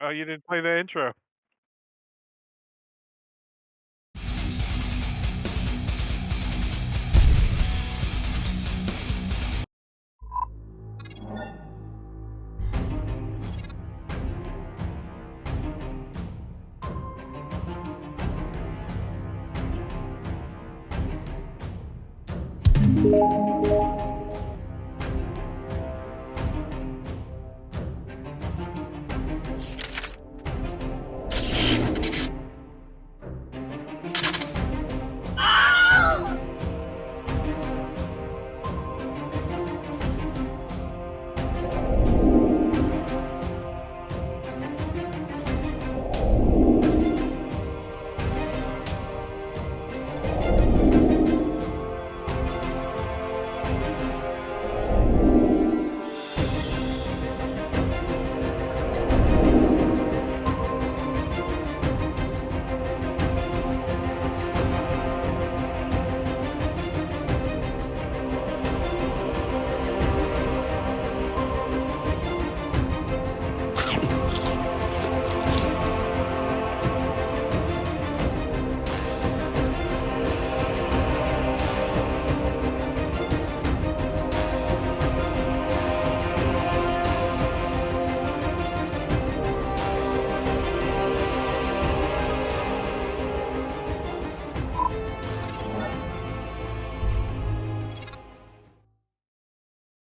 Oh, you didn't play the intro.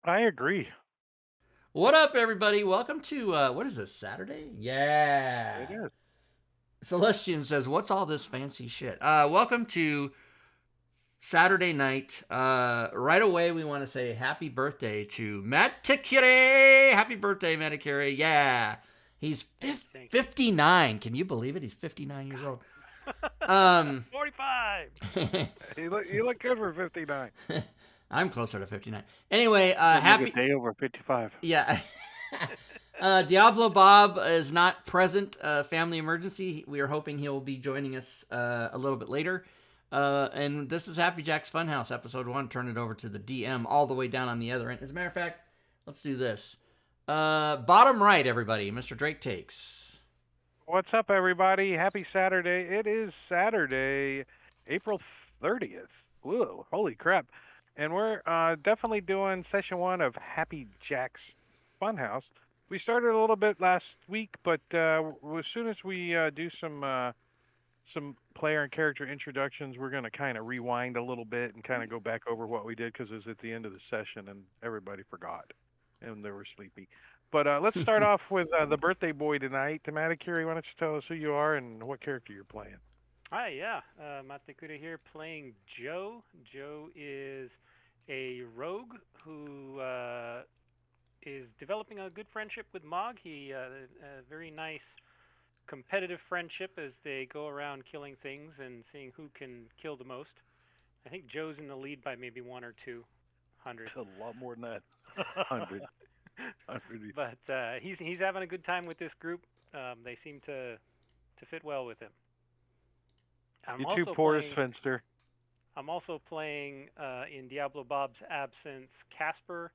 I agree. What up, everybody? Welcome to what is this, Saturday? Yeah. It is. Celestian says, "What's all this fancy shit?" Welcome to Saturday night. Right away, we want to say happy birthday to Matt Ticure. Happy birthday, Matt Ticure. Yeah, he's 59. Can you believe it? He's 59 years old. 45. You look good for 59. I'm closer to 59. Anyway, You'll happy. make a day over 55. Yeah. Diablo Bob is not present. Family emergency. We are hoping he'll be joining us a little bit later. And this is Happy Jack's Funhouse, episode 1. Turn it over to the DM all the way down on the other end. As a matter of fact, let's do this. Bottom right, everybody. Mr. Drake takes. What's up, everybody? Happy Saturday. It is Saturday, April 30th. Whoa, holy crap. And we're definitely doing session 1 of Happy Jack's Funhouse. We started a little bit last week, but as soon as we do some player and character introductions, we're going to kind of rewind a little bit and kind of go back over what we did because it was at the end of the session and everybody forgot and they were sleepy. But let's start off with the birthday boy tonight. Tamadikiri, why don't you tell us who you are and what character you're playing? Hi, yeah. Matekura here playing Joe. Joe is a rogue who is developing a good friendship with Mog. He a very nice competitive friendship as they go around killing things and seeing who can kill the most. I think Joe's in the lead by maybe 1 or 200. A lot more than that. 100. But he's having a good time with this group. They seem to fit well with him. You too poor, Spencer. I'm also playing, in Diablo Bob's absence, Casper,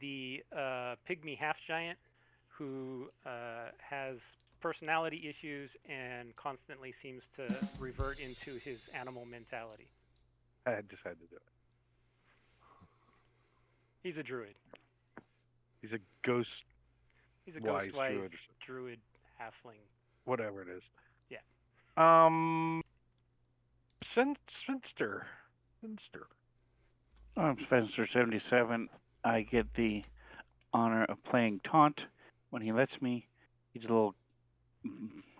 the pygmy half-giant, who has personality issues and constantly seems to revert into his animal mentality. I just had to do it. He's a druid. He's a ghost. He's a ghost-wise druid halfling. Whatever it is. Yeah. Spencer. I'm Spencer77. I get the honor of playing Taunt when he lets me. He's a little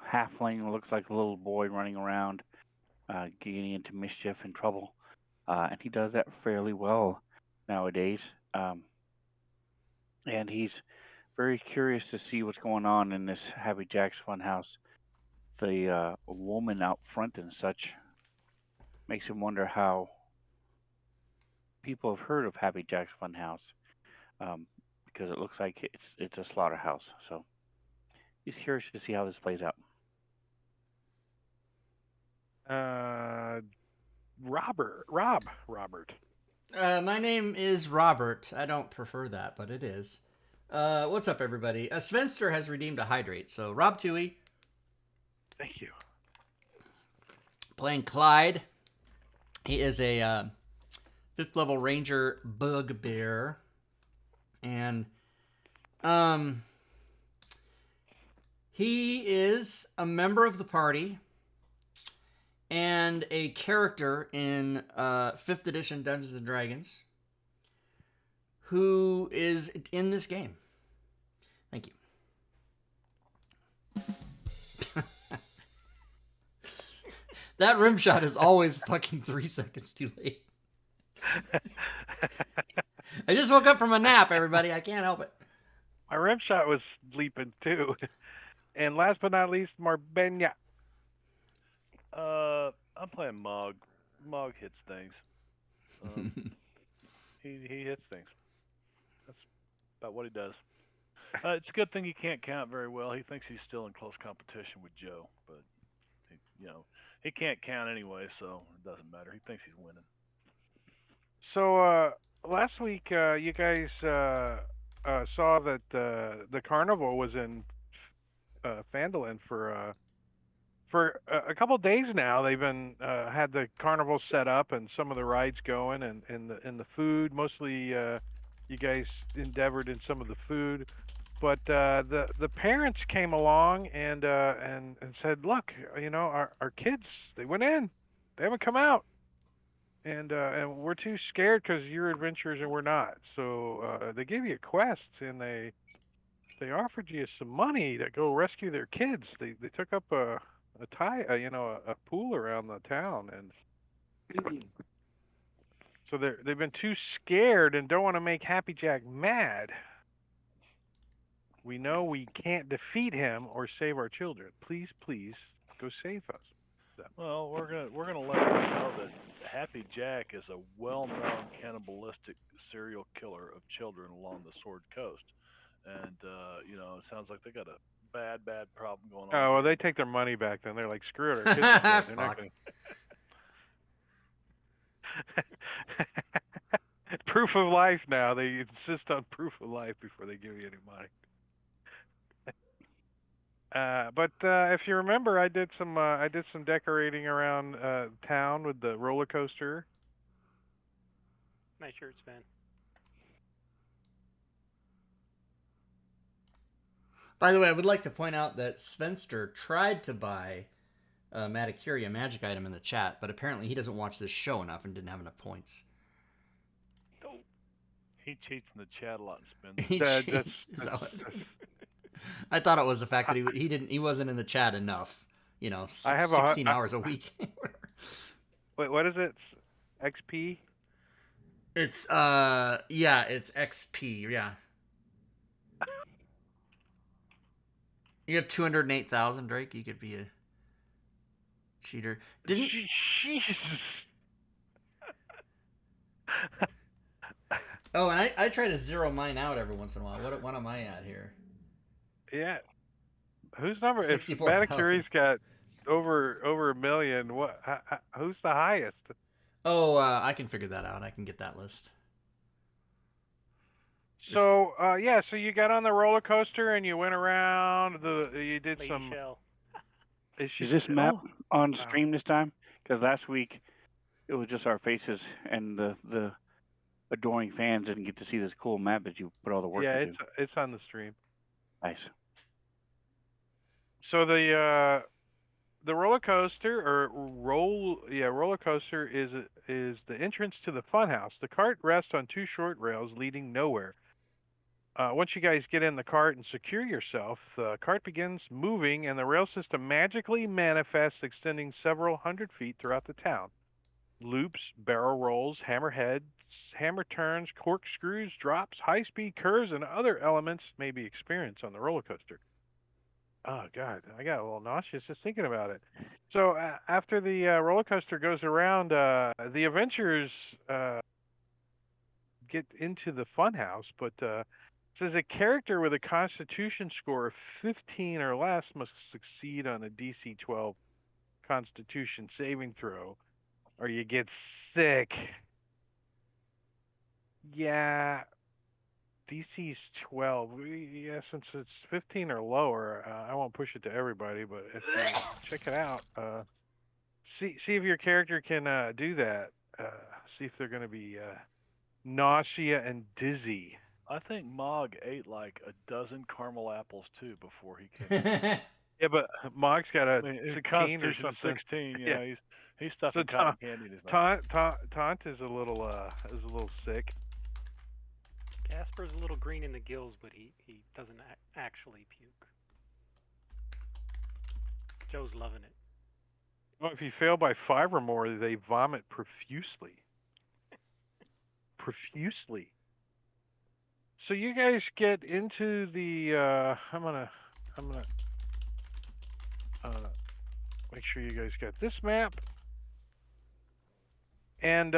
halfling, looks like a little boy running around, getting into mischief and trouble. And he does that fairly well nowadays. And he's very curious to see what's going on in this Happy Jack's Funhouse. The woman out front and such makes him wonder how people have heard of Happy Jack's Funhouse, because it looks like it's a slaughterhouse. So he's curious to see how this plays out. Robert. My name is Robert. I don't prefer that, but it is. What's up, everybody? Svenster has redeemed a hydrate. So Rob Tui Thank you. playing Clyde. He is a 5th level ranger bugbear, and he is a member of the party and a character in 5th edition Dungeons and Dragons who is in this game. Thank you. That rim shot is always fucking 3 seconds too late. I just woke up from a nap, everybody. I can't help it. My rim shot was sleeping too. And last but not least, Marbella. I'm playing Mog. Mog hits things. He hits things. That's about what he does. It's a good thing he can't count very well. He thinks he's still in close competition with Joe, but he can't count anyway, so it doesn't matter. He thinks he's winning. So last week you guys saw that the carnival was in Fandolin for a couple of days now. They've been had the carnival set up and some of the rides going, and the food. Mostly you guys endeavored in some of the food, but the parents came along and said, look, our kids, they went in, they haven't come out. And we're too scared because you're adventurers and we're not. So they gave you a quest, and they offered you some money to go rescue their kids. They took up a pool around the town, and so they've been too scared and don't want to make Happy Jack mad. We know we can't defeat him or save our children. Please go save us. Well, we're gonna let them know that Happy Jack is a well-known cannibalistic serial killer of children along the Sword Coast, and it sounds like they got a bad problem going on. Oh well, they take their money back then. They're like, screw it, our kids are dead. They're not gonna... Proof of life now. They insist on proof of life before they give you any money. But if you remember, I did some decorating around town with the roller coaster. Nice shirt, Sven. By the way, I would like to point out that Svenster tried to buy Maticuri, a magic item, in the chat, but apparently he doesn't watch this show enough and didn't have enough points. He cheats in the chat a lot and spends. I thought it was the fact that he wasn't in the chat enough. 16 hours a week. Wait, what is it? XP? It's it's XP. Yeah. You have 208,000, Drake. You could be a cheater. Didn't? Jesus. Oh, and I try to zero mine out every once in a while. What am I at here? Yeah. Whose number? If 64,000. Manicuri's got over a million, what? Who's the highest? Oh, I can figure that out. I can get that list. So so you got on the roller coaster and you went around. You did Lady some. Shell. Is this map on stream this time? Because last week it was just our faces, and the adoring fans didn't get to see this cool map that you put all the work into. Yeah, it's on the stream. Nice. So the roller coaster roller coaster is the entrance to the Funhouse. The cart rests on 2 short rails leading nowhere. Once you guys get in the cart and secure yourself, the cart begins moving, and the rail system magically manifests, extending several hundred feet throughout the town. Loops, barrel rolls, hammerheads, hammer turns, corkscrews, drops, high-speed curves, and other elements may be experienced on the roller coaster. Oh, God, I got a little nauseous just thinking about it. So after the roller coaster goes around, the adventurers get into the Funhouse, but it says a character with a Constitution score of 15 or less must succeed on a DC 12 Constitution saving throw, or you get sick. Yeah. DC's 12. Yeah, since it's 15 or lower, I won't push it to everybody, but if you check it out, see if your character can do that. See if they're going to be nausea and dizzy. I think Mog ate like a dozen caramel apples too before he came. Yeah, but Mog's got a I mean, his 16 or constitution is something. 16. Yeah. He's stuffing So cotton candy in his mouth. Taunt is a little sick. Casper's a little green in the gills, but he doesn't actually puke. Joe's loving it. Well, if you fail by 5 or more, they vomit profusely. Profusely. So you guys get into the. I'm gonna make sure you guys got this map. And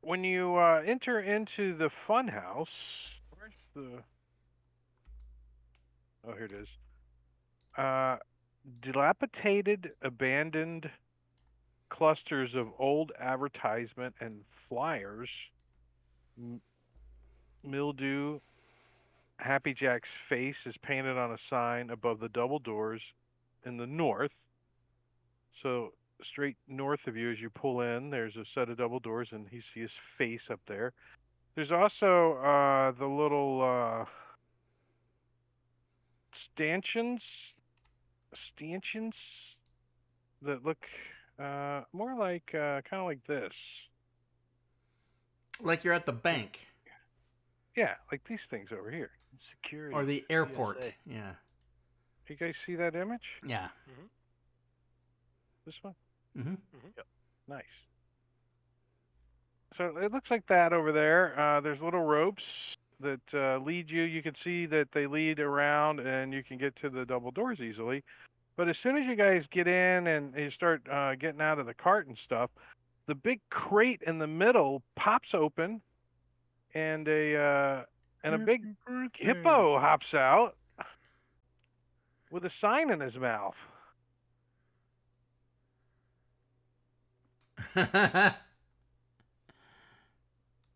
when you enter into the Funhouse, where's the? Oh, here it is. Dilapidated, abandoned clusters of old advertisement and flyers. Mildew. Happy Jack's face is painted on a sign above the double doors in the north. So straight north of you as you pull in, there's a set of double doors, and you see his face up there. There's also the little stanchions that look more like kind of like this. Like you're at the bank. Yeah, like these things over here. Security. Or the airport. TSA. Yeah. You guys see that image? Yeah. Mm-hmm. This one? Mm-hmm. Yep. Nice. So it looks like that over there. There's little ropes that lead you. You can see that they lead around, and you can get to the double doors easily. But as soon as you guys get in and you start getting out of the cart and stuff, the big crate in the middle pops open, and a big hippo hops out with a sign in his mouth.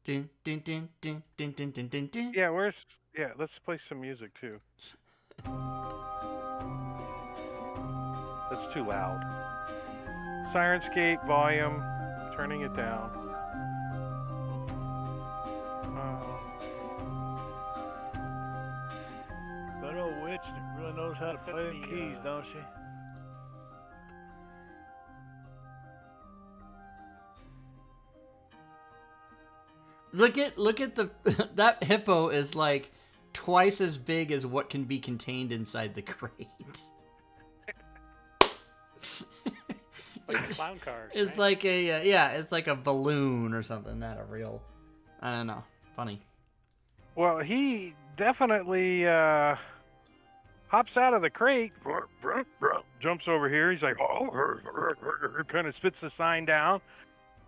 Dun, dun, dun, dun, dun, dun, dun, dun, dun. Yeah, let's play some music too. That's too loud. Sirenscape volume, turning it down. That old witch really knows how to play them keys, don't she? Look at the that hippo is like twice as big as what can be contained inside the crate. Like a clown car. It's right? like a it's like a balloon or something, not a real. I don't know. Funny. Well, he definitely hops out of the crate, jumps over here. He's like, kind of spits the sign down,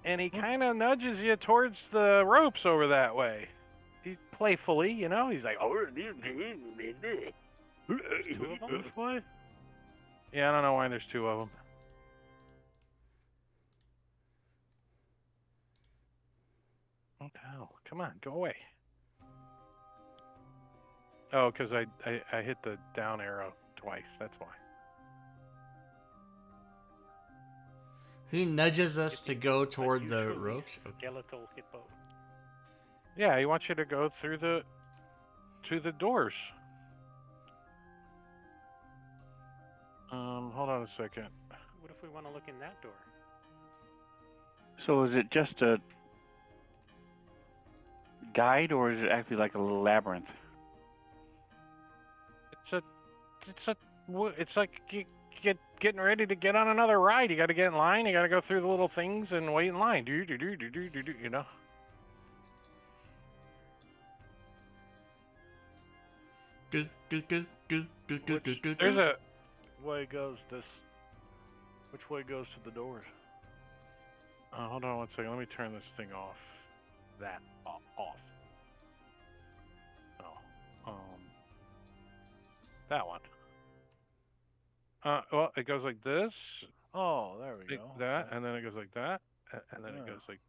and he kind of nudges you towards the ropes over that way. He playfully, he's like, This way? yeah, I don't know why there's 2 of them. What the hell? Come on, go away. Oh, because I hit the down arrow twice. That's why. He nudges us to go toward the ropes. Okay. Skeletal hippo. Yeah, he wants you to go through to the doors. Hold on a second. What if we want to look in that door? So is it just a guide, or is it actually like a little labyrinth? It's like getting ready to get on another ride. You got to get in line. You got to go through the little things and wait in line. Do. There's a Way goes this. Which way goes to the doors? hold on one second. Let me turn this thing off. That off. Oh, that one. Well, it goes like this, Oh, there we like go. that, and then it goes like that, and then it goes like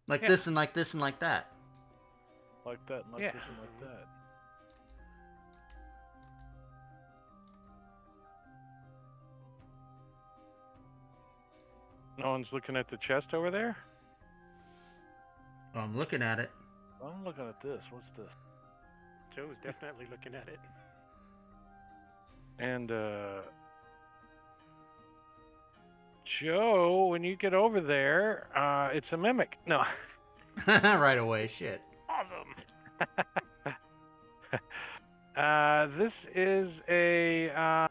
Like Yeah. this and like this and like that. like that, and like Yeah. this, and like that. No one's looking at the chest over there? I'm looking at it. I'm looking at this. What's this? Joe's definitely looking at it. And, Joe, when you get over there, it's a mimic. No. Right away, shit. Awesome. This is a,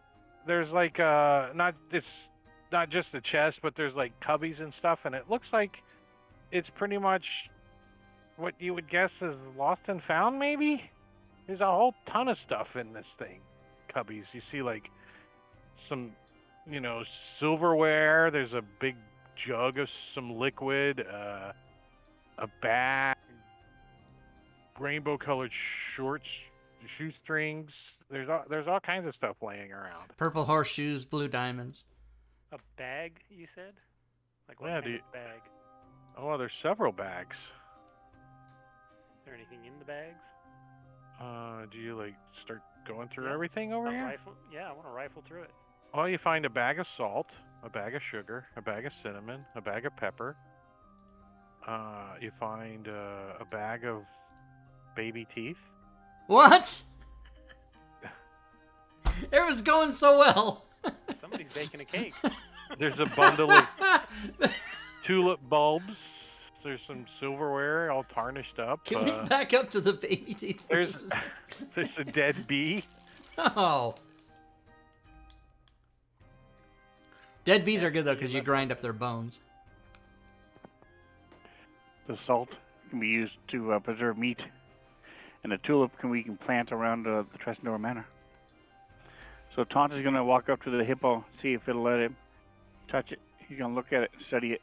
there's like, it's not just a chest, but there's like cubbies and stuff, and it looks like it's pretty much what you would guess is lost and found, maybe? There's a whole ton of stuff in this thing. Cubbies. You see like some, silverware. There's a big jug of some liquid, a bag, rainbow-colored shorts, shoestrings. There's all kinds of stuff laying around. Purple horseshoes, blue diamonds. A bag, you said? Like what Yeah, kind of bag? Oh, there's several bags. Is there anything in the bags? Do you like start going through Yeah. everything over A here? rifle? Yeah, I want to rifle through it. Well, you find a bag of salt, a bag of sugar, a bag of cinnamon, a bag of pepper. You find a bag of baby teeth. What? It was going so well. Somebody's baking a cake. There's a bundle of tulip bulbs. There's some silverware all tarnished up. Can we back up to the baby teeth for just a second? There's a dead bee. Oh. Dead bees are good, though, because you grind up their bones. The salt can be used to preserve meat, and the tulip we can plant around the Tresendor Manor. So Taunt is going to walk up to the hippo, see if it'll let him touch it. He's going to look at it, study it,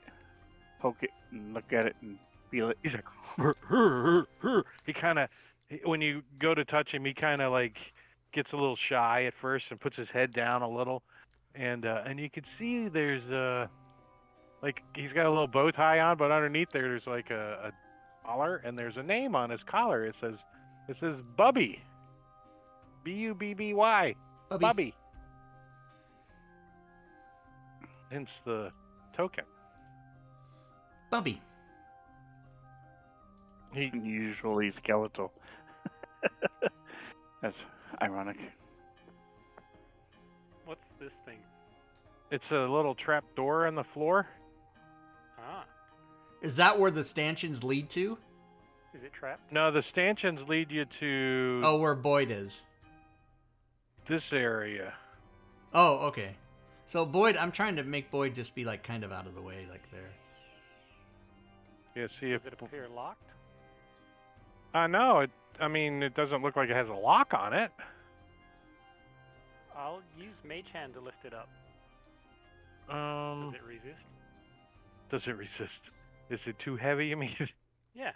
poke it, and look at it, and feel it. He's like, "Hur, hur, hur, hur." He kind of, when you go to touch him, he kind of like gets a little shy at first and puts his head down a little, and you can see there's like he's got a little bow tie on, but underneath there's like a collar, and there's a name on his collar. It says Bubby, Bubby, Bubby. Hence the token. Bubby. He's usually skeletal. That's ironic. What's this thing? It's a little trap door in the floor. Ah, Is that where the stanchions lead to? is it trapped? No, the stanchions lead you to Oh, where Boyd is. this area. Oh, okay. So Boyd, I'm trying to make Boyd just be like kind of out of the way, like there. Yeah, see if Does it appear locked? no, it doesn't look like it has a lock on it. I'll use Mage Hand to lift it up. Does it resist? Does it resist? Is it too heavy? You mean? Yeah.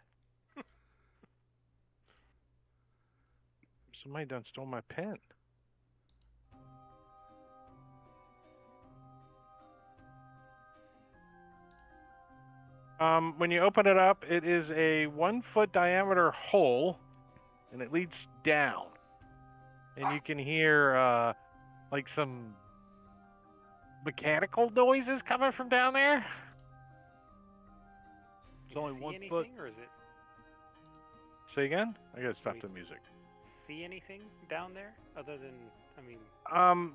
Somebody done stole my pen. When you open it up, it is a 1 foot diameter hole, and it leads down. And you can hear like some mechanical noises coming from down there. It's only See 1 anything, foot. or is it Say again? I gotta stop Wait. the music. see anything down there other than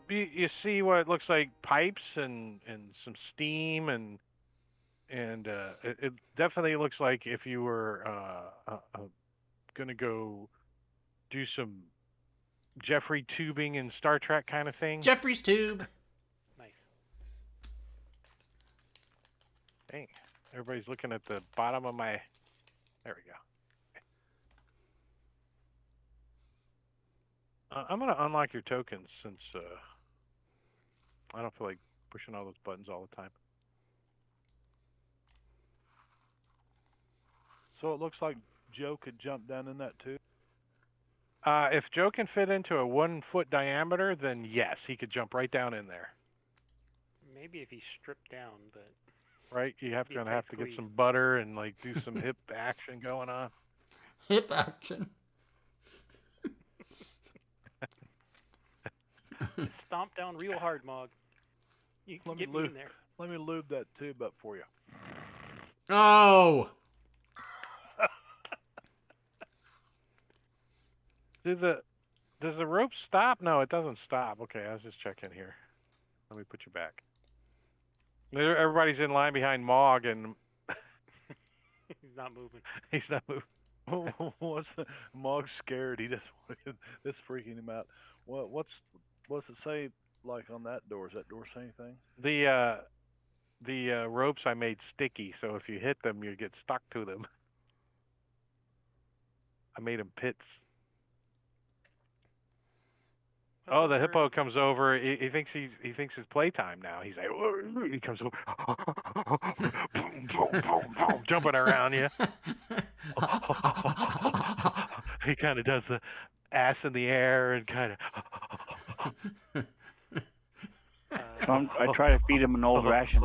You see what looks like pipes and some steam and it definitely looks like if you were gonna go do some Jeffrey tubing in Star Trek kind of thing. Jeffrey's tube. nice? Dang, everybody's looking at the bottom of my. There we go. I'm gonna unlock your tokens since I don't feel like pushing all those buttons all the time. So it looks like Joe could jump down in that too. If Joe can fit into a 1 foot diameter, then yes, he could jump right down in there. Maybe if he's stripped down, but Right? You Be a gonna tight have to get squeeze. some butter and like do some hip action going on. Hip action. Just stomp down real hard, Mog. You can Let me get me in there. Let me lube that tube up for you. Oh! Does the rope stop? No, it doesn't stop. Okay, I was just checking here. Let me put you back. Everybody's in line behind Mog, and He's not moving. he's not moving. Mog's scared. He just this freaking him out. What's it say like on that door? Does that door say anything? The ropes I made sticky, so if you hit them, you get stuck to them. I made them pits. Oh, the hippo comes over. He thinks it's playtime now. He's like, he comes over, boom, boom, boom, boom, jumping around you. He kind of does the ass in the air and kind of. So I try to feed him an old ration.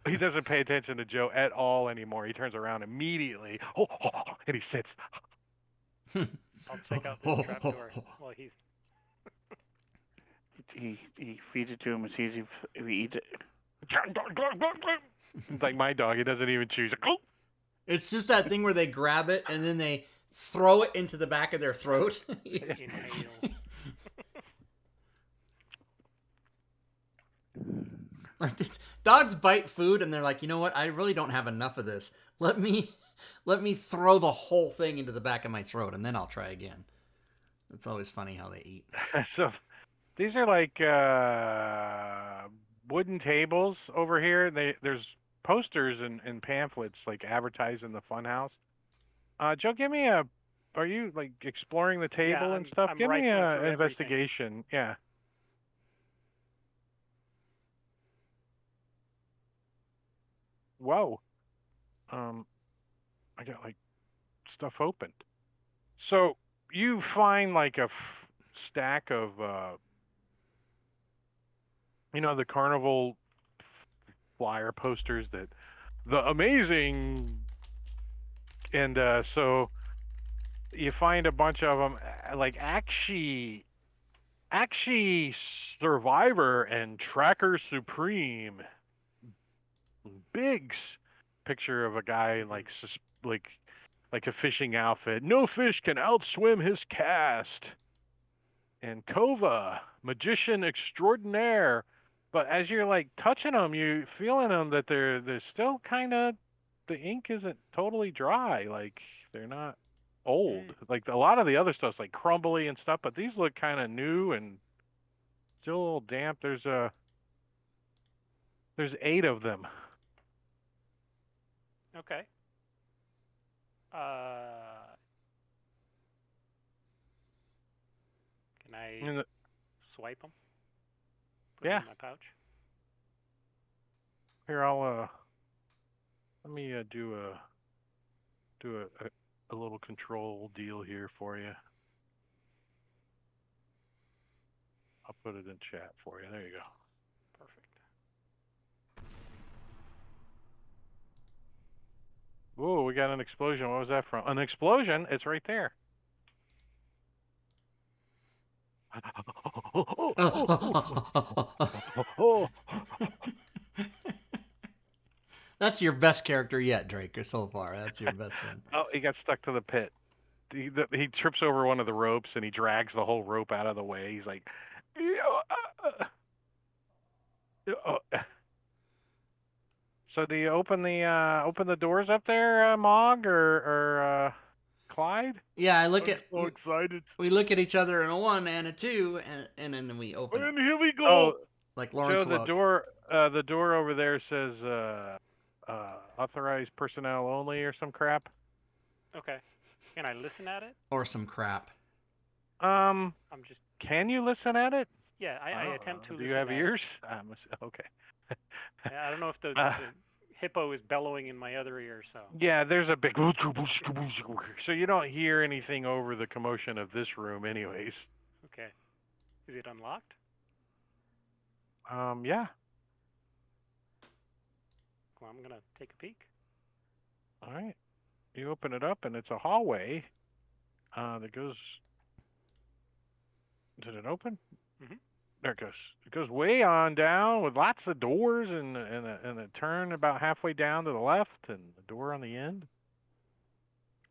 He doesn't pay attention to Joe at all anymore. He turns around immediately, and he sits. I'll check out this trapdoor while he's. He feeds it to him and sees if he eats it. It's like my dog. He doesn't even choose. It's just that thing where they grab it and then they throw it into the back of their throat. Inhale. Dogs bite food and they're like, you know what? I really don't have enough of this. Let me throw the whole thing into the back of my throat and then I'll try again. It's always funny how they eat. So these are like wooden tables over here. There's posters and pamphlets like advertising the Funhouse. Joe, give me a. Are you like exploring the table and stuff? I'm Give me rifling a through investigation. Yeah. Whoa. I got like stuff opened. So you find like a stack of the carnival flyer posters that the amazing, and so you find a bunch of them like Akshi Survivor and Tracker Supreme. Big's picture of a guy in like a fishing outfit. No fish can outswim his cast. And Kova, magician extraordinaire. But as you're like touching them, you feeling them that they're still kind of, the ink isn't totally dry. Like they're not old. Like a lot of the other stuff's like crumbly and stuff, but these look kind of new and still a little damp. There's 8 of them. Okay. Can I swipe them? Put them in my pouch. Here, I'll let me do a little control deal here for you. I'll put it in chat for you. There you go. Perfect. Whoa, we got an explosion. What was that from? An explosion? It's right there. That's your best character yet, Drake, so far. That's your best one. Oh, he got stuck to the pit. He trips over one of the ropes and he drags the whole rope out of the way. He's like, So do you open the doors up there, Mog or Clyde? Yeah, I'm so excited. We look at each other in a 1 and a 2, and then we open And it. here we go. Oh, like Lawrence Joe, Welk. the door over there says authorized personnel only or some crap. Okay. Can I listen at it? Or some crap. I'm just. Can you listen at it? Yeah, I attempt to. Do you have ears? Okay. Yeah, I don't know if the hippo is bellowing in my other ear, so. Yeah, there's a big. So you don't hear anything over the commotion of this room, anyways. Okay. Is it unlocked? Yeah. Well, I'm gonna take a peek. All right. you open it up, and it's a hallway that goes. Did it open? Mm-hmm. There it goes. It goes way on down with lots of doors and a turn about halfway down to the left and a door on the end.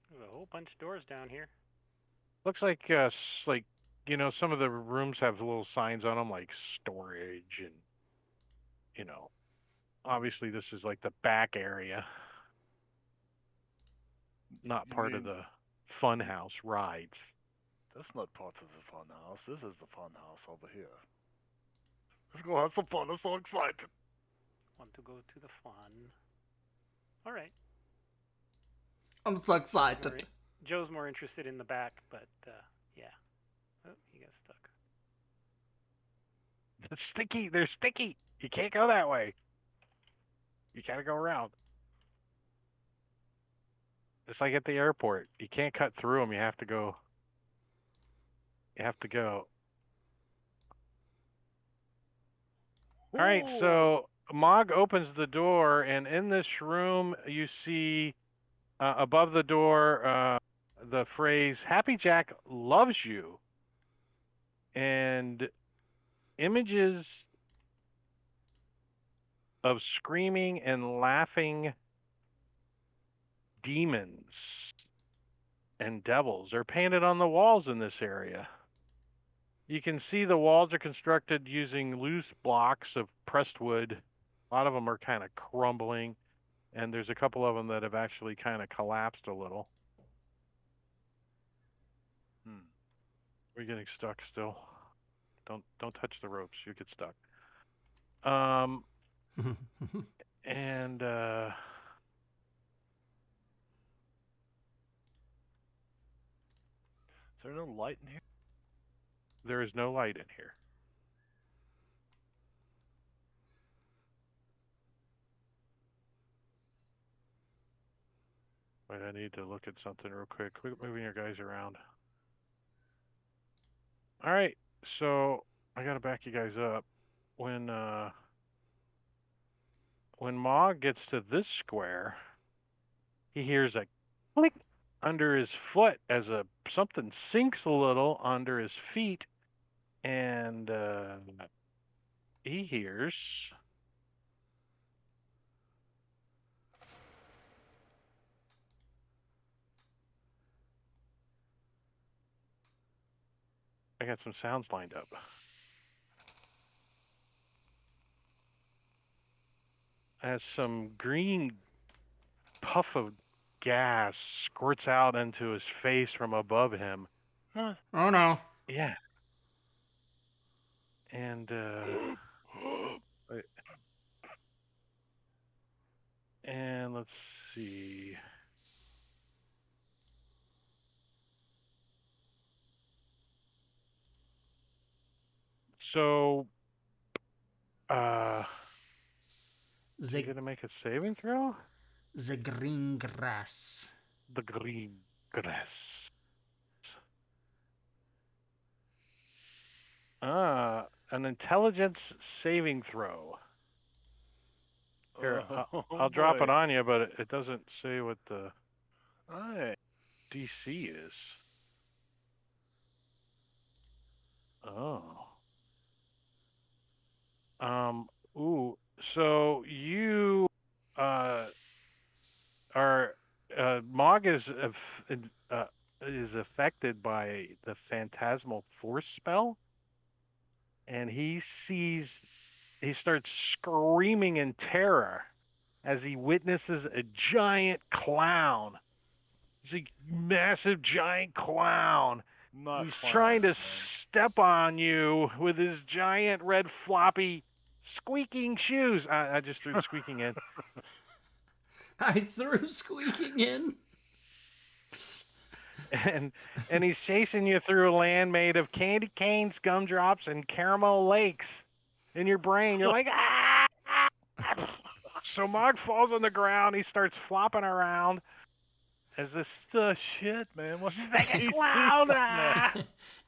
There's a whole bunch of doors down here. Looks like some of the rooms have little signs on them like storage and obviously this is like the back area, not part of the Funhouse rides. That's not part of the fun house. This is the fun house over here. Let's go have some fun. I'm so excited. Want to go to the fun. All right. I'm so excited. Joe's more interested in the back, but yeah. Oh, he got stuck. It's sticky. They're sticky. You can't go that way. You gotta go around. It's like at the airport. You can't cut through them. You have to go. All right, so Mog opens the door, and in this room you see above the door the phrase "Happy Jack loves you," and images of screaming and laughing demons and devils are painted on the walls in this area. You can see the walls are constructed using loose blocks of pressed wood. A lot of them are kind of crumbling, and there's a couple of them that have actually kind of collapsed a little. We're getting stuck still. Don't touch the ropes. You get stuck. And Is there no light in here? there is no light in here. Wait, I need to look at something real quick. Quit moving your guys around. All right, so I gotta back you guys up. When Mog gets to this square, he hears a click under his foot as something sinks a little under his feet, and he hears. I got some sounds lined up. As some green puff of gas squirts out into his face from above him. Oh no. Yeah. And wait. And let's see. So you gonna make a saving throw? The green grass. The green grass. An intelligence saving throw. Here, I'll drop it on you, but it doesn't say what the DC is. Oh. So you are Mog is affected by the phantasmal force spell, and he starts screaming in terror as he witnesses a giant clown. It's a massive giant clown. He's trying to step on you with his giant red floppy squeaking shoes. I just threw the squeaking in. I threw squeaking in. And he's chasing you through a land made of candy canes, gumdrops, and caramel lakes. In your brain, you're like, ah! So Mog falls on the ground. He starts flopping around as this shit, man. What's that clown?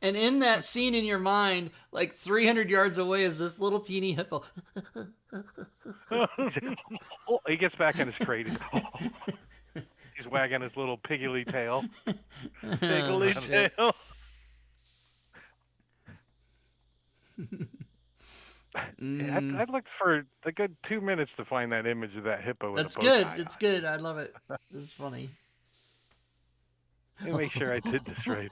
And in that scene in your mind, like 300 yards away, is this little teeny hippo. He gets back in his crate. He's wagging his little piggly tail. Piggly Oh, shit. tail. I looked for a good 2 minutes to find that image of that hippo with That's a bow good. tie It's on. good. I love it. It's funny. Let me make sure I did this right.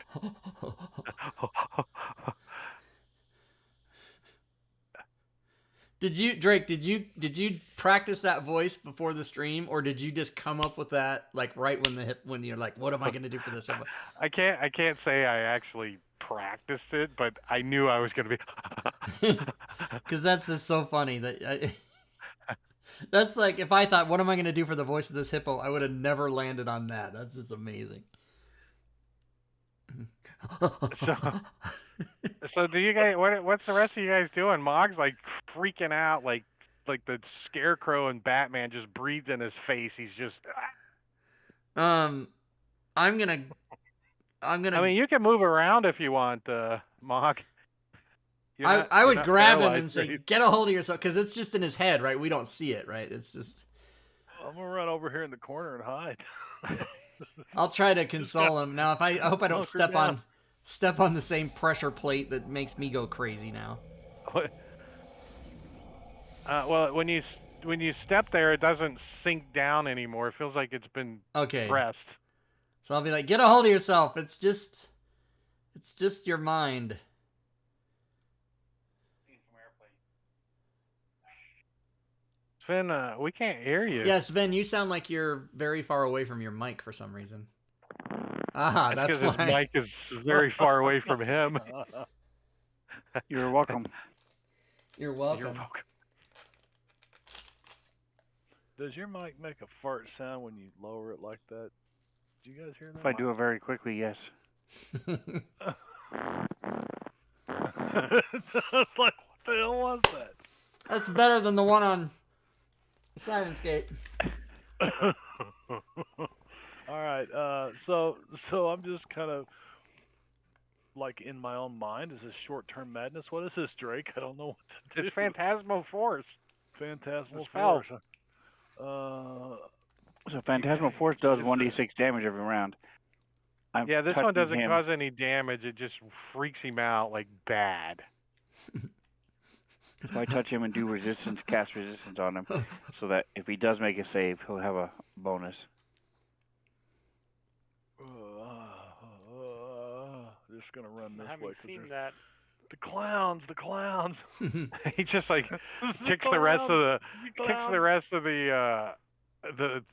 Drake, did you practice that voice before the stream, or did you just come up with that like right when you're like, what am I gonna do for this? I can't say I actually practiced it, but I knew I was going to be. Because that's just so funny that's like if I thought, what am I gonna do for the voice of this hippo? I would have never landed on that. That's just amazing. So do you guys? What's the rest of you guys doing? Mog's like freaking out, like the Scarecrow and Batman just breathed in his face. He's just. I'm gonna. I mean, you can move around if you want, Mog. I would grab him and say, right? "Get a hold of yourself," because it's just in his head, right? We don't see it, right? It's just. I'm gonna run over here in the corner and hide. I'll try to console him. Now, I hope I don't Hunker step on the same pressure plate that makes me go crazy now. Well, when you step there, it doesn't sink down anymore. It feels like it's been pressed. So I'll be like, "Get a hold of yourself. It's just your mind." Sven, we can't hear you. Yeah, Sven, you sound like you're very far away from your mic for some reason. Ah, that's why. His mic is very far away from him. You're welcome. You're welcome. You're welcome. Does your mic make a fart sound when you lower it like that? Do you guys hear that? If I do it very quickly, yes. It's like, what the hell was that? That's better than the one on Sirenscape. All right. So I'm just kind of like in my own mind. Is this short-term madness? What is this, Drake? I don't know what to do. It's Phantasmal Force. Phantasmal It's spell. Force. So Phantasmal Force does 1d6 damage every round. Yeah, this one touching doesn't him. cause any damage. It just freaks him out like bad. So I touch him and do resistance, cast resistance on him, so that if he does make a save, he'll have a bonus. Just gonna run I this haven't way seen because that. the clowns. He just like kicks the rest of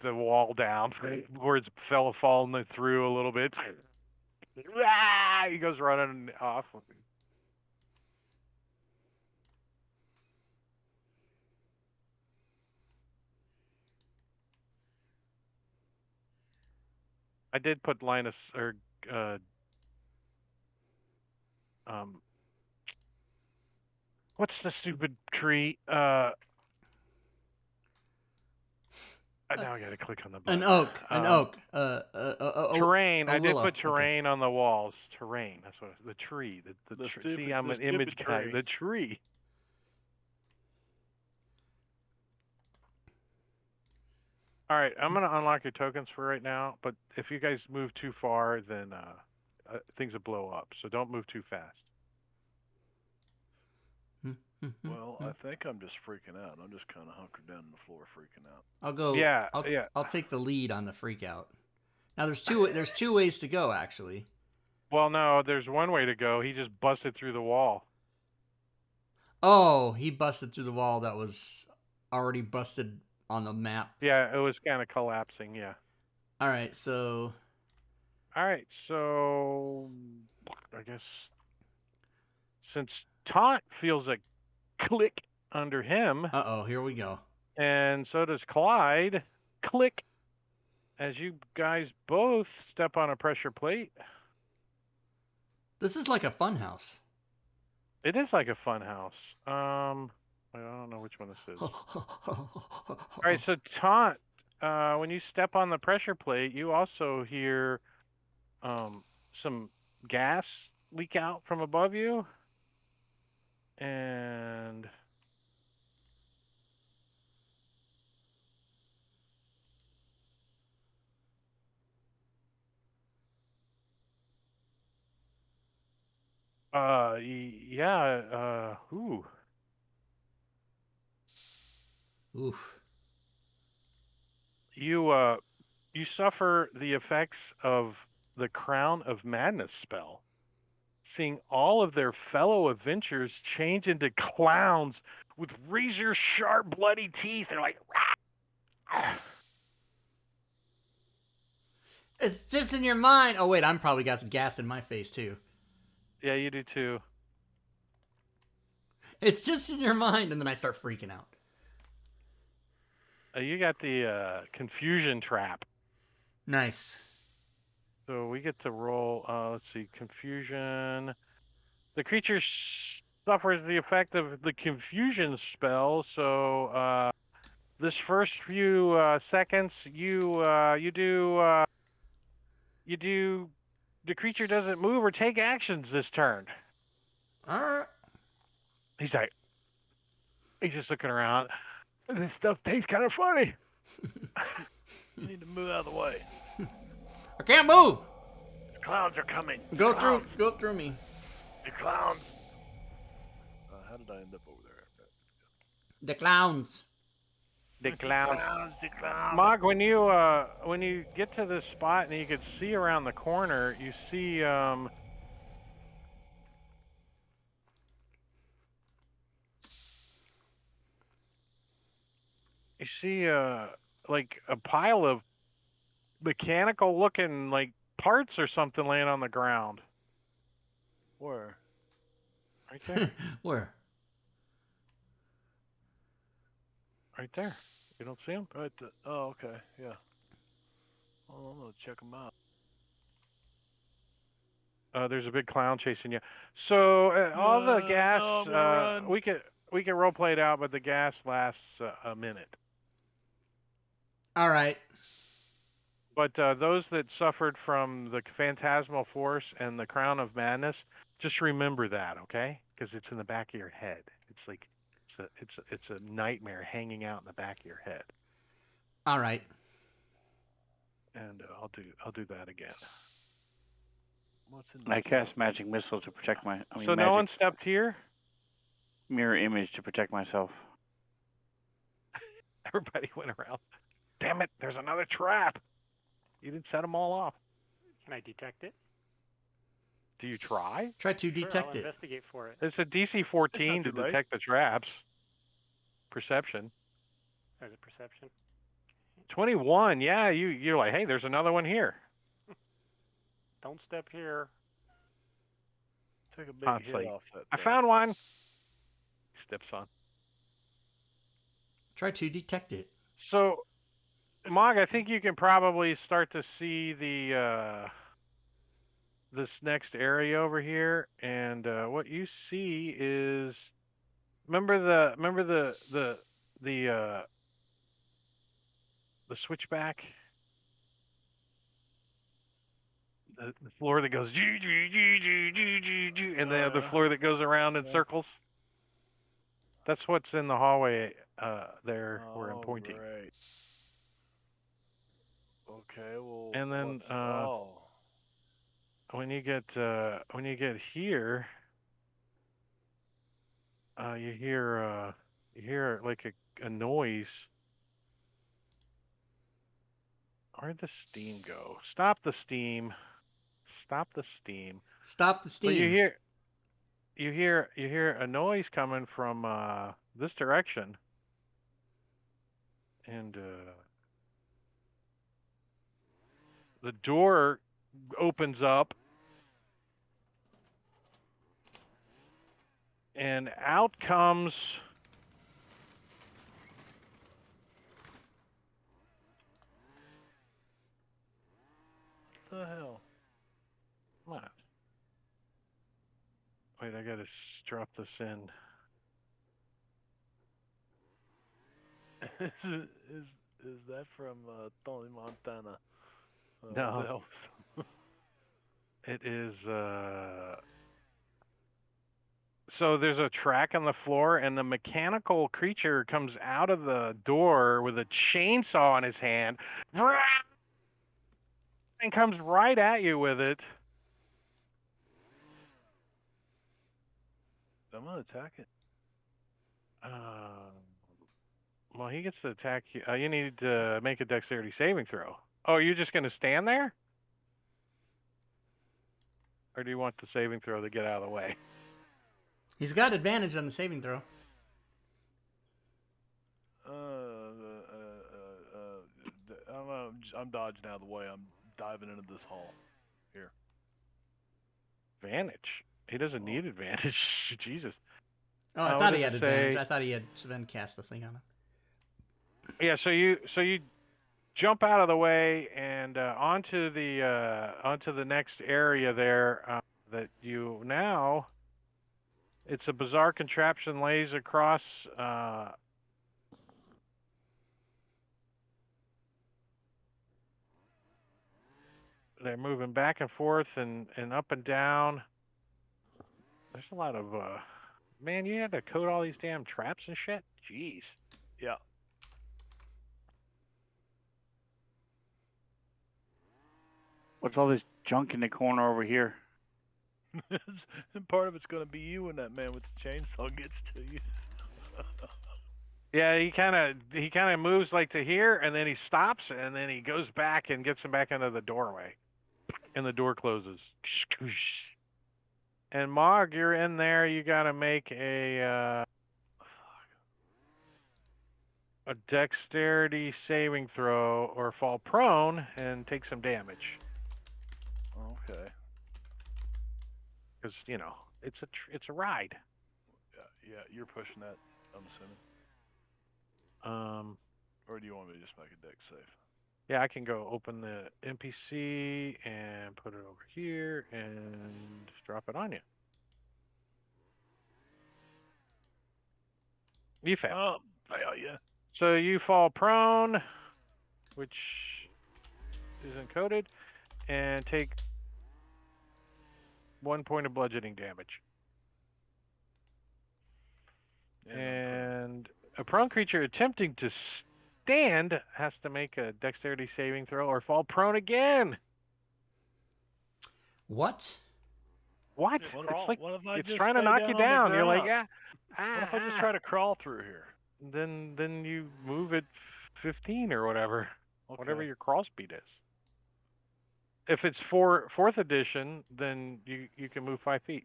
the wall down where it's falling through a little bit. He goes running off. I did put Linus or what's the stupid tree? Now I gotta click on the button. An oak. Terrain. I did willow. put terrain on the walls. Terrain. That's what the tree. The tree. stupid- See, I'm the an image stupid guy. tree. The tree. All right, I'm gonna unlock your tokens for right now. But if you guys move too far, then things will blow up. So don't move too fast. Well, I think I'm just freaking out. I'm just kind of hunkered down on the floor, freaking out. I'll go. Yeah, I'll take the lead on the freak out. Now there's two ways to go actually. Well, no, there's one way to go. He just busted through the wall. Oh, he busted through the wall that was already busted on the map. Yeah, it was kind of collapsing. Yeah. All right, so All right, so I guess since Taunt feels a click under him, here we go. and so does Clyde, click, as you guys both step on a pressure plate. This is like a fun house. It is like a fun house. I don't know which one this is. All right, so Taunt, when you step on the pressure plate, you also hear some gas leak out from above you. And Yeah. Ooh. Oof. You suffer the effects of the Crown of Madness spell, seeing all of their fellow adventurers change into clowns with razor sharp, bloody teeth. They're like, It's just in your mind. Oh wait, I'm probably got some gas in my face too. yeah, you do too. It's just in your mind, and then I start freaking out. You got the confusion trap. Nice. So we get to roll. Let's see, confusion. The creature suffers the effect of the confusion spell. So this first few seconds, you do. The creature doesn't move or take actions this turn. All right. He's just looking around. This stuff tastes kind of funny. You need to move out of the way. I can't move. The clowns are coming. Go Clowns. through me. The clowns. How did I end up over there? The clowns. The clown. The clowns. Mog, when you get to this spot and you can see around the corner, you see like a pile of mechanical looking like parts or something laying on the ground. Where? Right there. Where? Right there. You don't see them? Right. Oh, okay. Yeah. Well, I'm gonna check them out. There's a big clown chasing you. So all the gas, no, I'm gonna run. we can role play it out, but the gas lasts a minute. All right. But those that suffered from the phantasmal force and the crown of madness, just remember that, okay? Because it's in the back of your head. It's like it's a nightmare hanging out in the back of your head. All right. And I'll do that again. What's in I cast magic missile to protect my. So magic no one stepped here. mirror image to protect myself. Everybody went around. Damn it! There's another trap. You didn't set them all off. Can I detect it? Do you try? Try to Sure, detect I'll it. investigate for it. It's a DC 14 to It's not too late. detect the traps. Perception. There's a perception. 21. Yeah, you're like, hey, there's another one here. Don't step here. Take a big Honestly, hit off that. I thing. found one. He steps on. Try to detect it. So, Mog, I think you can probably start to see the this next area over here, and what you see is remember the switchback, the floor that goes and the other floor that goes around in circles. That's what's in the hallway there where I'm pointing. Right. Okay. Well. And then what's- when you get here, you hear like a noise. Where'd the steam go? Stop the steam. Stop the steam. Stop the steam. But you hear a noise coming from this direction. And the door opens up and out comes What the hell? what? Wait, I gotta drop this in. Is that from Tony Montana? No. It is so there's a track on the floor and the mechanical creature comes out of the door with a chainsaw in his hand and comes right at you with it. I'm gonna attack it. Well, he gets to attack you. You need to make a dexterity saving throw. Oh, you're just going to stand there? Or do you want the saving throw to get out of the way? He's got advantage on the saving throw. I don't know. I'm dodging out of the way. I'm diving into this hall. Here. Advantage? He doesn't need advantage. Jesus. Oh, I what thought does he had it advantage. say? I thought he had Sven cast the thing on him. Yeah, so you jump out of the way and onto the next area there that you now. It's a bizarre contraption lays across. They're moving back and forth and up and down. There's a lot of man. You had to code all these damn traps and shit. Jeez. Yeah. What's all this junk in the corner over here? And part of it's going to be you when that man with the chainsaw gets to you. Yeah, he kind of moves like to here, and then he stops, and then he goes back and gets him back into the doorway, and the door closes. And Mog, you're in there. You got to make a dexterity saving throw, or fall prone and take some damage. Okay. Because it's a ride. Yeah, you're pushing that, I'm assuming. Or do you want me to just make a dex save? Yeah, I can go open the NPC and put it over here and drop it on you. You fail. Oh, yeah. So you fall prone, which is encoded, and take 1 point of bludgeoning damage. And a prone creature attempting to stand has to make a dexterity saving throw or fall prone again. What? What? What It's like if I it's just trying to stay knock you on the down. You're like, ground? yeah. What if I just try to crawl through here? Then you move it 15 or whatever. Okay. Whatever your crawl speed is. If it's fourth edition, then you can move 5 feet.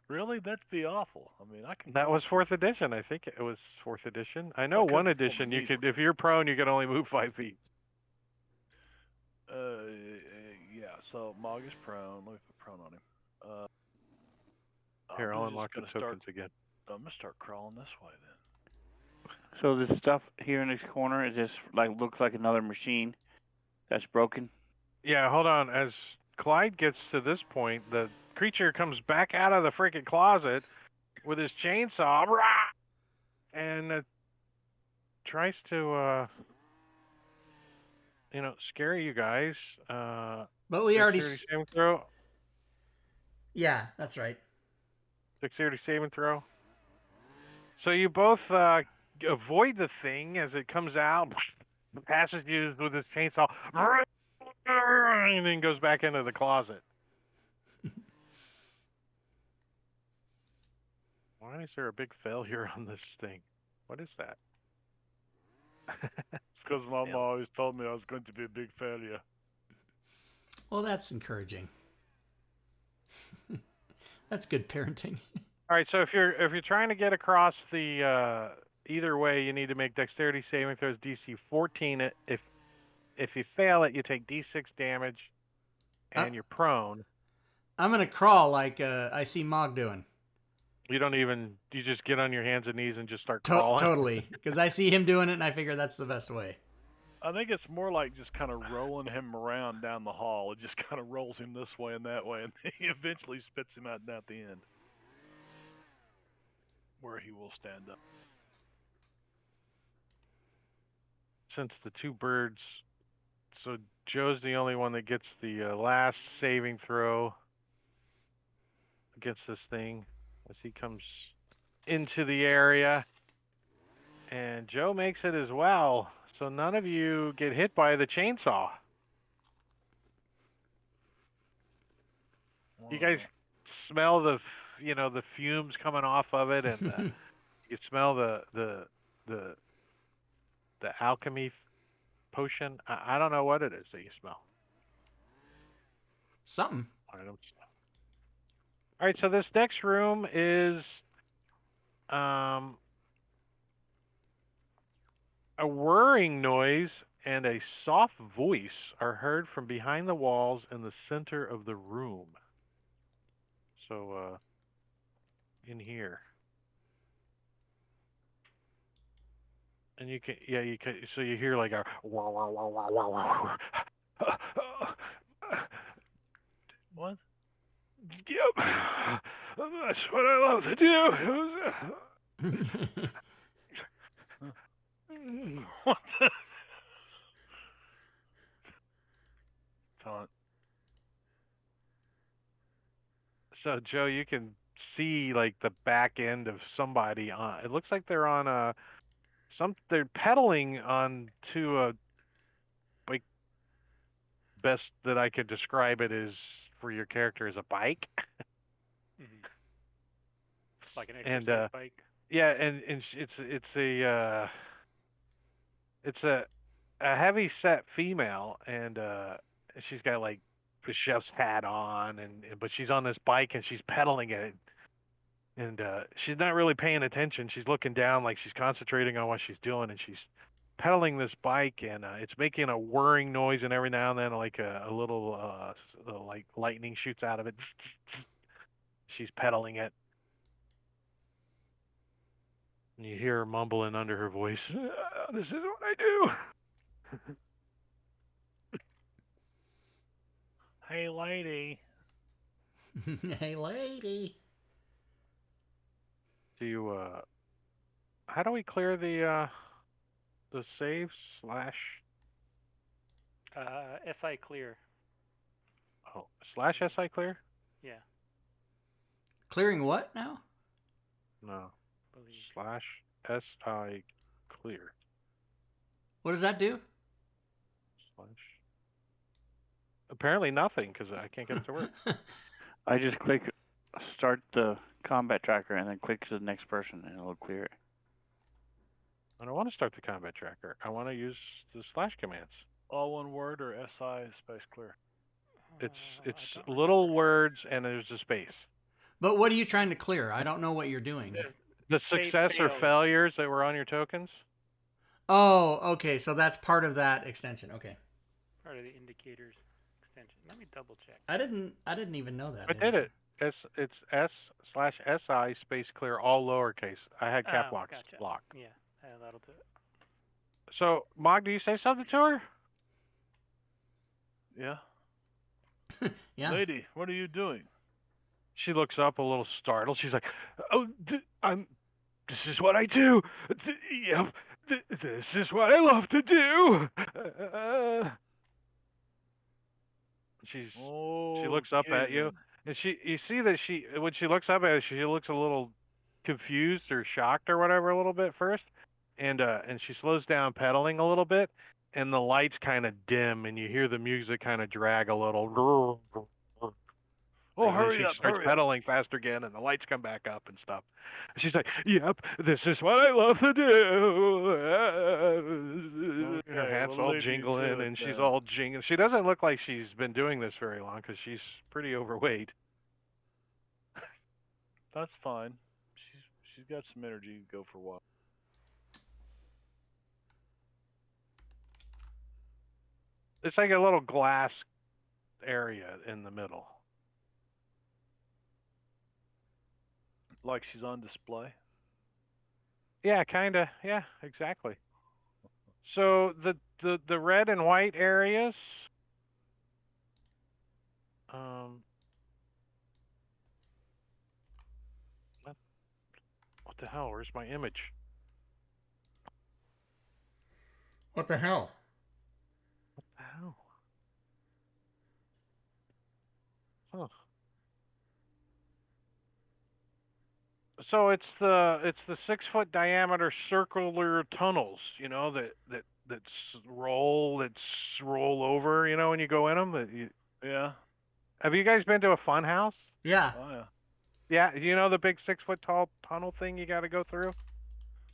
Really? That'd be awful. I mean, I can. That was 4th edition. I think it was 4th edition. I know Because 1 it's edition you medieval. could, if you're prone, you can only move 5 feet. Yeah. So Mog is prone. Let me put prone on him. Here, I'm I'll just unlock the gonna tokens again. I'm gonna start crawling this way then. So this stuff here in this corner is just looks like another machine that's broken. Yeah, hold on. As Clyde gets to this point, the creature comes back out of the freaking closet with his chainsaw, and tries to, scare you guys. But we already. Dexterity saving throw. Yeah, that's right. Dexterity saving throw. So you both avoid the thing as it comes out, passes you with his chainsaw, and then goes back into the closet. Why is there a big failure on this thing? What is that? It's because Mama always told me I was going to be a big failure. Well, that's encouraging. That's good parenting. All right, so if you're trying to get across the either way, you need to make dexterity saving throws DC 14. If you fail it, you take D6 damage, and you're prone. I'm gonna crawl like I see Mog doing. You just get on your hands and knees and just start crawling. Totally, because I see him doing it, and I figure that's the best way. I think it's more like just kind of rolling him around down the hall. It just kind of rolls him this way and that way, and he eventually spits him out at the end, where he will stand up. Since the two birds, so Joe's the only one that gets the last saving throw against this thing as he comes into the area, and Joe makes it as well. So none of you get hit by the chainsaw. You guys smell the fumes coming off of it, and you smell the alchemy potion. I don't know what it is that you smell. Something. I don't. All right, so this next room is a whirring noise and a soft voice are heard from behind the walls in the center of the room. So, in here. And you can, so you hear like a wow, wow, wow, wow, wow, wow. What? Yep. That's what I love to do. What the? Taunt. So, Joe, you can see like the back end of somebody on. It looks like they're on they're pedaling onto a, like, best that I could describe it is for your character as a bike. Mm-hmm. Like an And exercise bike. yeah, and it's a heavy set female, and she's got like the chef's hat on, but she's on this bike and she's pedaling it, and she's not really paying attention. She's looking down like she's concentrating on what she's doing, and she's pedaling this bike, and it's making a whirring noise, and every now and then like a little like lightning shoots out of it. She's pedaling it. And you hear her mumbling under her voice, "This is what I do." Hey, lady. Hey, lady. Do you how do we clear the save slash SI clear. slash SI clear? Yeah. Clearing what now? No. Believe. Slash SI clear. What does that do? Slash. Apparently nothing, because I can't get it to work. I just click start the combat tracker and then click to the next person and it'll clear it. I don't want to start the combat tracker. I want to use the slash commands. All one word or SI space clear? It's I don't little remember. words and there's a space. But what are you trying to clear? I don't know what you're doing. The Save success or failed. failures that were on your tokens? Oh, okay. So that's part of that extension. Okay. Part of the indicators extension. Let me double check. I didn't even know that. I did it. It's S/SI space clear, all lowercase. I had cap locks Gotcha. locked. Yeah, that'll do it. So, Mog, do you say something to her? Yeah. Yeah. Lady, what are you doing? She looks up a little startled. She's like, "Oh, this is what I do. Yep, this is what I love to do." She looks up at you, and you see that when she looks up at you, she looks a little confused or shocked or whatever a little bit first, and she slows down pedaling a little bit, and the lights kind of dim, and you hear the music kind of drag a little. Oh, and then hurry she up, starts hurry up. pedaling faster again, and the lights come back up and stuff. She's like, "Yep, this is what I love to do." Her Okay, hat's well, all lady, jingling, good and she's then. all jingling. She doesn't look like she's been doing this very long because she's pretty overweight. That's fine. She's got some energy to go for a while. It's like a little glass area in the middle. Like she's on display. Yeah, kind of. Yeah, exactly. So the red and white areas. What the hell? Where's my image? What the hell? What the hell? Huh. So it's the 6-foot diameter circular tunnels, that roll over, when you go in them. Yeah. Have you guys been to a Funhouse? Yeah. Oh, yeah. Yeah, you know the big 6-foot tall tunnel thing you got to go through?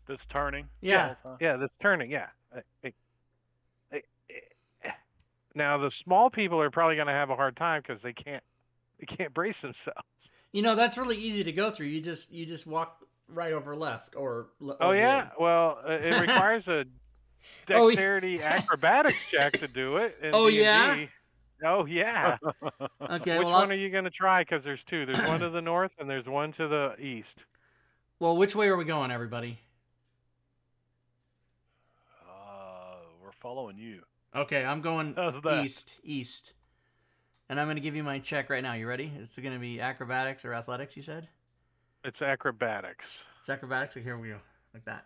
That's turning. Yeah. Yeah, that's turning. Yeah. Now the small people are probably going to have a hard time because they can't brace themselves. You know, that's really easy to go through. You just walk right over left or Oh the yeah, other. well it requires a Oh, yeah. dexterity acrobatics check to do it in Oh, D&D. yeah? Oh yeah. Okay, Which well, one are you going to try? Because there's two. There's one to the north and there's one to the east. well, which way are we going, everybody? We're following you. Okay, I'm going How's that? east. And I'm going to give you my check right now. You ready? It's going to be acrobatics or athletics, you said? It's acrobatics. It's acrobatics, so here we go. Like that.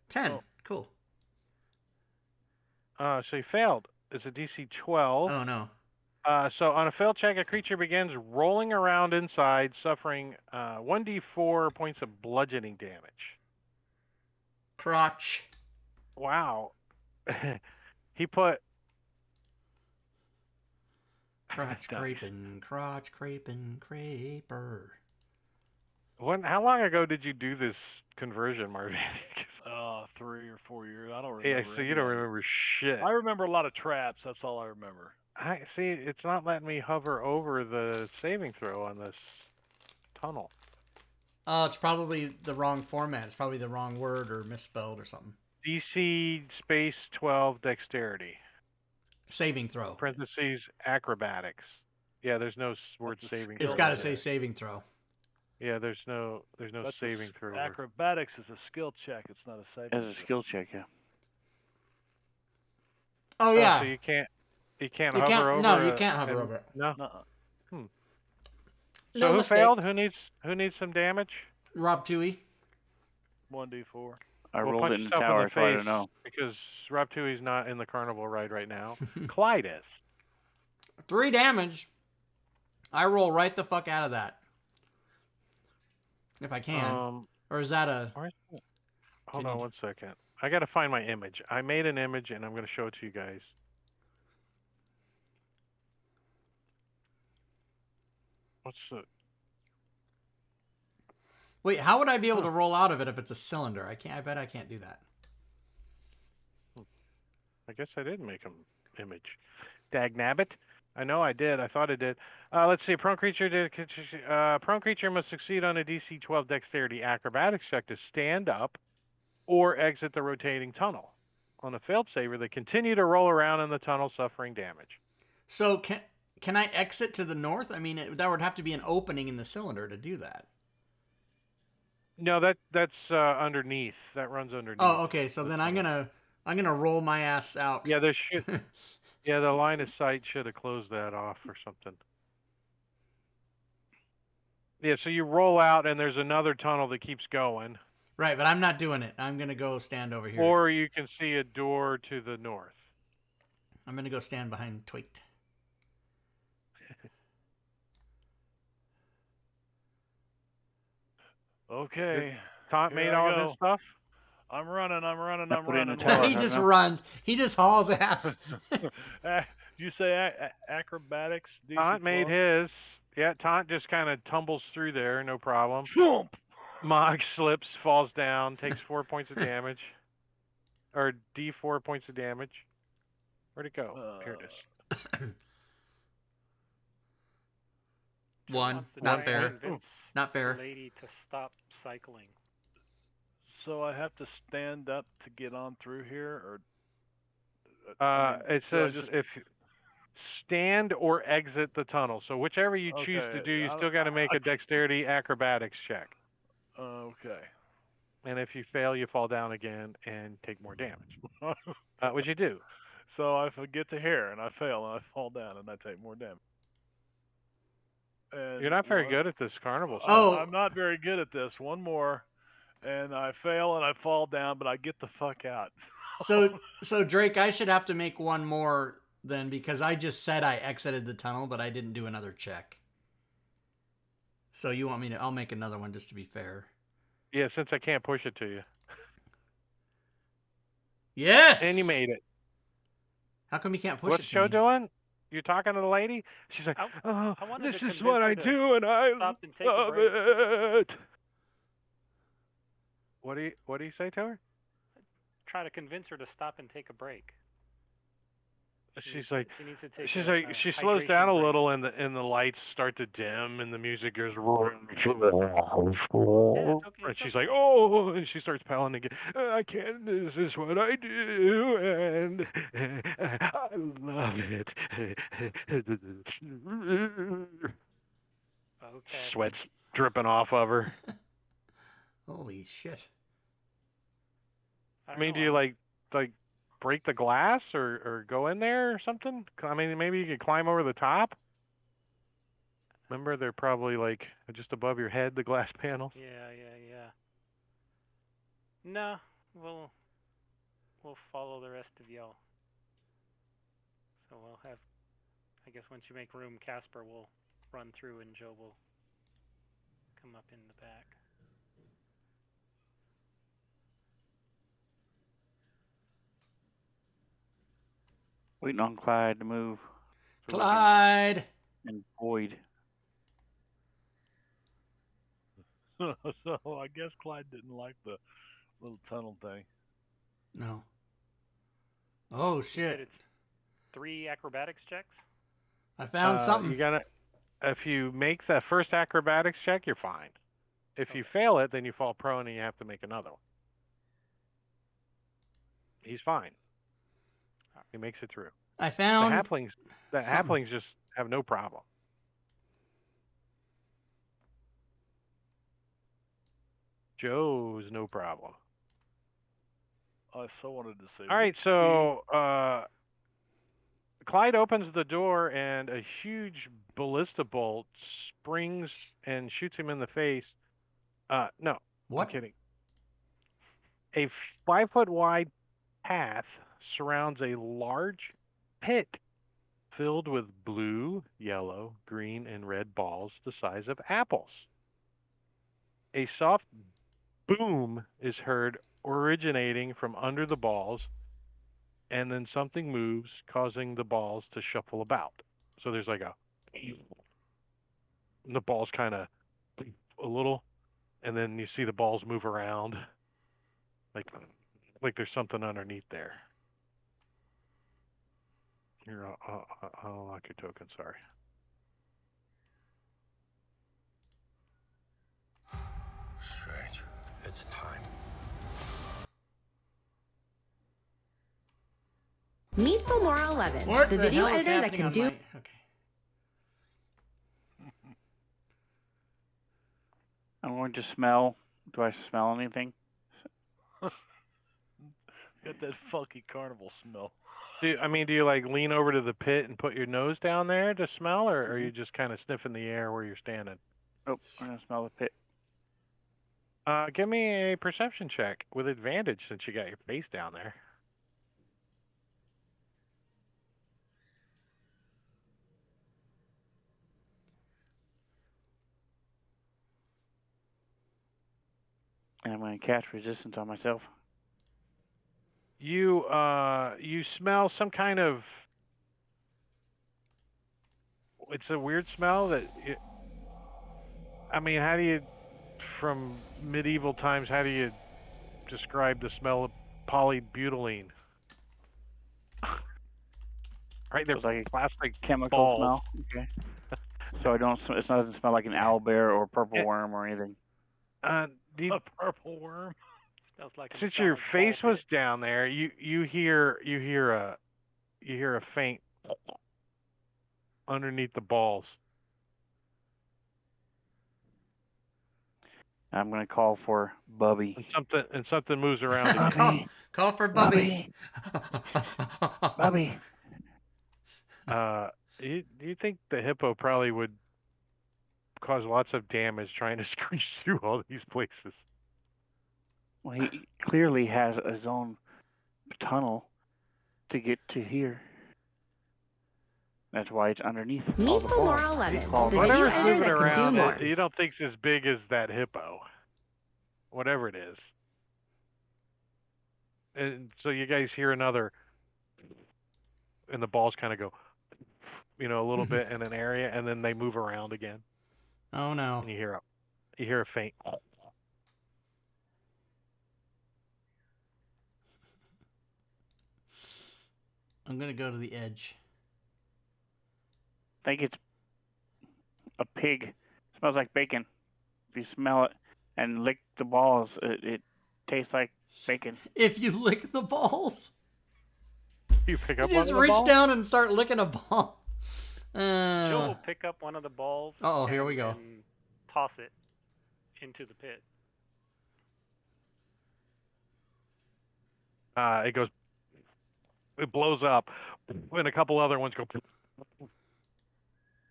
10. Oh. Cool. So you failed. It's a DC 12. Oh, no. So on a failed check, a creature begins rolling around inside, suffering 1d4 points of bludgeoning damage. Crotch. Wow. He put Crotch Nice. craping, crotch craping, craper. How long ago did you do this conversion, Marvin? 3 or 4 years. I don't Yeah, remember. so you don't remember shit. I remember a lot of traps. That's all I remember. I see. It's not letting me hover over the saving throw on this tunnel. Oh, it's probably the wrong format. It's probably the wrong word or misspelled or something. DC space 12 dexterity. Saving throw. Parentheses acrobatics. Yeah, there's no word saving. It's throw got to there. say saving throw. Yeah, there's no That's saving throw. Acrobatics is a skill check. It's not a saving. As a skill check, yeah. Oh, yeah. So you can't You hover can't- over. no, you can't hover and- over it. No. Nuh-uh. So No who mistake. failed? Who needs some damage? Rob Tui. 1d4. I Well, rolled punch it in the yourself tower, the so I don't face, know. because Rob Tui's not in the carnival ride right now. Clyde is. 3 damage. I roll right the fuck out of that. If I can. Or is that a... Hold Can on you- one second. I got to find my image. I made an image, and I'm going to show it to you guys. What's the... Wait, how would I be able to roll out of it if it's a cylinder? I bet I can't do that. I guess I did make an image. Dagnabbit. I know I did. I thought I did. Let's see. Prone creature must succeed on a DC 12 Dexterity Acrobatics check to stand up or exit the rotating tunnel. On a failed saver, they continue to roll around in the tunnel, suffering damage. So can I exit to the north? I mean, that would have to be an opening in the cylinder to do that. No, that's underneath. That runs underneath. Oh, okay. So then I'm gonna roll my ass out. Yeah, there should. Yeah, the line of sight should have closed that off or something. Yeah, so you roll out and there's another tunnel that keeps going. Right, but I'm not doing it. I'm gonna go stand over here. Or you can see a door to the north. I'm gonna go stand behind Tweaked. Okay. Taunt Here made I all go. this stuff. I'm running. put it in the running. tower. He just runs. He just hauls ass. You say acrobatics? DC Taunt made 12? his. Yeah, Taunt just kind of tumbles through there, no problem. Thump. Mog slips, falls down, takes 4 points of damage. Or D4 points of damage. Where'd it go? Here it is. One. Wants to Not try and fair. convince Not the fair. lady to stop cycling. So I have to stand up to get on through here, or It do I says just- if stand or exit the tunnel. So whichever you choose to Okay, do, you I- still got to make I- a dexterity acrobatics check. Okay. And if you fail, you fall down again and take more damage. What'd you do? So if I get to here and I fail and I fall down and I take more damage. And You're not very one- good at this carnival stuff. Oh. I'm not very good at this. One more, and I fail and I fall down, but I get the fuck out. So Drake, I should have to make one more then because I just said I exited the tunnel, but I didn't do another check. So you want me to? I'll make another one just to be fair. Yeah, since I can't push it to you. Yes. And you made it. How come you can't push What's it to Joe me? doing? You talking to the lady? She's like, I wanted this to is what I convince her to do, and I stop and take a love break. it. What do you say to her? Try to convince her to stop and take a break. She's like, she needs to take she's a, like, a she slows hydration down a break. little, and the lights start to dim, and the music goes. Yeah, And she's like, oh, and she starts palling again. I can't. This is what I do, and I love it. Okay. Sweat's dripping off of her. Holy shit. I mean, do you like break the glass or go in there or something? I mean, maybe you could climb over the top. Remember, they're probably like just above your head, the glass panels. Yeah. No, we'll follow the rest of y'all. So we'll have, I guess once you make room, Casper will run through and Joe will come up in the back. Waiting on Clyde to move. So Clyde! and Boyd. So I guess Clyde didn't like the little tunnel thing. No. Oh, You said shit. it's 3 acrobatics checks? I found something. If you make the first acrobatics check, you're fine. If you fail it, then you fall prone and you have to make another one. He's fine. He makes it through. I found The halflings just have no problem. Joe's no problem. I so wanted to say. All right, so Clyde opens the door and a huge ballista bolt springs and shoots him in the face. No, What? I'm kidding. A 5-foot wide path surrounds a large pit filled with blue, yellow, green, and red balls the size of apples. A soft boom is heard originating from under the balls, and then something moves, causing the balls to shuffle about. So there's like and the balls kind of a little, and then you see the balls move around, like there's something underneath there. Here, I'll unlock your token. Sorry. Strange. It's time. Meet Filmora 11, What the video hell is editor that happening can on do. Okay. I'm going to smell. Do I smell anything? Got that funky carnival smell. Do you like lean over to the pit and put your nose down there to smell, or are you just kind of sniffing the air where you're standing? Oh, I'm going to smell the pit. Give me a perception check with advantage since you got your face down there. And I'm going to cast resistance on myself. You smell some kind of. It's a weird smell that. How do you, from medieval times, how do you describe the smell of polybutylene? Right, there's like a plastic chemical balls. smell. Okay. So it doesn't smell like an owlbear or purple worm or anything. A purple worm. Smells like a Since your McDonald's face ball was pit. down there, you hear a faint underneath the balls. I'm going to call for Bubby. And something moves around again. Call for Bubby. Bubby. You think the hippo probably would cause lots of damage trying to screech through all these places? Well, he clearly has his own tunnel to get to here. That's why it's underneath Meet all the balls. Filmora 11, It's called the video Whatever's editor moving that can do around, more. you don't think it's as big as that hippo. Whatever it is. And so you guys hear another, and the balls kind of go. a little bit in an area, and then they move around again, Oh no. and you hear a faint. I'm gonna go to the edge. I think it's a pig. Smells like bacon. If you smell it and lick the balls, it tastes like bacon. If you lick the balls, You pick you up one just of the reach balls? down and start licking a ball. Joe will pick up one of the balls. Here we go. And toss it into the pit. It blows up, and a couple other ones go.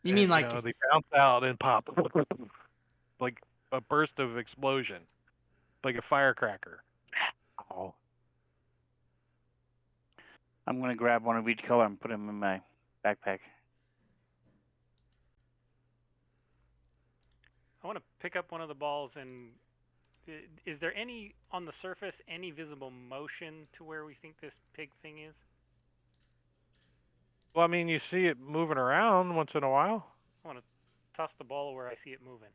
You mean like they bounce out and pop, like a burst of explosion, like a firecracker. Oh. I'm going to grab one of each color and put them in my backpack. I want to pick up one of the balls and is there on the surface any visible motion to where we think this pig thing is? Well, I mean, you see it moving around once in a while. I want to toss the ball where I see it moving.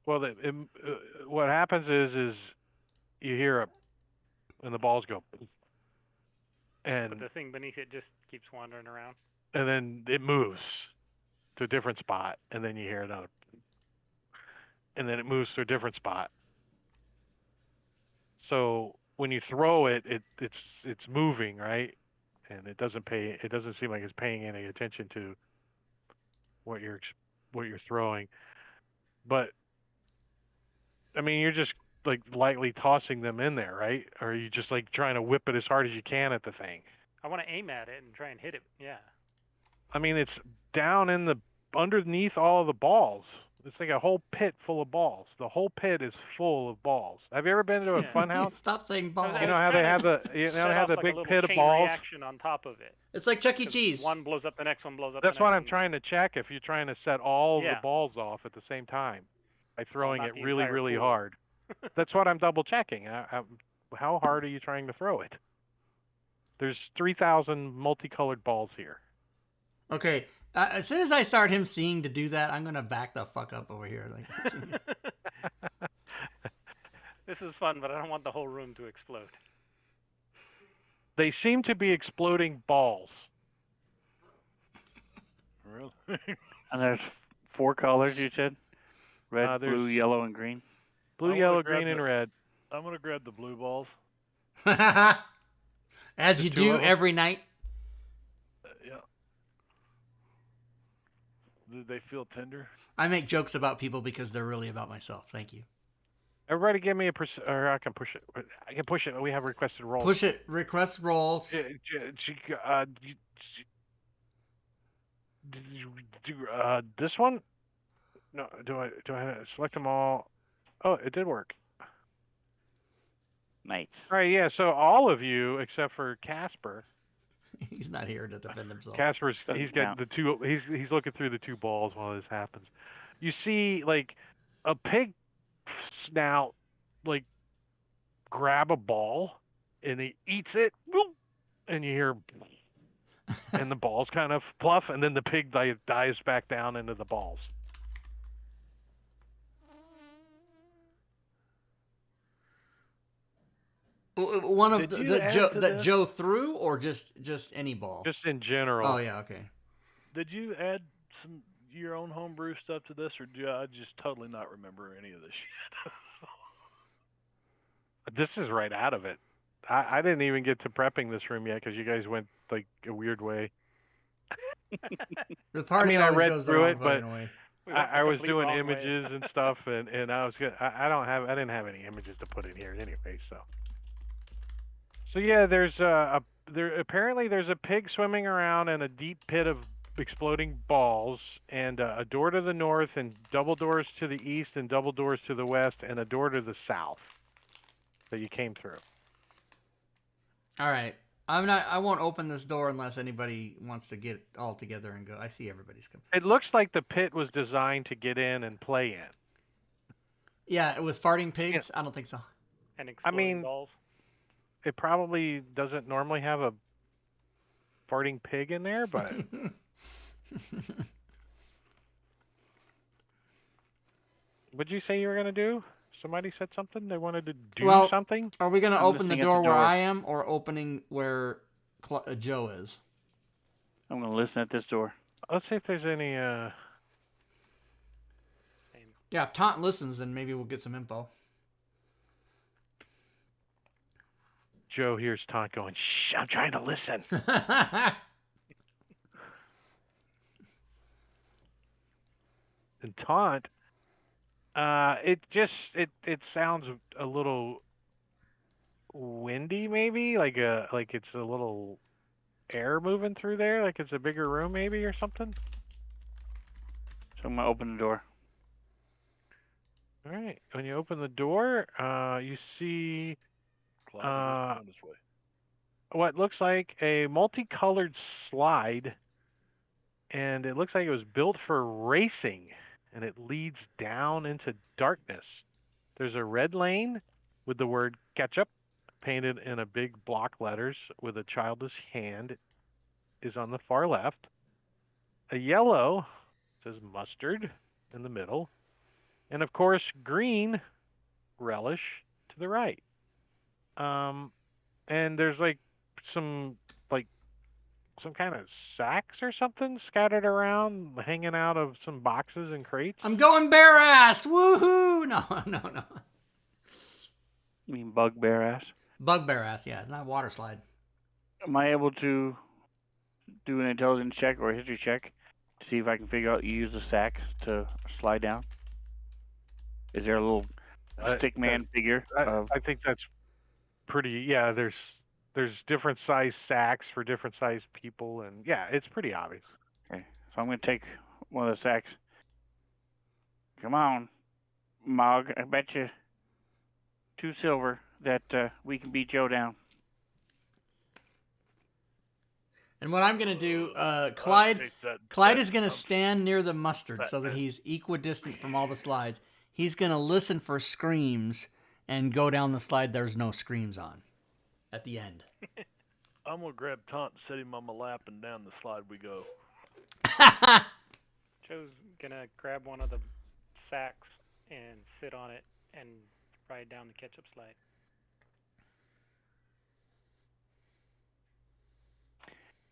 Well, what happens is you hear and the balls go, and But the thing beneath it just keeps wandering around. And then it moves to a different spot, and then you hear another, and then it moves to a different spot. So when you throw it, it's moving, right? And it doesn't seem like it's paying any attention to what you're throwing. But I mean, you're just like lightly tossing them in there, right? Or are you just like trying to whip it as hard as you can at the thing? I want to aim at it and try and hit it. Yeah. I mean, it's down underneath all the balls. It's like a whole pit full of balls. The whole pit is full of balls. Have you ever been to a Funhouse? Stop saying balls. You know how they have the like big a little pit of chain balls? reaction on top of it. It's like Chuck E. Cheese. One blows up, the next one blows up. That's the what next I'm one. trying to check if you're trying to set all Yeah. the balls off at the same time by throwing not it the really, entire really pool. hard. That's what I'm double checking. How hard are you trying to throw it? There's 3,000 multicolored balls here. Okay. As soon as I start him seeing to do that, I'm gonna back the fuck up over here. This is fun, but I don't want the whole room to explode. They seem to be exploding balls. Really? And there's 4 colors, you said? Red, there's blue, yellow, and green? Blue, I yellow, wanna grab green, and red. I'm going to grab the blue balls. As The you two do of 'em? every night. Yeah. Do they feel tender? I make jokes about people because they're really about myself. Thank you. Everybody give me or I can push it. I can push it. We have requested rolls. Push it. Request rolls. This one? No, do I select them all? Oh, it did work. Nice. All right, yeah. So all of you except for Casper. He's not here to defend himself. Casper's Doesn't he's got count. the two. He's looking through the two balls while this happens. You see, like a pig snout, like grab a ball and he eats it, boop, and you hear, and the balls kind of fluff, and then the pig dives back down into the balls. One of Did you that add Joe to that this? Joe threw, or just any ball. Just in general. Oh yeah, okay. Did you add some your own homebrew stuff to this, or do I just totally not remember any of this shit? This is right out of it. I didn't even get to prepping this room yet because you guys went like a weird way. The party I always read goes the through wrong it, but fucking way. We went the I was complete doing wrong way. images and stuff, and I was good. I didn't have any images to put in here anyway. So yeah, there's apparently there's a pig swimming around in a deep pit of exploding balls, and a door to the north, and double doors to the east, and double doors to the west, and a door to the south that you came through. All right. I won't open this door unless anybody wants to get all together and go. I see everybody's coming. It looks like the pit was designed to get in and play in. Yeah, with farting pigs, I don't think so. And exploding mean, balls. It probably doesn't normally have a farting pig in there, but what'd you say you were going to do? Somebody said something? They wanted to do something? Are we going to I'm open the listening at door the where door. I am or opening where Joe is? I'm going to listen at this door. Let's see if there's any... Yeah, if Taunt listens, then maybe we'll get some info. Joe hears Taunt going, shh, I'm trying to listen. And Taunt, it sounds a little windy, maybe, like it's a little air moving through there, like it's a bigger room, maybe, or something. So I'm going to open the door. All right. When you open the door, you see Clyde, this way. what looks like a multicolored slide, and it looks like it was built for racing, and it leads down into darkness. There's a red lane with the word ketchup painted in a big block letters with a childish hand is on the far left. A yellow says mustard in the middle. And of course, green relish to the right. And there's some kind of sacks or something scattered around, hanging out of some boxes and crates. I'm going bare-assed! Woohoo! No. You mean bugbear ass? Bugbear-ass, yeah. It's not water slide. Am I able to do an intelligence check or a history check to see if I can figure out you use the sacks to slide down? Is there a little stick man figure? I think that's pretty. Yeah, there's different size sacks for different size people, and yeah, it's pretty obvious. Okay, so I'm going to take one of the sacks. Come on, Mog. I bet you 2 silver that we can beat Joe down. And what I'm going to do, Clyde is going to stand near the mustard so that he's equidistant from all the slides. He's going to listen for screams and go down the slide there's no screams on at the end. I'm going to grab Taunt and set him on my lap, and down the slide we go. Joe's going to grab one of the sacks and sit on it and ride down the ketchup slide.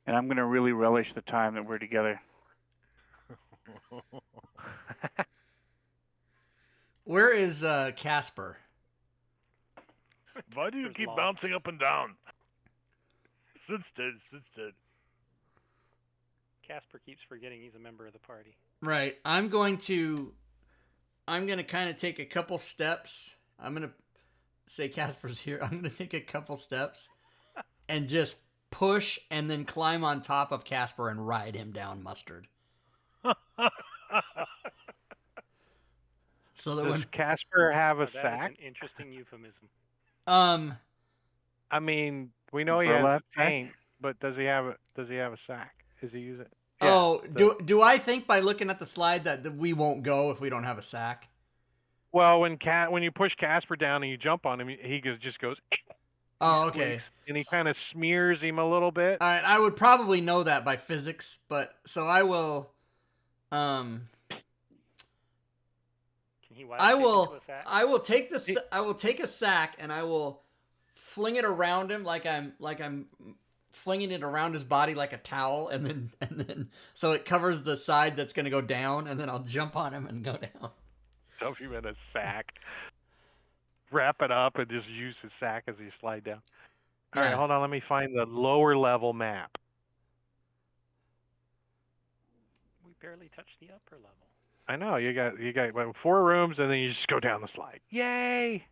And I'm going to really relish the time that we're together. Where is Casper? Why do you keep bouncing up and down? Sit still. Casper keeps forgetting he's a member of the party. Right. I'm going to kind of take a couple steps. I'm going to say Casper's here. I'm going to take a couple steps and just push and then climb on top of Casper and ride him down mustard. So that Does Casper have a that sack? is an interesting euphemism. I mean, we know he has paint, but does he have a sack? Does he use it? Yeah, do I think by looking at the slide that we won't go if we don't have a sack? Well, when you push Casper down and you jump on him, he just goes. Oh, okay. And he kind of smears him a little bit. All right, I would probably know that by physics, but so I will. I will take a sack and I will fling it around him like I'm flinging it around his body like a towel, and then so it covers the side that's going to go down, and then I'll jump on him and go down. Stuff you in a sack. Wrap it up and just use his sack as you slide down. All right, hold on. Let me find the lower level map. We barely touched the upper level. I know you got 4 rooms, and then you just go down the slide. Yay!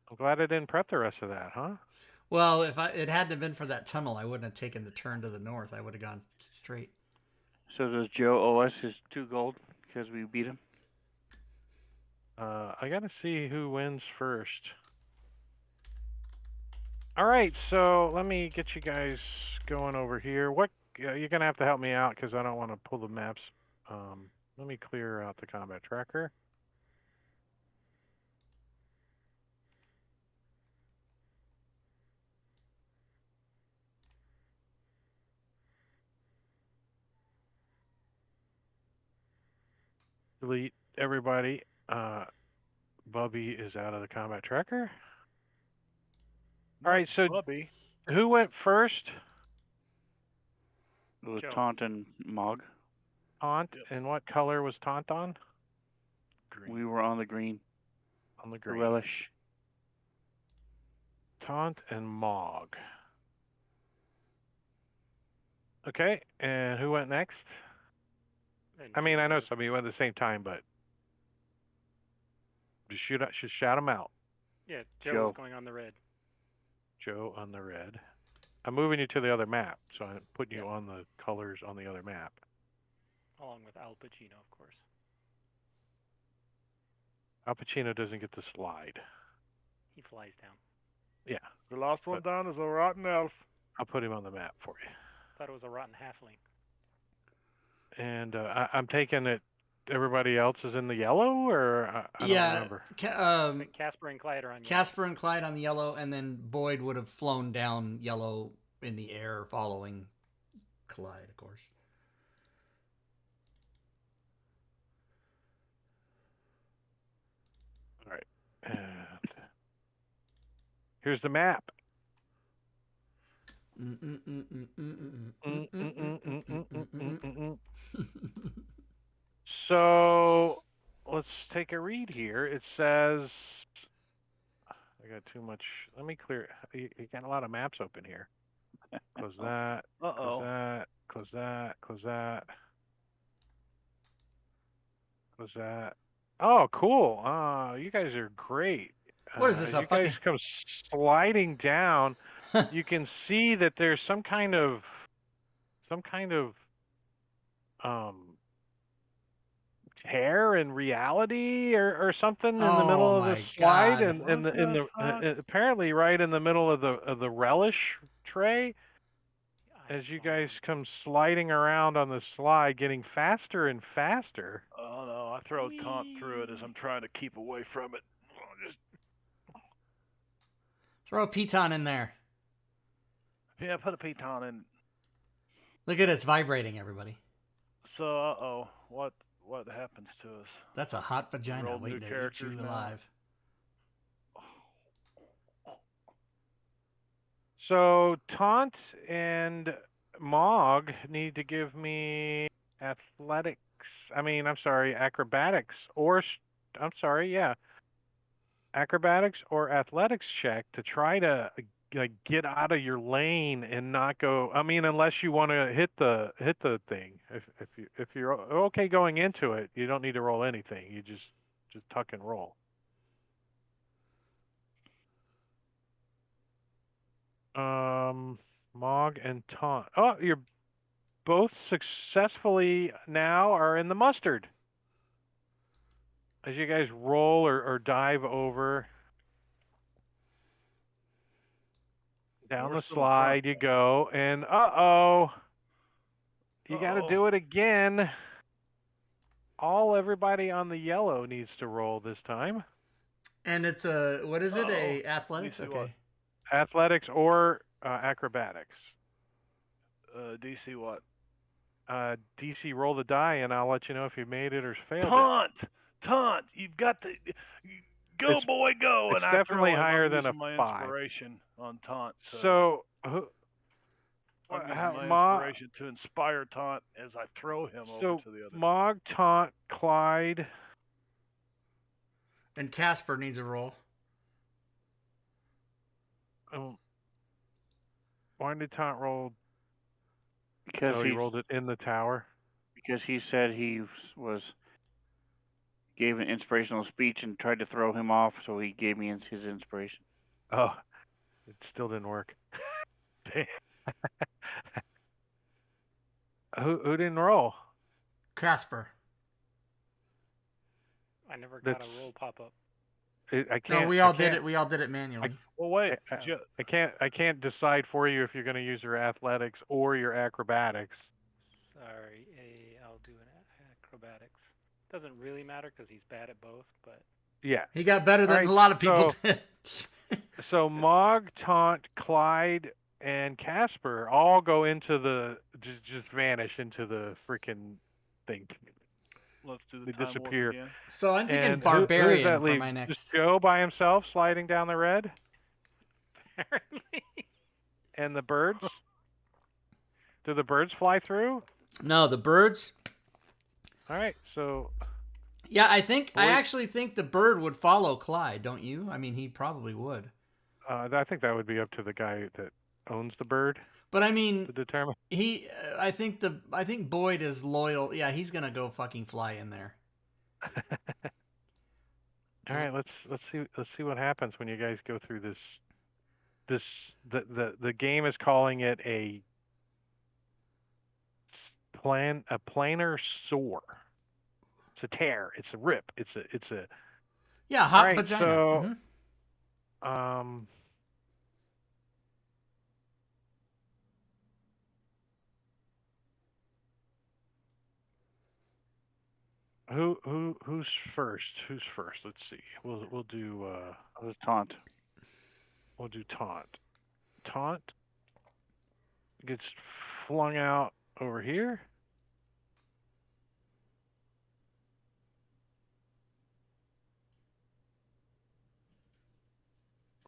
I'm glad I didn't prep the rest of that, huh? Well, if it hadn't have been for that tunnel, I wouldn't have taken the turn to the north. I would have gone straight. So does Joe owe us his 2 gold because we beat him? I got to see who wins first. All right, so let me get you guys going over here. You're going to have to help me out because I don't want to pull the maps. Let me clear out the combat tracker. delete everybody. Bubby is out of the combat tracker. All right, so Bubby. who went first? It was Joe. Taunt and Mog. Taunt. Yep. And what color was Taunt on? Green. We were on the green. On the The green. relish. Taunt and Mog. Okay, and who went next? And I mean, Joe I know was- some of you went at the same time, but just shout them out. Yeah, Joe Joe. was going on the red. Joe on the red. I'm moving you to the other map, so I'm putting you on the colors on the other map. Along with Al Pacino, of course. Al Pacino doesn't get to slide. He flies down. Yeah, The last one But- down is a rotten elf. I'll put him on the map for you. Thought it was a rotten halfling. And I'm taking it. Everybody else is in the yellow, or I don't remember. But Casper and Clyde are on yellow. Casper and Clyde on the yellow, and then Boyd would have flown down yellow in the air following Clyde, of course. All right. And here's the map. So let's take a read here. It says, I got too much. Let me clear. You got a lot of maps open here. Close that. Close Uh-oh. that. Close that. Close that. Close that. Oh, cool. You guys are great. What is this, As a you guys fucking- come sliding down, you can see that there's some kind of tear in reality or something in the middle Oh of the my slide, God. and What the fuck? apparently right in the middle of the relish tray. I As you saw guys him. come sliding around on the slide, getting faster and faster. Oh no, I throw taunt through it as I'm trying to keep away from it. Just, Throw a piton in there. yeah, put a piton in. Look at it, it's vibrating, everybody. So, what happens to us? That's a hot vagina Roll new waiting to eat characters you now. alive. So Taunt and Mog need to give me acrobatics, or acrobatics or athletics check to try to get out of your lane and not go. I mean, unless you want to hit the thing. If you're okay going into it, you don't need to roll anything. You just tuck and roll. Mog and Taunt. Oh, you're both successfully now are in the mustard. As you guys roll or dive over down We're the still in front. slide, you go, and you got to Uh-oh. do it again. Everybody on the yellow needs to roll this time. And it's a, what is it? A Uh-oh. athletics? Let me see Okay. Athletics or acrobatics. DC what? DC, roll the die, and I'll let you know if you made it or failed it. Taunt! You've got to go, It's- boy, go! it's And I definitely throw him. higher I'm than a using my 5. inspiration on taunt. So, I'm using how- my inspiration to inspire taunt as I throw him over to the other. Mog, Taunt, Clyde. And Casper needs a roll. Why did Taunt roll? Because he rolled it in the tower. Because he said he gave an inspirational speech and tried to throw him off, so he gave me his inspiration. Oh, it still didn't work. Who didn't roll? Casper. I never got That's- a roll pop up. I can't. No, we all did it. We all did it manually. Well, wait. I can't decide for you if you're going to use your athletics or your acrobatics. Sorry, I'll do an acrobatics. Doesn't really matter because he's bad at both, but Yeah. He got better than All right, a lot of people so- did. So Mog, Taunt, Clyde, and Casper all go into just vanish into the freaking thing. Let's do the They time warp disappear. again. So I'm thinking And barbarian who does that for leave? my Just next. Joe by himself sliding down the red, Apparently. and the birds. Do the birds fly through? No, the birds. All right, so Yeah, I Boyd- actually think the bird would follow Clyde, don't you? I mean, he probably would. I think that would be up to the guy that owns the bird But I to mean, determine. I think Boyd is loyal. Yeah, he's gonna go fucking fly in there. All right, let's see what happens when you guys go through this. The game is calling it a planar soar. It's a tear. It's a rip. It's a. Yeah, All hot right, vagina. so Mhm. Who's first? Who's first? Let's see. We'll do It was taunt. we'll do taunt. Taunt gets flung out over here.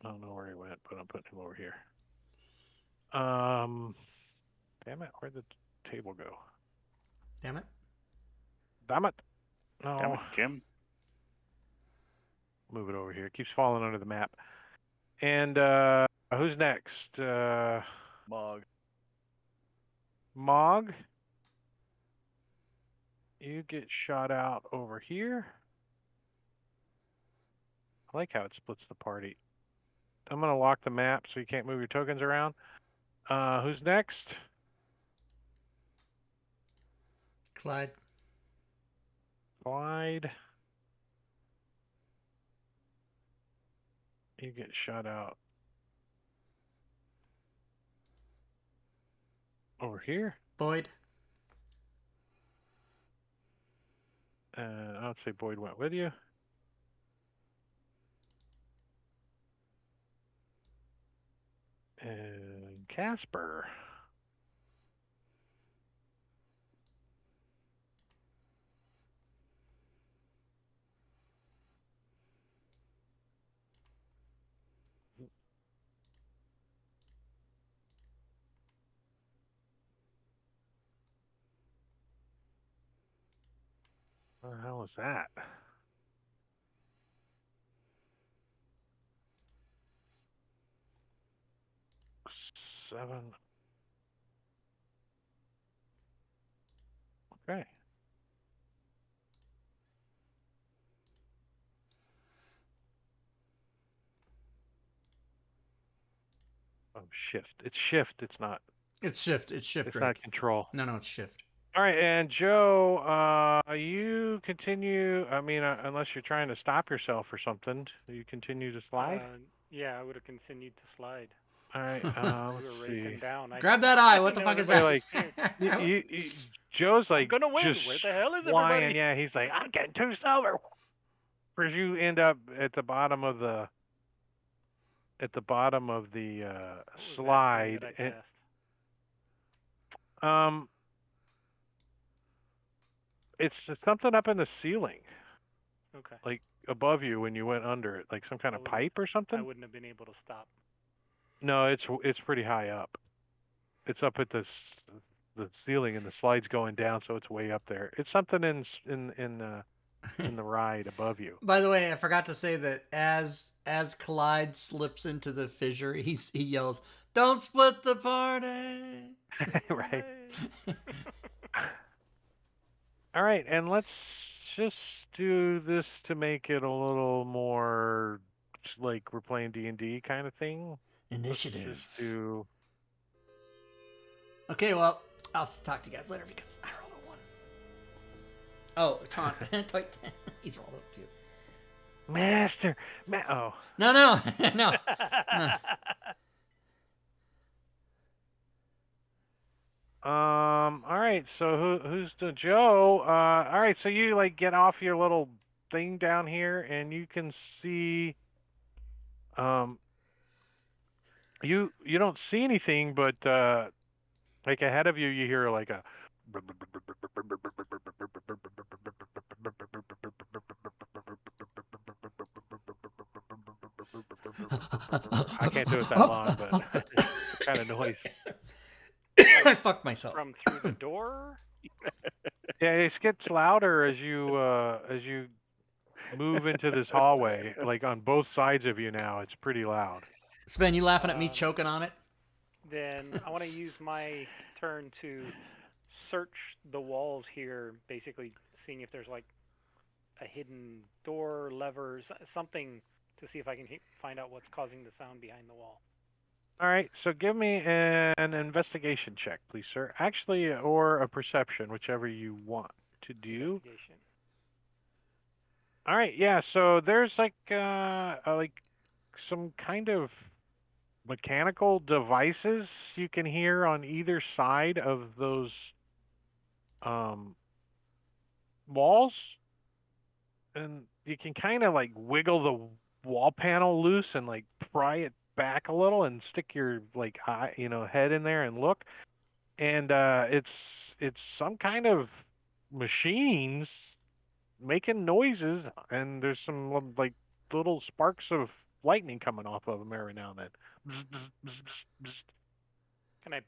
I don't know where he went, but I'm putting him over here. Damn it, where'd the table go? Damn it. Damn it. No. Damn it, Jim. Move it over here. It keeps falling under the map. And who's next? Mog. Mog. You get shot out over here. I like how it splits the party. I'm going to lock the map so you can't move your tokens around. Who's next? Clyde. Clyde. You get shot out over here. Boyd. I would say Boyd went with you. And Casper. What the hell is that? Seven. Okay. Oh, shift. It's shift. It's not. It's shift. It's shift. It's Drake. not control. No, it's shift. All right, and Joe, you continue. I mean, unless you're trying to stop yourself or something, you continue to slide. Yeah, I would have continued to slide. All right, We let's were see. racing down. Grab that eye. What the fuck is that? Like, Joe's like I'm gonna win. just Where the hell is flying. everybody? Yeah, he's like, I'm getting too silver. Whereas you end up at the bottom of the What was that thing slide. that I cast? It's something up in the ceiling, Okay. like above you when you went under it, like some kind of pipe or I something. wouldn't have been able to stop. No, it's pretty high up. It's up at the ceiling, and the slide's going down, so it's way up there. It's something in the ride above you. By the way, I forgot to say that as Clyde slips into the fissure, he yells, "Don't split the party!" Right. All right, and let's just do this to make it a little more like we're playing D&D kind of thing. Initiative. Let's just do. Okay, well, I'll talk to you guys later because I rolled a 1. Oh, taunt. He's rolled up too. Master. Oh. No. No. All right. So who's the Joe? All right. So you like get off your little thing down here, and you can see. You don't see anything, but like ahead of you, you hear like a. I can't do it that long, but kind of noise. I fucked myself. From through the door? Yeah, it gets louder as you move into this hallway. Like on both sides of you now, it's pretty loud. Sven, you laughing at me choking on it? Then I want to use my turn to search the walls here, basically seeing if there's like a hidden door, levers, something to see if I can find out what's causing the sound behind the wall. All right, so give me an investigation check, please, sir. Actually, or a perception, whichever you want to do. Investigation. All right, yeah. So there's like some kind of mechanical devices you can hear on either side of those walls, and you can kind of like wiggle the wall panel loose and like pry it back a little and stick your like eye, head in there and look. And it's some kind of machines making noises, and there's some like little sparks of lightning coming off of them every now and then. Bzz, bzz, bzz, bzz. Can I?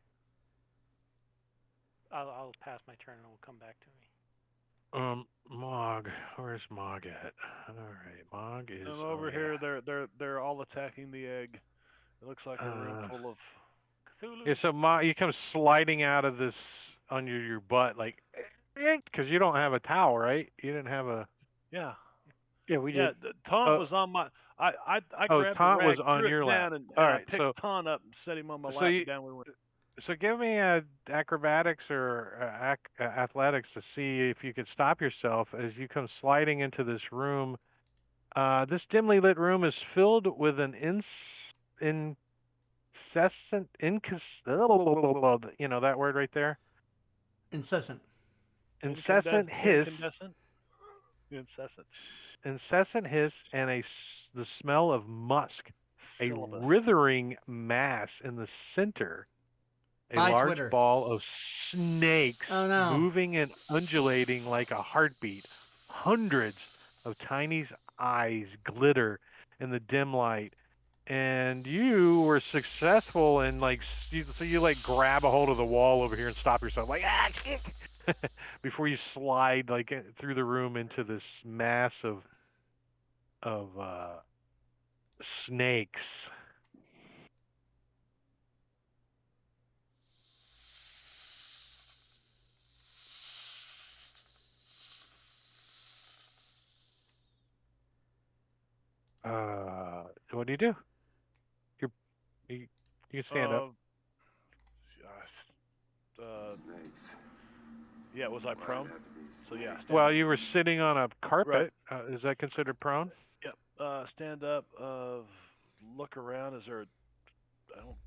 I'll pass my turn and it will come back to me. Mog, where's Mog at? All right, Mog is I'm over here. They're all attacking the egg. It looks like a room full of Cthulhu. Yeah, so Mog, you come sliding out of this on your butt like, because you don't have a towel, right? You didn't have a. Yeah. Yeah, we did. Ton was on my. I grabbed Ton the rag, was on threw your it lap. down, and All I right, picked Ton up and set him on my lap. And down we went. So give me acrobatics or athletics to see if you could stop yourself as you come sliding into this room. This dimly lit room is filled with an incessant, that word right there? Incessant hiss. Incessant. Incessant hiss and the smell of musk. Syllabus. A withering mass in the center. A large Twitter. ball of snakes moving and undulating like a heartbeat. Hundreds of tiny eyes glitter in the dim light. And you were successful in you grab a hold of the wall over here and stop yourself before you slide through the room into this mass of snakes. What do? You can stand up. Yeah, was I prone? So yeah. Well, up. you were sitting on a carpet. Right. Is that considered prone? Yep. Stand up. Look around. I don't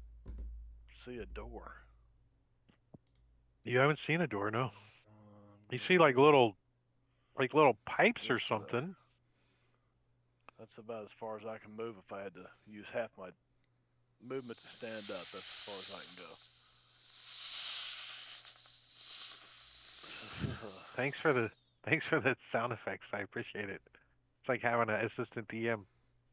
see a door. You haven't seen a door, no. You see little pipes or something. That's about as far as I can move. If I had to use half my movement to stand up, that's as far as I can go. Thanks for the sound effects. I appreciate it. It's like having an assistant DM.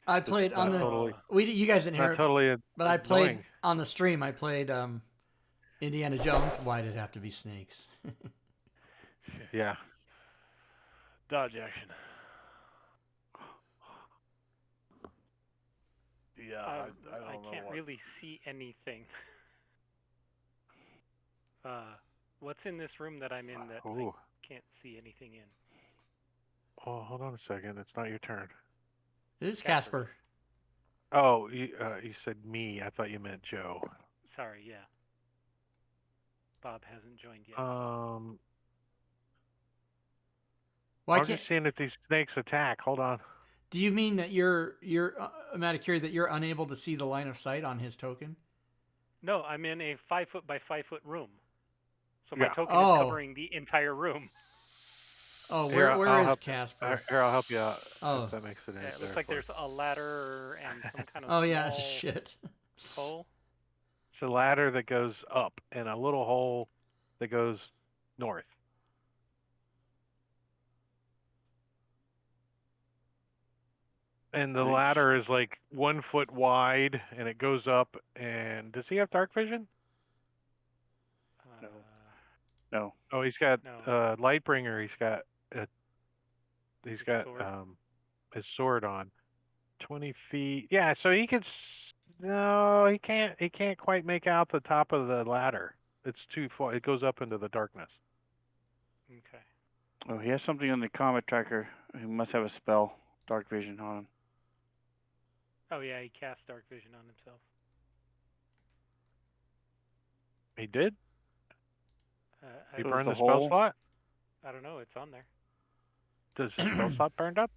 I played on the. Totally, you guys didn't hear it. Totally. But I played on the stream. I played Indiana Jones. Why did it have to be snakes? Yeah. Dodge action. Yeah, I don't know. I can't really see anything. What's in this room that I'm in that I can't see anything in? Oh, hold on a second. It's not your turn. It is Casper. Oh, you said me. I thought you meant Joe. Sorry, yeah. Bob hasn't joined yet. I'm just seeing if these snakes attack. Hold on. Do you mean that you're Maticuri, that you're unable to see the line of sight on his token? No, I'm in a 5 foot by 5 foot room. So my token is covering the entire room. Oh, where is Casper? Here, I'll help you out. Oh, if that makes it. Yeah, it looks like there's a ladder and some kind of. Oh yeah, shit. Hole. It's a ladder that goes up and a little hole that goes north. And the Nice. ladder is like 1 foot wide, and it goes up. And does he have dark vision? Uh, No. Oh, he's got No. Lightbringer. He's got sword. his sword on. 20 feet. Yeah, so he could. No, he can't. He can't quite make out the top of the ladder. It's too far. It goes up into the darkness. Okay. Oh, he has something on the combat tracker. He must have a spell, dark vision on him. Oh yeah, he cast dark vision on himself. He did. He I, So burned the the spell hole- slot. I don't know. It's on there. Does his spell slot burned up?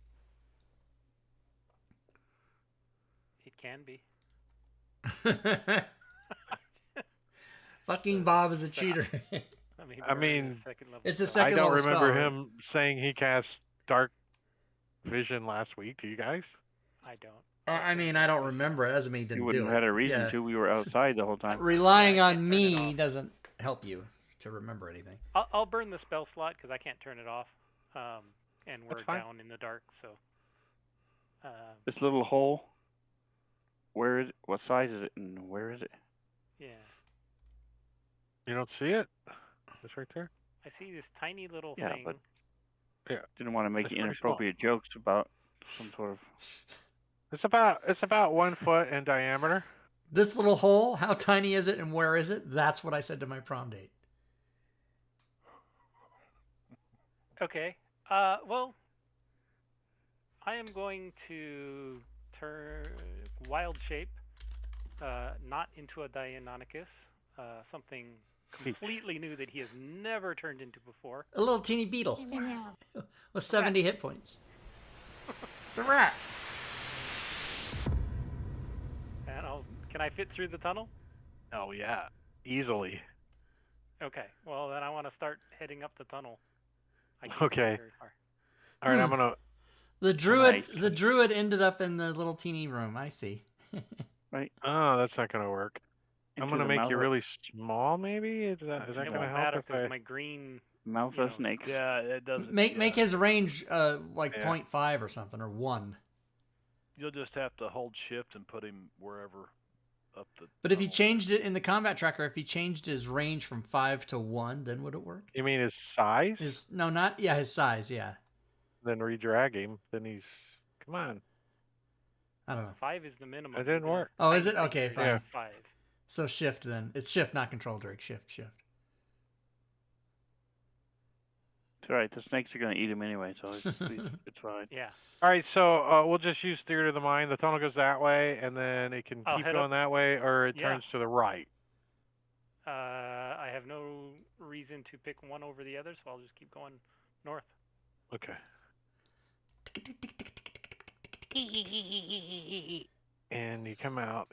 It can be. Fucking Bob is a cheater. I mean, second level it's a spell. I second don't level remember spell, right? him saying he cast dark vision last week. Do you guys? I don't. I mean, I don't remember. It doesn't mean he You didn't wouldn't do have it. had a reason Yeah. to. We were outside the whole time. Relying Yeah, I on can't turn it me off. doesn't help you to remember anything. I'll burn the spell slot because I can't turn it off. And we're That's fine. down in the dark, so. This little hole. Where is it? What size is it? And where is it? Yeah. You don't see it? It's right there. I see this tiny little Yeah, thing. but- Yeah. Didn't want to make It's pretty small. inappropriate jokes about some sort of. It's about 1 foot in diameter. This little hole, how tiny is it and where is it? That's what I said to my prom date. Okay. Well, I am going to turn wild shape, not into a Deinonychus, something completely new that he has never turned into before. A little teeny beetle with 70 hit points. It's a rat. And can I fit through the tunnel? Oh yeah, easily. Okay. Well, then I want to start heading up the tunnel. I can't get Okay. very far. All right, I'm gonna. The druid, Nice. the druid ended up in the little teeny room. I see. Oh, that's not gonna work. I'm into gonna the make mouth you of- really small. Maybe is that It gonna won't help matter if because I? my green. Mouth you of know, snakes. Yeah, it doesn't. Make yeah. his range like Yeah. 0.5 or something, or 1. You'll just have to hold shift and put him wherever up the. But if he tunnel. changed it in the combat tracker, if he changed his range from 5 to 1, then would it work? You mean his size? His size, yeah. Then redrag him. Then he's. Come on. I don't know. 5 is the minimum. It didn't work. Oh, is it? Tiny Okay, things fine. Yeah. are 5. So shift then. It's shift, not control, Drake. Shift. It's all right. The snakes are gonna eat him anyway, so it's fine. Yeah. All right, so we'll just use theater of the mind. The tunnel goes that way, and then it can I'll keep head going up- that way, or it Yeah. turns to the right. I have no reason to pick one over the other, so I'll just keep going north. Okay. And you come out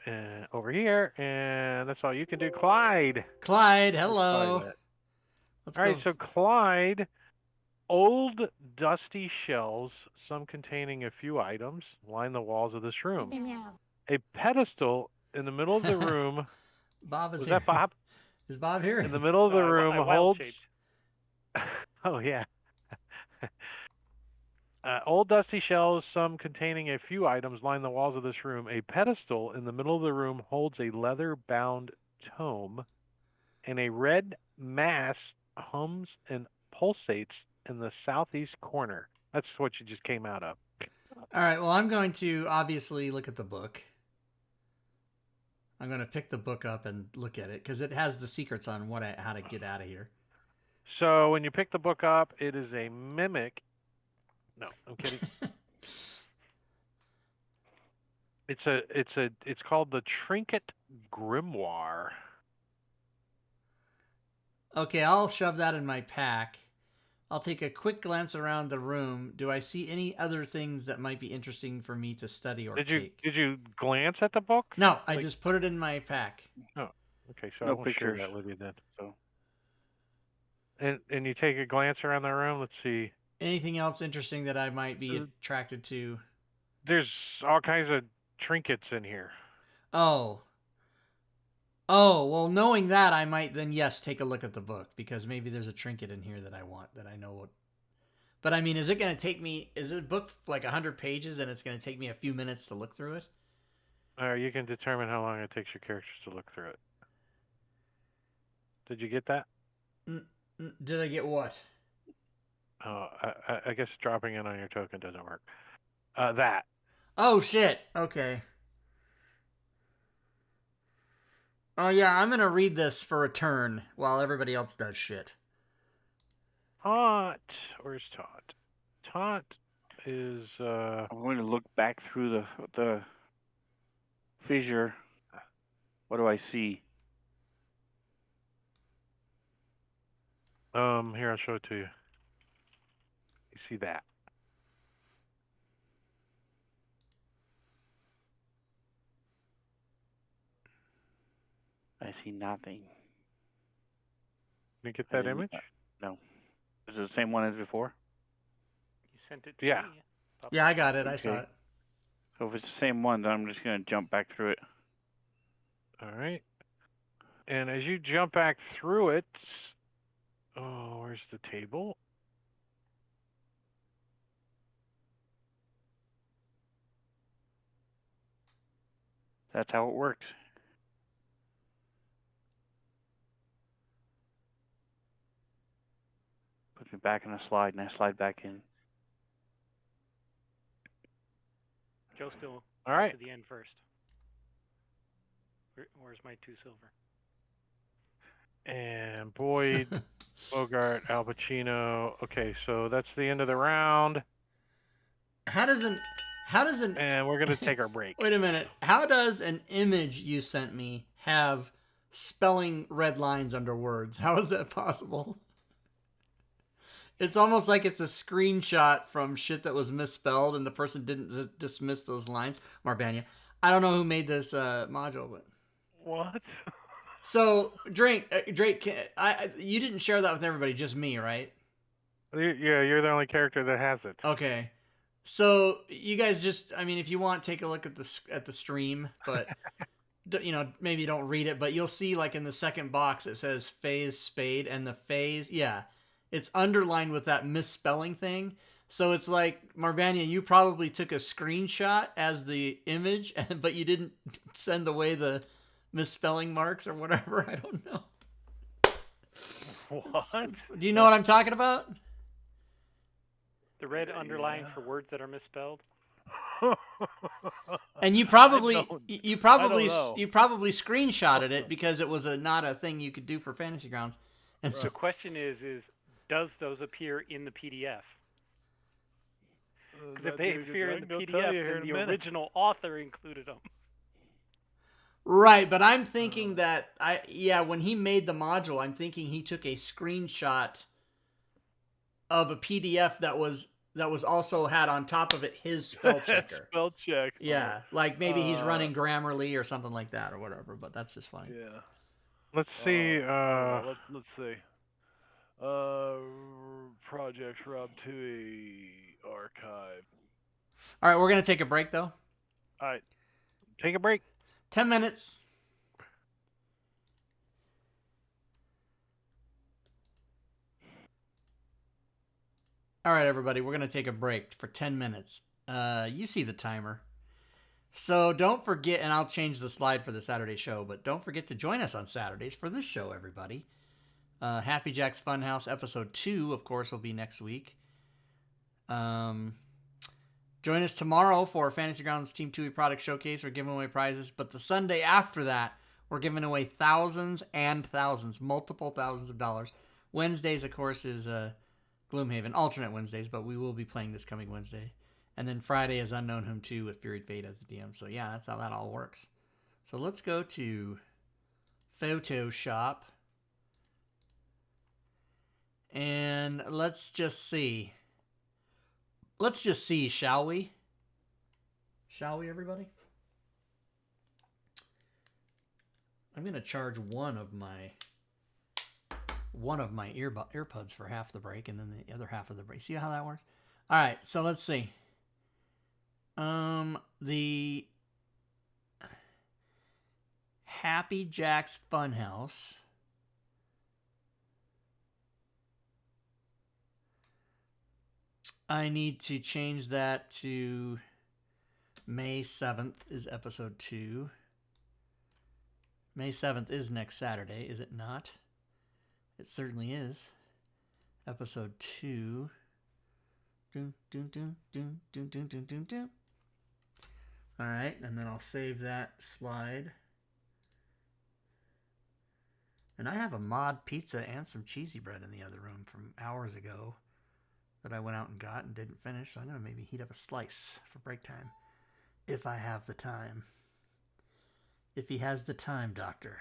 over here, and that's all you can do. Clyde. Clyde, hello. Clyde. Let's All right, go. so Clyde, old dusty shelves, some containing a few items, line the walls of this room. A pedestal in the middle of the room. Bob is Was here. that Bob? Is Bob here? In the middle of the No, room I wild holds. shaped. Oh yeah. Old dusty shelves, some containing a few items, line the walls of this room. A pedestal in the middle of the room holds a leather-bound tome, and a red mass hums and pulsates in the southeast corner. That's what you just came out of. All right, well, I'm going to obviously look at the book. I'm going to pick the book up and look at it because it has the secrets on how to get out of here. So when you pick the book up, it is a mimic. No, I'm kidding. It's called the Trinket Grimoire. Okay, I'll shove that in my pack. I'll take a quick glance around the room. Do I see any other things that might be interesting for me to study or Did take? you glance at the book? No, I Like- just put it in my pack. Okay, so No I won't share pictures. that with you then. So And you take a glance around the room. Let's see. Anything else interesting that I might be attracted to? There's all kinds of trinkets in here. Oh, well, knowing that, I might then, yes, take a look at the book because maybe there's a trinket in here that I want that I know what. But I mean, is it going to take me? Is it a book like 100 pages, and it's going to take me a few minutes to look through it? You can determine how long it takes your characters to look through it. Did you get that? Did I get what? Oh, I guess dropping in on your token doesn't work. That. Oh shit. Okay. Oh yeah, I'm gonna read this for a turn while everybody else does shit. Taunt. Where's Taunt? Taunt is. I'm going to look back through the fissure. What do I see? Here, I'll show it to you. You see that? I see nothing. Did you get that image? No. Is it the same one as before? You sent it to Yeah. me. Yeah, I got it. I Okay. saw it. So if it's the same one, then I'm just going to jump back through it. All right. And as you jump back through it, oh, where's the table? That's how it works. Puts me back in a slide, and I slide back in. Joe still All right. to the end first. Where's my 2 silver? And Boyd, Bogart, Al Pacino. Okay, so that's the end of the round. How does an And we're gonna take our break. Wait a minute. How does an image you sent me have spelling red lines under words? How is that possible? It's almost like it's a screenshot from shit that was misspelled and the person didn't dismiss those lines. Marbania. I don't know who made this module, but What? so Drake, you didn't share that with everybody, just me, right? Yeah, you're the only character that has it. Okay. So you guys just, I mean, if you want, take a look at the stream, but maybe don't read it, but you'll see like in the second box it says phase spade, and the phase, yeah, it's underlined with that misspelling thing. So it's like, Marvania, you probably took a screenshot as the image, but you didn't send away the misspelling marks or whatever. I don't know. What? Do you know what I'm talking about? The red underline for words that are misspelled. And you probably I don't know. screenshotted it because it was not a thing you could do for Fantasy Grounds. And The question is does those appear in the PDF? Because if they appear in the PDF, then the original author included them. right, but I'm thinking that when he made the module, I'm thinking he took a screenshot of a PDF that was also had on top of it his spell checker. Spell check. Yeah, like maybe he's running Grammarly or something like that or whatever, but that's just funny. Yeah. Let's see. Let's see. Projects Rob Tui archive. All right, we're going to take a break, though. All right. Take a break. 10 minutes. All right, everybody, we're going to take a break for 10 minutes. You see the timer. So don't forget, and I'll change the slide for the Saturday show, but don't forget to join us on Saturdays for this show, everybody. Happy Jack's Funhouse episode 2, of course, will be next week. Join us tomorrow for Fantasy Grounds Team 2 product showcase. We're giving away prizes, but the Sunday after that, we're giving away thousands and thousands, multiple thousands of dollars. Wednesdays, of course, is Gloomhaven, alternate Wednesdays, but we will be playing this coming Wednesday. And then Friday is Unknown Whom 2 with Furied Fate as the DM. So yeah, that's how that all works. So let's go to Photoshop. And let's just see. Let's just see, shall we? Shall we, everybody? I'm going to charge one of my earbuds for half the break and then the other half of the break. See how that works? All right, so let's see. The Happy Jack's Funhouse. I need to change that to May 7th is episode 2. May 7th is next Saturday, is it not? It certainly is. Episode 2. Doom, doom, doom, doom, doom, doom, doom, doom, doom. Alright, and then I'll save that slide. And I have a mod pizza and some cheesy bread in the other room from hours ago that I went out and got and didn't finish, so I'm going to maybe heat up a slice for break time. If I have the time. If he has the time, Doctor.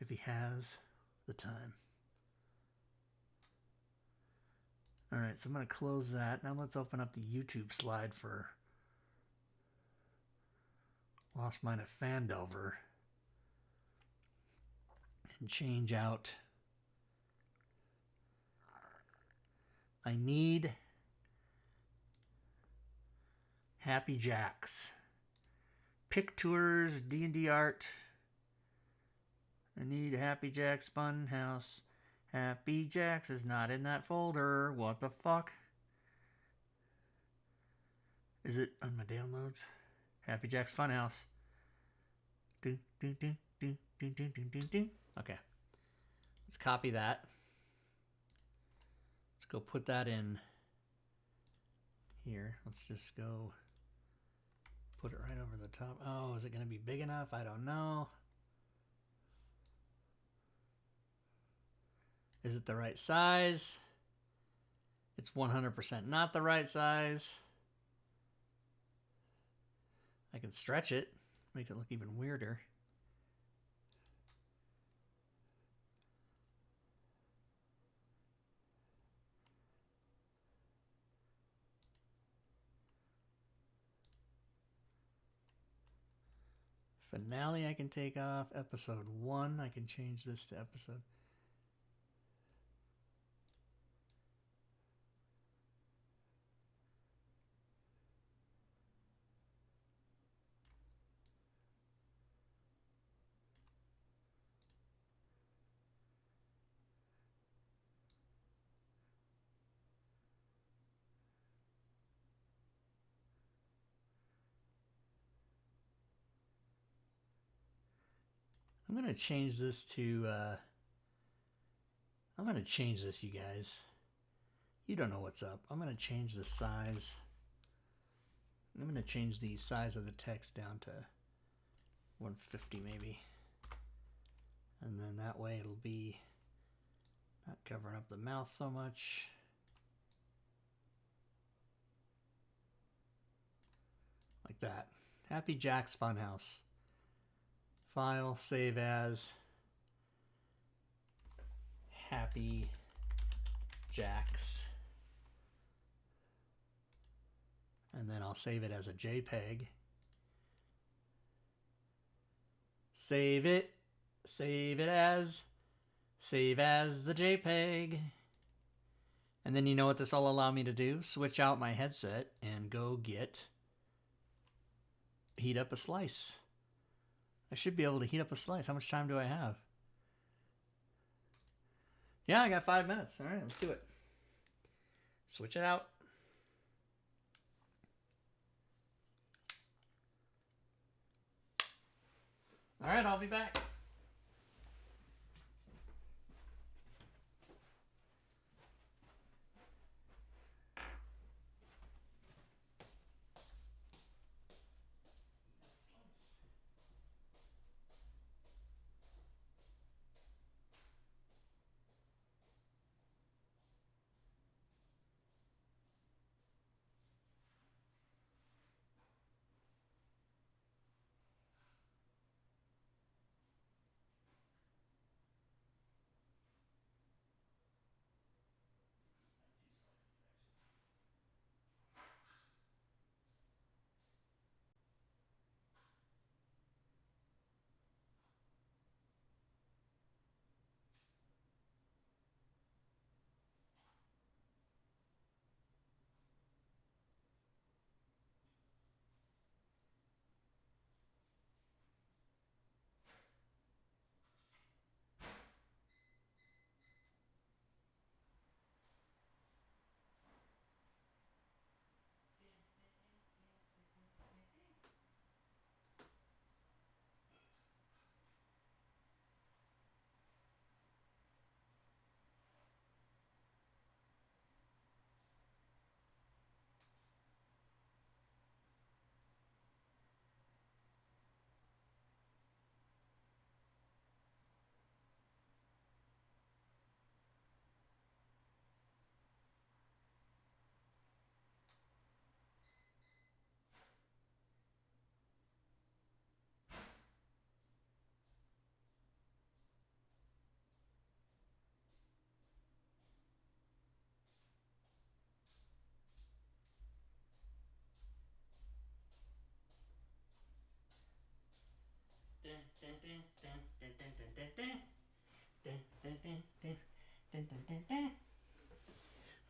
If he has the time. Alright, so I'm going to close that. Now let's open up the YouTube slide for Lost Mine of Fandover. And change out. I need Happy Jacks. Pick Tours, D&D art. I need Happy Jacks Funhouse. Happy Jacks is not in that folder. What the fuck? Is it on my downloads? Happy Jacks Funhouse. Do, do, do, do, do, do, do, do, do. Okay. Let's copy that. Let's go put that in here. Let's just go put it right over the top. Oh, is it going to be big enough? I don't know. Is it the right size? It's 100% not the right size. I can stretch it. Make it look even weirder. Finale I can take off. Episode 1 I can change this to episode. I'm going to change this to, I'm going to change this, you guys. You don't know what's up. I'm going to change the size. I'm going to change the size of the text down to 150 maybe. And then that way it'll be not covering up the mouth so much. Like that. Happy Jack's Funhouse. File, save as Happy Jacks. And then I'll save it as a JPEG. Save it. Save as the JPEG. And then you know what this will allow me to do? Switch out my headset and go heat up a slice. I should be able to heat up a slice. How much time do I have? Yeah, I got 5 minutes. All right, let's do it. Switch it out. All right, I'll be back.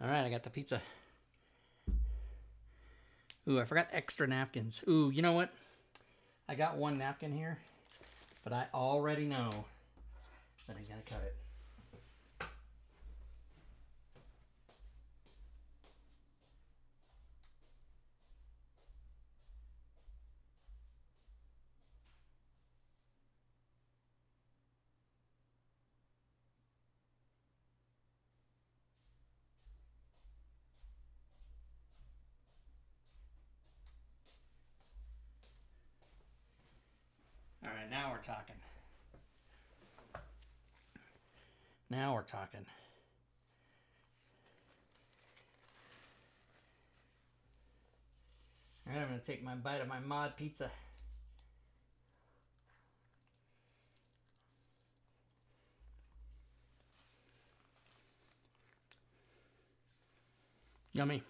All right, I got the pizza. Ooh, I forgot extra napkins. Ooh, you know what? I got one napkin here, but I already know that I gotta cut it. All right, now we're talking. Now we're talking. All right, I'm going to take my bite of my mod pizza. Yummy.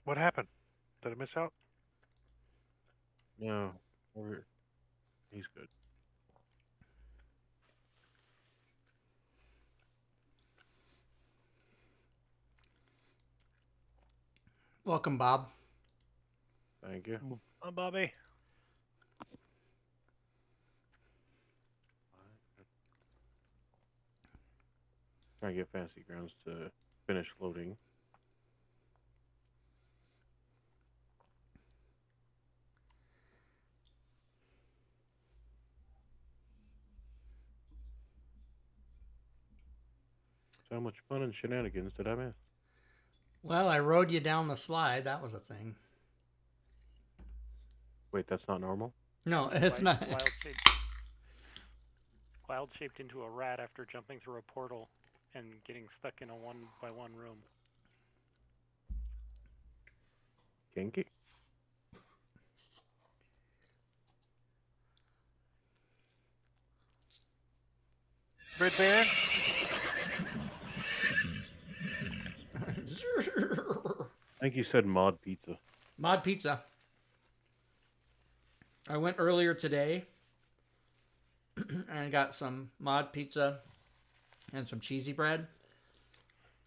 What happened? Did I miss out? No, he's good. Welcome, Bob. Thank you. Hi, Bobby. Trying to get Fantasy Grounds to finish loading. So much fun and shenanigans did I miss? Well, I rode you down the slide. That was a thing. Wait, that's not normal? No, it's not. Wild-shaped into a rat after jumping through a portal and getting stuck in a one-by-one room. Kinky? Red Baron? I think you said mod pizza. Mod pizza. I went earlier today and I got some mod pizza and some cheesy bread.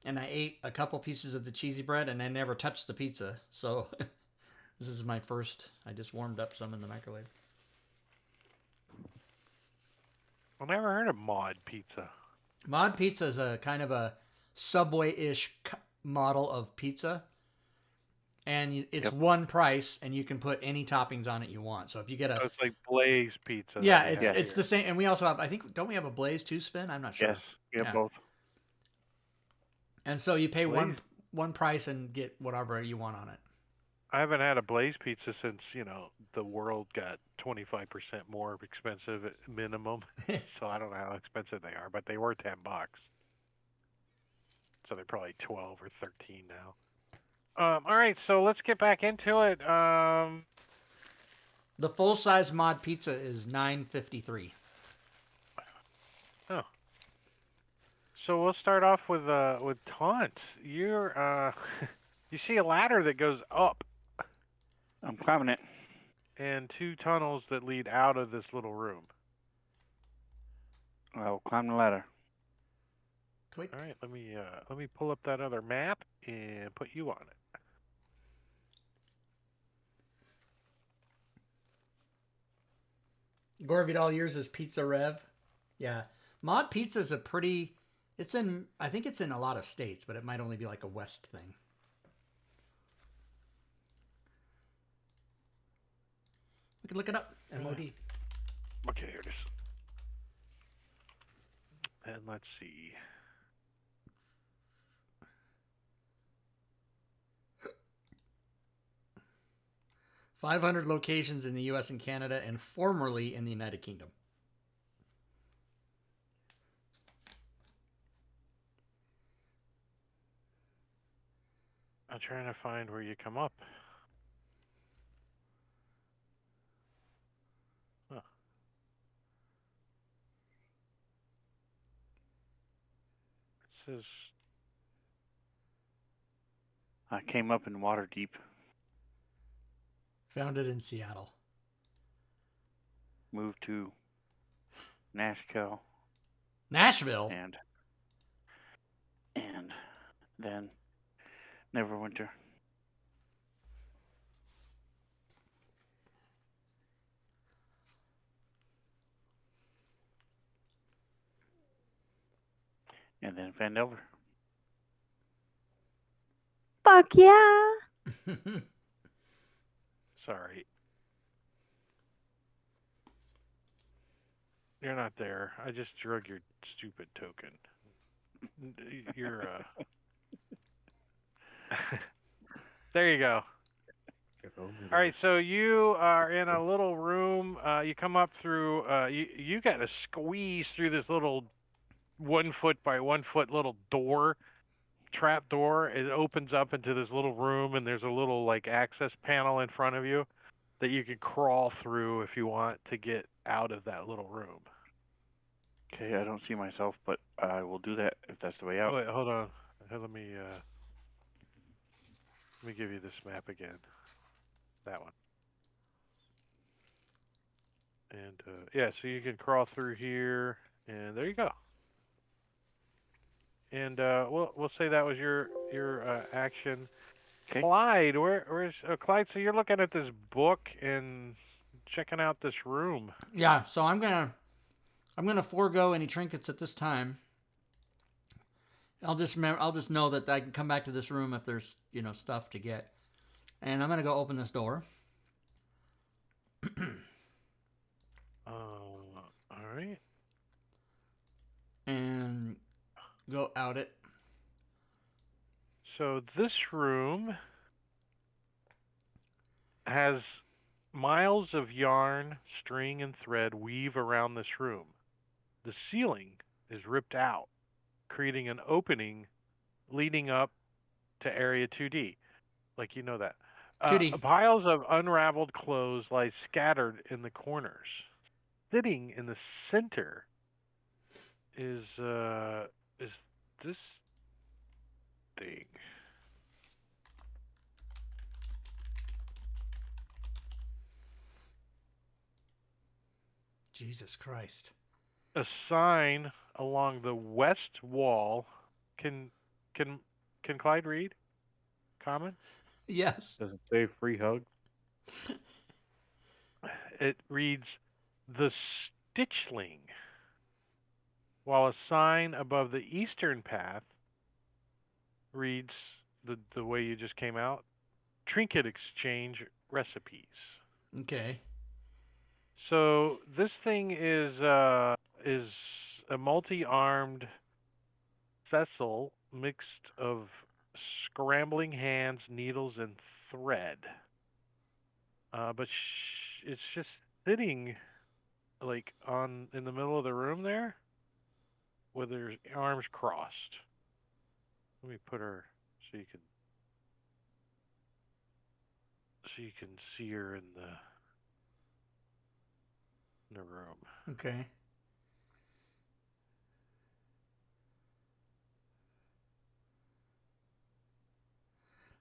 And I ate a couple pieces of the cheesy bread and I never touched the pizza. So this is my first. I just warmed up some in the microwave. I've never heard of mod pizza. Mod pizza is a kind of a Subway-ish model of pizza. And it's one price, and you can put any toppings on it you want. So if you get a... So it's like Blaze pizza. Yeah, it's the same. And we also have, I think, don't we have a Blaze too, Sven? I'm not sure. Yes, we have both. And so you pay one price and get whatever you want on it. I haven't had a Blaze pizza since, the world got 25% more expensive at minimum. So I don't know how expensive they are, but they were $10. So they're probably 12 or 13 now. All right, so let's get back into it. The full-size mod pizza is $9.53. Oh. So we'll start off with taunt. You're you see a ladder that goes up. I'm climbing it. And 2 tunnels that lead out of this little room. I'll climb the ladder. Tweet. All right, let me pull up that other map and put you on it. Gore Vidal, yours is Pizza Rev. Yeah. Mod Pizza is a pretty... I think it's in a lot of states, but it might only be like a West thing. We can look it up. MOD. Okay, here it is. And let's see. $500 locations in the U.S. and Canada, and formerly in the United Kingdom. I'm trying to find where you come up. Huh. It says I came up in Waterdeep. Founded in Seattle. Moved to Nashville. Nashville? And then Neverwinter. And then Vandover. Fuck yeah. Sorry. You're not there. I just drug your stupid token. You're, There you go. All right, so you are in a little room. You come up through, you got to squeeze through this little 1 foot by 1 foot little door, trap door. It opens up into this little room, and there's a little, like, access panel in front of you that you can crawl through if you want to get out of that little room. Okay, I don't see myself, but I will do that if that's the way out. Oh, wait, hold on. Let me give you this map again. That one. And yeah, so you can crawl through here, and there you go. And we'll say that was your action. Okay. Clyde, where's Clyde? So you're looking at this book and checking out this room. Yeah, so I'm gonna forego any trinkets at this time. I'll just know that I can come back to this room if there's stuff to get, and I'm gonna go open this door. All right. And go out it. So this room has miles of yarn, string, and thread weave around this room. The ceiling is ripped out, creating an opening leading up to Area 2D. Like, you know that. 2D. Piles of unraveled clothes lie scattered in the corners. Sitting in the center is this thing. Jesus Christ. A sign along the west wall. Can Clyde read? Common? Yes. Does it say free hug? It reads, "The Stitchling," while a sign above the eastern path reads the way you just came out, "Trinket Exchange Recipes." Okay. So this thing is a multi-armed vessel mixed of scrambling hands, needles, and thread. But it's just sitting like in the middle of the room there, with her arms crossed. Let me put her so you can see her in the room. Okay.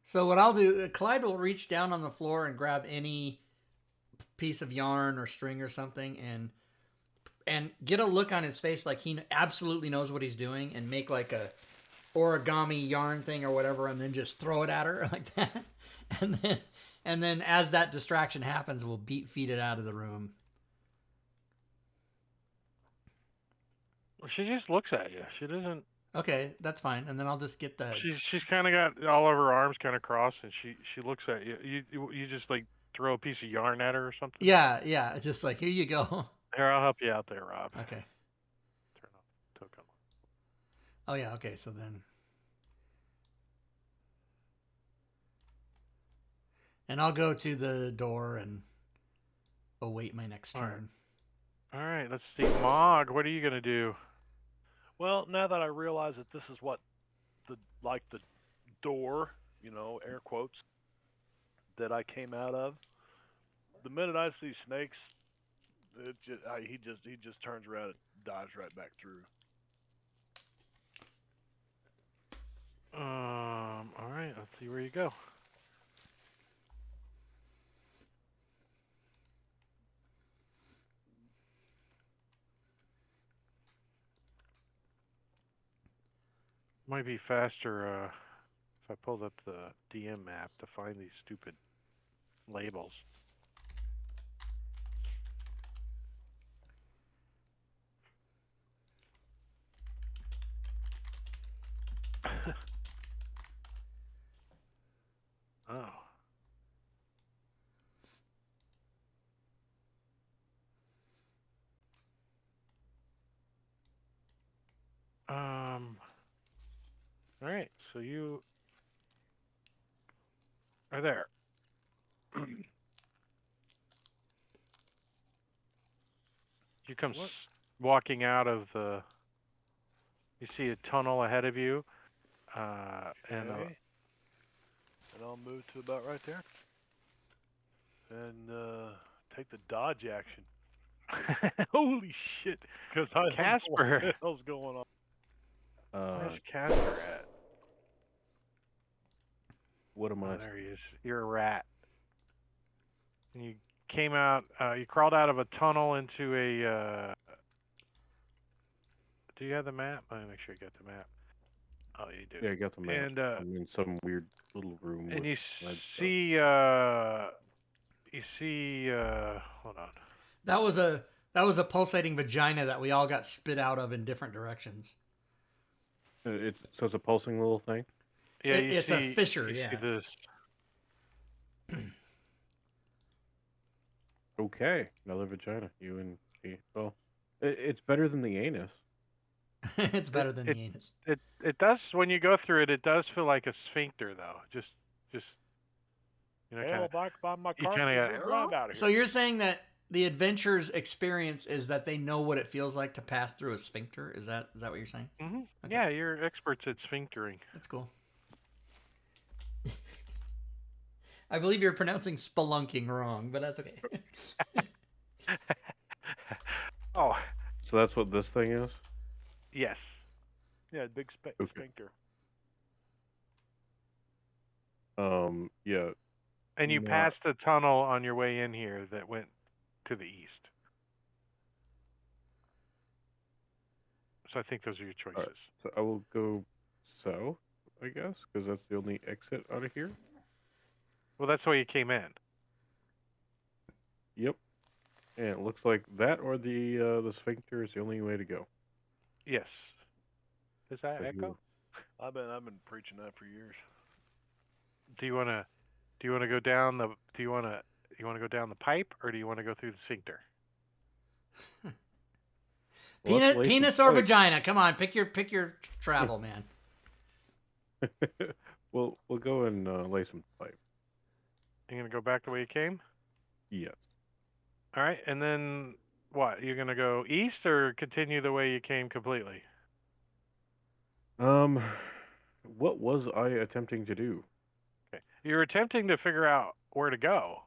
So what I'll do, Clyde will reach down on the floor and grab any piece of yarn or string or something and get a look on his face like he absolutely knows what he's doing, and make like a origami yarn thing or whatever, and then just throw it at her like that. And then as that distraction happens, we'll feed it out of the room. She just looks at you. She doesn't. Okay, that's fine. And then I'll just get the. She's kind of got all of her arms kind of crossed, and she looks at you. You just like throw a piece of yarn at her or something. Yeah. Just like, here you go. Here, I'll help you out there, Rob. Okay. Turn off the token. Oh yeah. Okay. So then. And I'll go to the door and await my next turn. All right. Let's see, Mog. What are you gonna do? Well, now that I realize that this is what the door, air quotes, that I came out of, the minute I see snakes, he just turns around and dives right back through. All right. Let's see where you go. Might be faster if I pulled up the DM map to find these stupid labels. Oh. All right, so you are there. You come walking out of the. You see a tunnel ahead of you, and Okay. And I'll move to about right there, and take the dodge action. holy shit! Because I don't know Casper. what the hell's going on. Where's Casper at? What am I? There he is. You're a rat. And you came out. You crawled out of a tunnel into a. Do you have the map? Let me make sure you got the map. Oh, you do. Yeah, I got the map. And I'm in some weird little room. and with you red see. Hold on. That was a pulsating vagina that we all got spit out of in different directions. So it's a pulsing little thing. Yeah, It's a fissure. You Yeah. see this. Okay, another vagina. You and me. Well, it's better than the anus. It's better than the anus. It does when you go through it. It does feel like a sphincter though. Just Hell, back by my you car. kinda Drive out of here. So you're saying that the adventurer's experience is that they know what it feels like to pass through a sphincter? Is that what you're saying? Mm-hmm. Okay. Yeah, you're experts at sphinctering. That's cool. I believe you're pronouncing spelunking wrong, but that's okay. Oh, So that's what this thing is. yes. Yeah, big Okay. sphincter. Yeah. And you Not- passed a tunnel on your way in here that went to the east. So I think those are your choices. So I will go south, I guess, because that's the only exit out of here. Well, that's the way you came in. Yep. And it looks like that or the sphincter is the only way to go. Yes. Does that So echo? I've been preaching that for years. Do you wanna go down the? Do you wanna go down the pipe or do you want to go through the sphincter? Well, let's lay some Penis or pipe. vagina? Come on, pick your travel, man. We'll go and lay some pipe. You're gonna go back the way you came. Yes. All right, and then what? You're gonna go east or continue the way you came completely? What was I attempting to do? Okay. You're attempting to figure out where to go.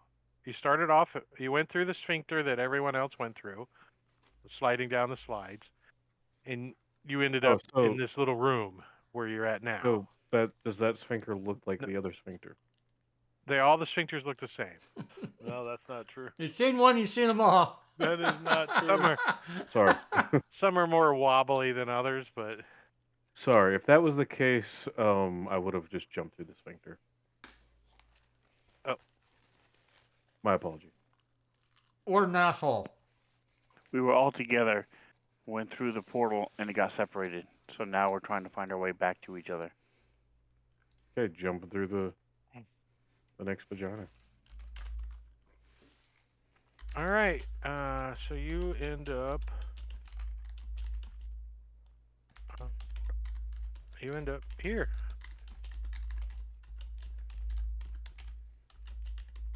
You started off. You went through the sphincter that everyone else went through, sliding down the slides, and you ended up in this little room where you're at now. So does that sphincter look like the other sphincter? All the sphincters look the same. No, that's not true. You've seen one, you've seen them all. That is not true. Sorry. Some are more wobbly than others, but Sorry. If that was the case, I would have just jumped through the sphincter. Oh. My apologies. Or an asshole. We were all together went through the portal and it got separated. So now we're trying to find our way back to each other. Okay, jumping through the next vagina. All right. So you end up. You end up here.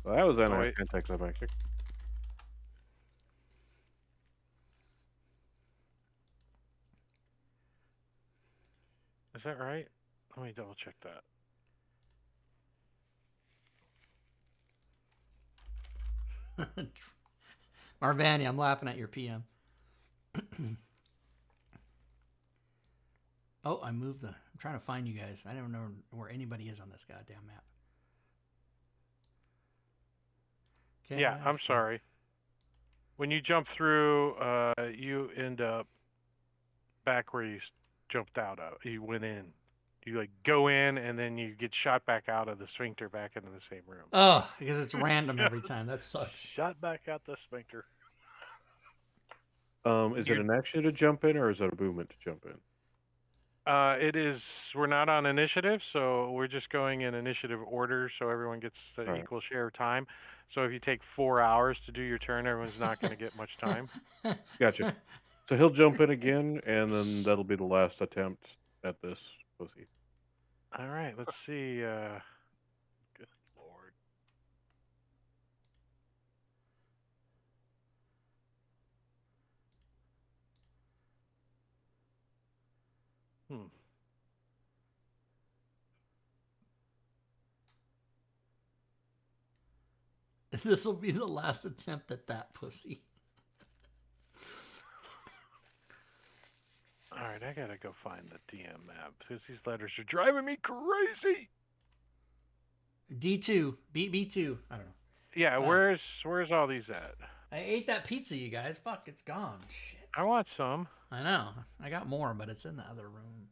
Well, that was Oh, wait. anticlimactic. Is that right? Let me double check that. Marvani, I'm laughing at your PM. Oh, I moved the... I'm trying to find you guys. I don't know where anybody is on this goddamn map. Okay, Yeah, I'm sorry. When you jump through, you end up back where you jumped out of. You went in. You like go in and then you get shot back out of the sphincter back into the same room. Oh, because it's random every time. That sucks. Shot back out the sphincter. Is it an action to jump in, or is it a movement to jump in? It is. We're not on initiative, so we're just going in initiative order, so everyone gets the All right. equal share of time. So if you take 4 hours to do your turn, everyone's not going to get much time. Gotcha. So he'll jump in again, and then that'll be the last attempt at this pussy. All right, let's see. Good Lord. This will be the last attempt at that pussy. All right, I gotta go find the DM map because these letters are driving me crazy. D2, B2. I don't know. Yeah, where's all these at? I ate that pizza, you guys. Fuck, it's gone. Shit. I want some. I know. I got more, but it's in the other room.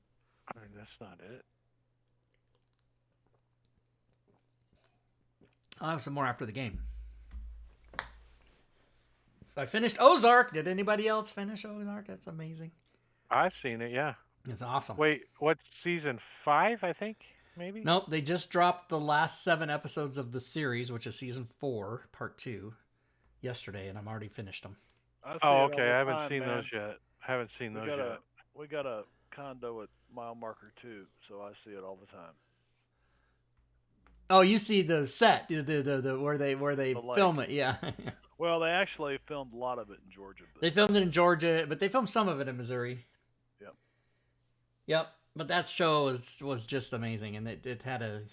All right, that's not it. I'll have some more after the game. I finished Ozark. Did anybody else finish Ozark? That's amazing. I've seen it. Yeah. It's awesome. Wait, what's season 5? I think maybe. Nope, they just dropped the last 7 episodes of the series, which is season 4, part 2, yesterday, and I'm already finished them. Oh, okay. I haven't seen those yet. We got a condo at mile marker 2, so I see it all the time. Oh, you see the set, the where they film it, yeah. Well, they actually filmed a lot of it in Georgia. They filmed it in Georgia, but they filmed some of it in Missouri. Yep. Yep, but that show was just amazing, and it had an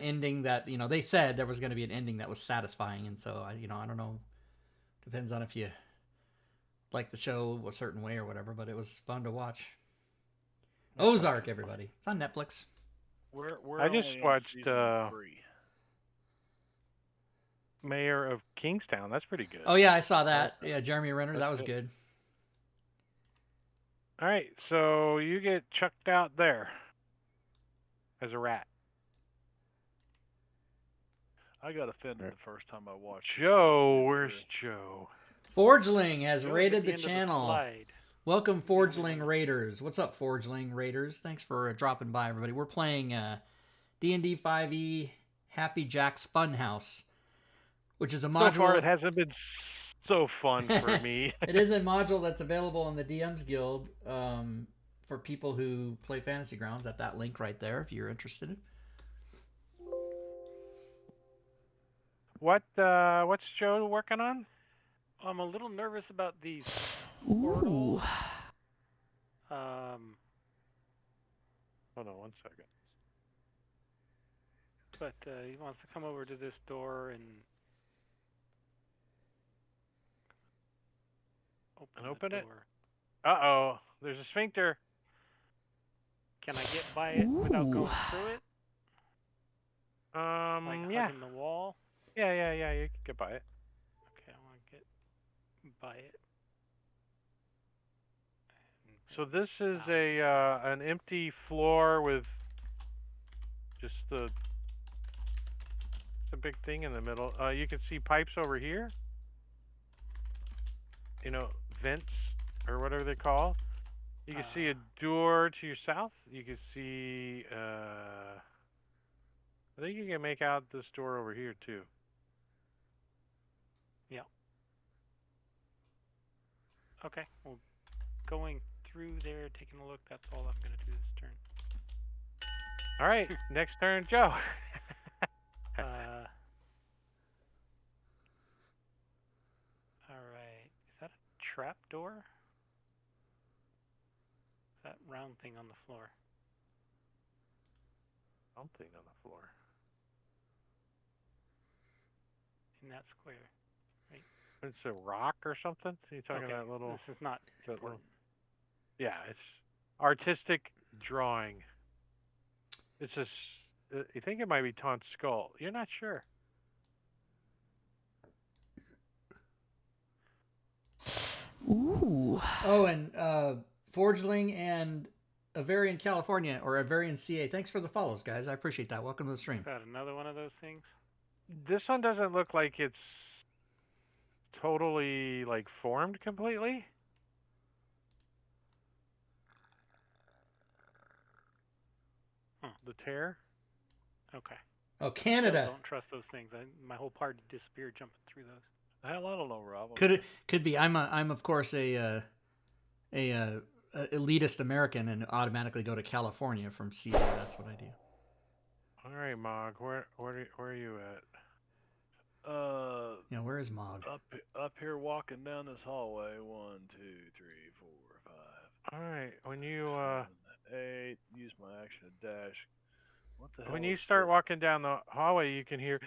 ending that, you know, they said there was going to be an ending that was satisfying, and so I don't know, depends on if you like the show a certain way or whatever, but it was fun to watch. Ozark, everybody, it's on Netflix. I just watched Mayor of Kingstown. That's pretty good. Oh yeah, I saw that. Yeah, Jeremy Renner, that was good. All right, so you get chucked out there as a rat. I got offended the first time I watched Joe, where's Joe? Forgeling has Joe raided at the end of the channel. slide. Welcome, Forgeling Raiders. What's up, Forgeling Raiders? Thanks for dropping by, everybody. We're playing D&D 5e Happy Jack's Funhouse, which is a module. So far, it hasn't been so fun for me. It is a module that's available in the DM's Guild for people who play Fantasy Grounds at that link right there, if you're interested. What's Joe working on? I'm a little nervous about these portals. Hold on 1 second. But he wants to come over to this door and open it. door. Uh-oh, there's a sphincter. Can I get by it without going through it? Like yeah. hugging the wall? Yeah, you can get by it. Okay, I want to get by it. So this is an empty floor with just a big thing in the middle. You can see pipes over here. You know, vents or whatever they call. You can see a door to your south. You can see. I think you can make out this door over here too. Yeah. Okay. Well, going through there, taking a look. That's all I'm gonna do this turn. All right. Next turn, Joe. All right. Is that a trap door? That round thing on the floor. Something on the floor. In that square. Right? It's a rock or something? Are you talking Okay. about little? This is not important. Yeah, it's artistic drawing. It's a. You think it might be Taunt's skull. You're not sure. Ooh. Oh, and Forgeling and Avarian California or Avarian CA. Thanks for the follows, guys. I appreciate that. Welcome to the stream. Is that another one of those things? This one doesn't look like it's totally like formed completely. The tear. Okay. Oh, Canada. Don't trust those things. My whole party disappeared jumping through those. Hell, I don't know, Rob. Could be. I'm of course a elitist American and automatically go to California from CA. That's what I do. All right, Mog. Where are you at? Yeah, where is Mog? Up here, walking down this hallway. 1, 2, 3, 4, 5. All right. When you 7, 8. Use my action to dash. What the hell? when you start walking down the hallway, you can hear.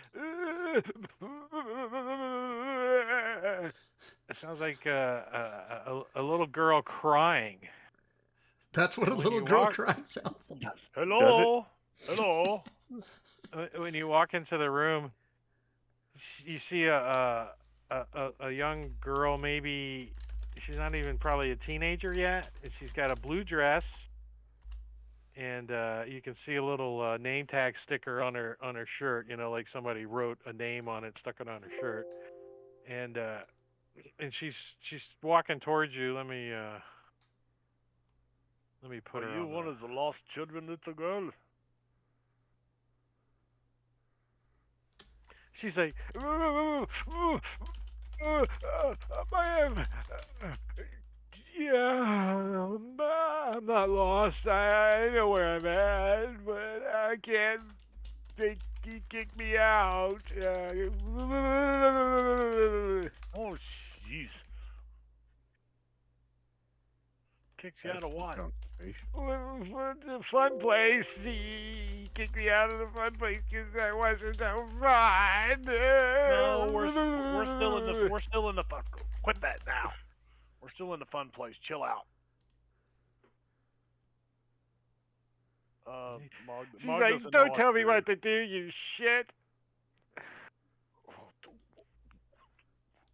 It sounds like a little girl crying. That's what a when little you girl walk- crying sounds like. Hello. Hello. When you walk into the room, you see a young girl. Maybe she's not even probably a teenager yet. And she's got a blue dress, and you can see a little name tag sticker on her shirt. You know, like somebody wrote a name on it, stuck it on her shirt, and she's walking towards you. Let me put her. Are you on one of the lost children, little girl? She's like, man, yeah, I'm not lost. I know where I'm at, but I can't. They kicked me out. Oh, jeez. Kicked you out of what? The fun place. He kicked me out of the fun place because I wasn't so fun. No, we're still in the fun. Quit that now. We're still in the fun place. Chill out. Mog She's like, don't tell me what to do, you shit.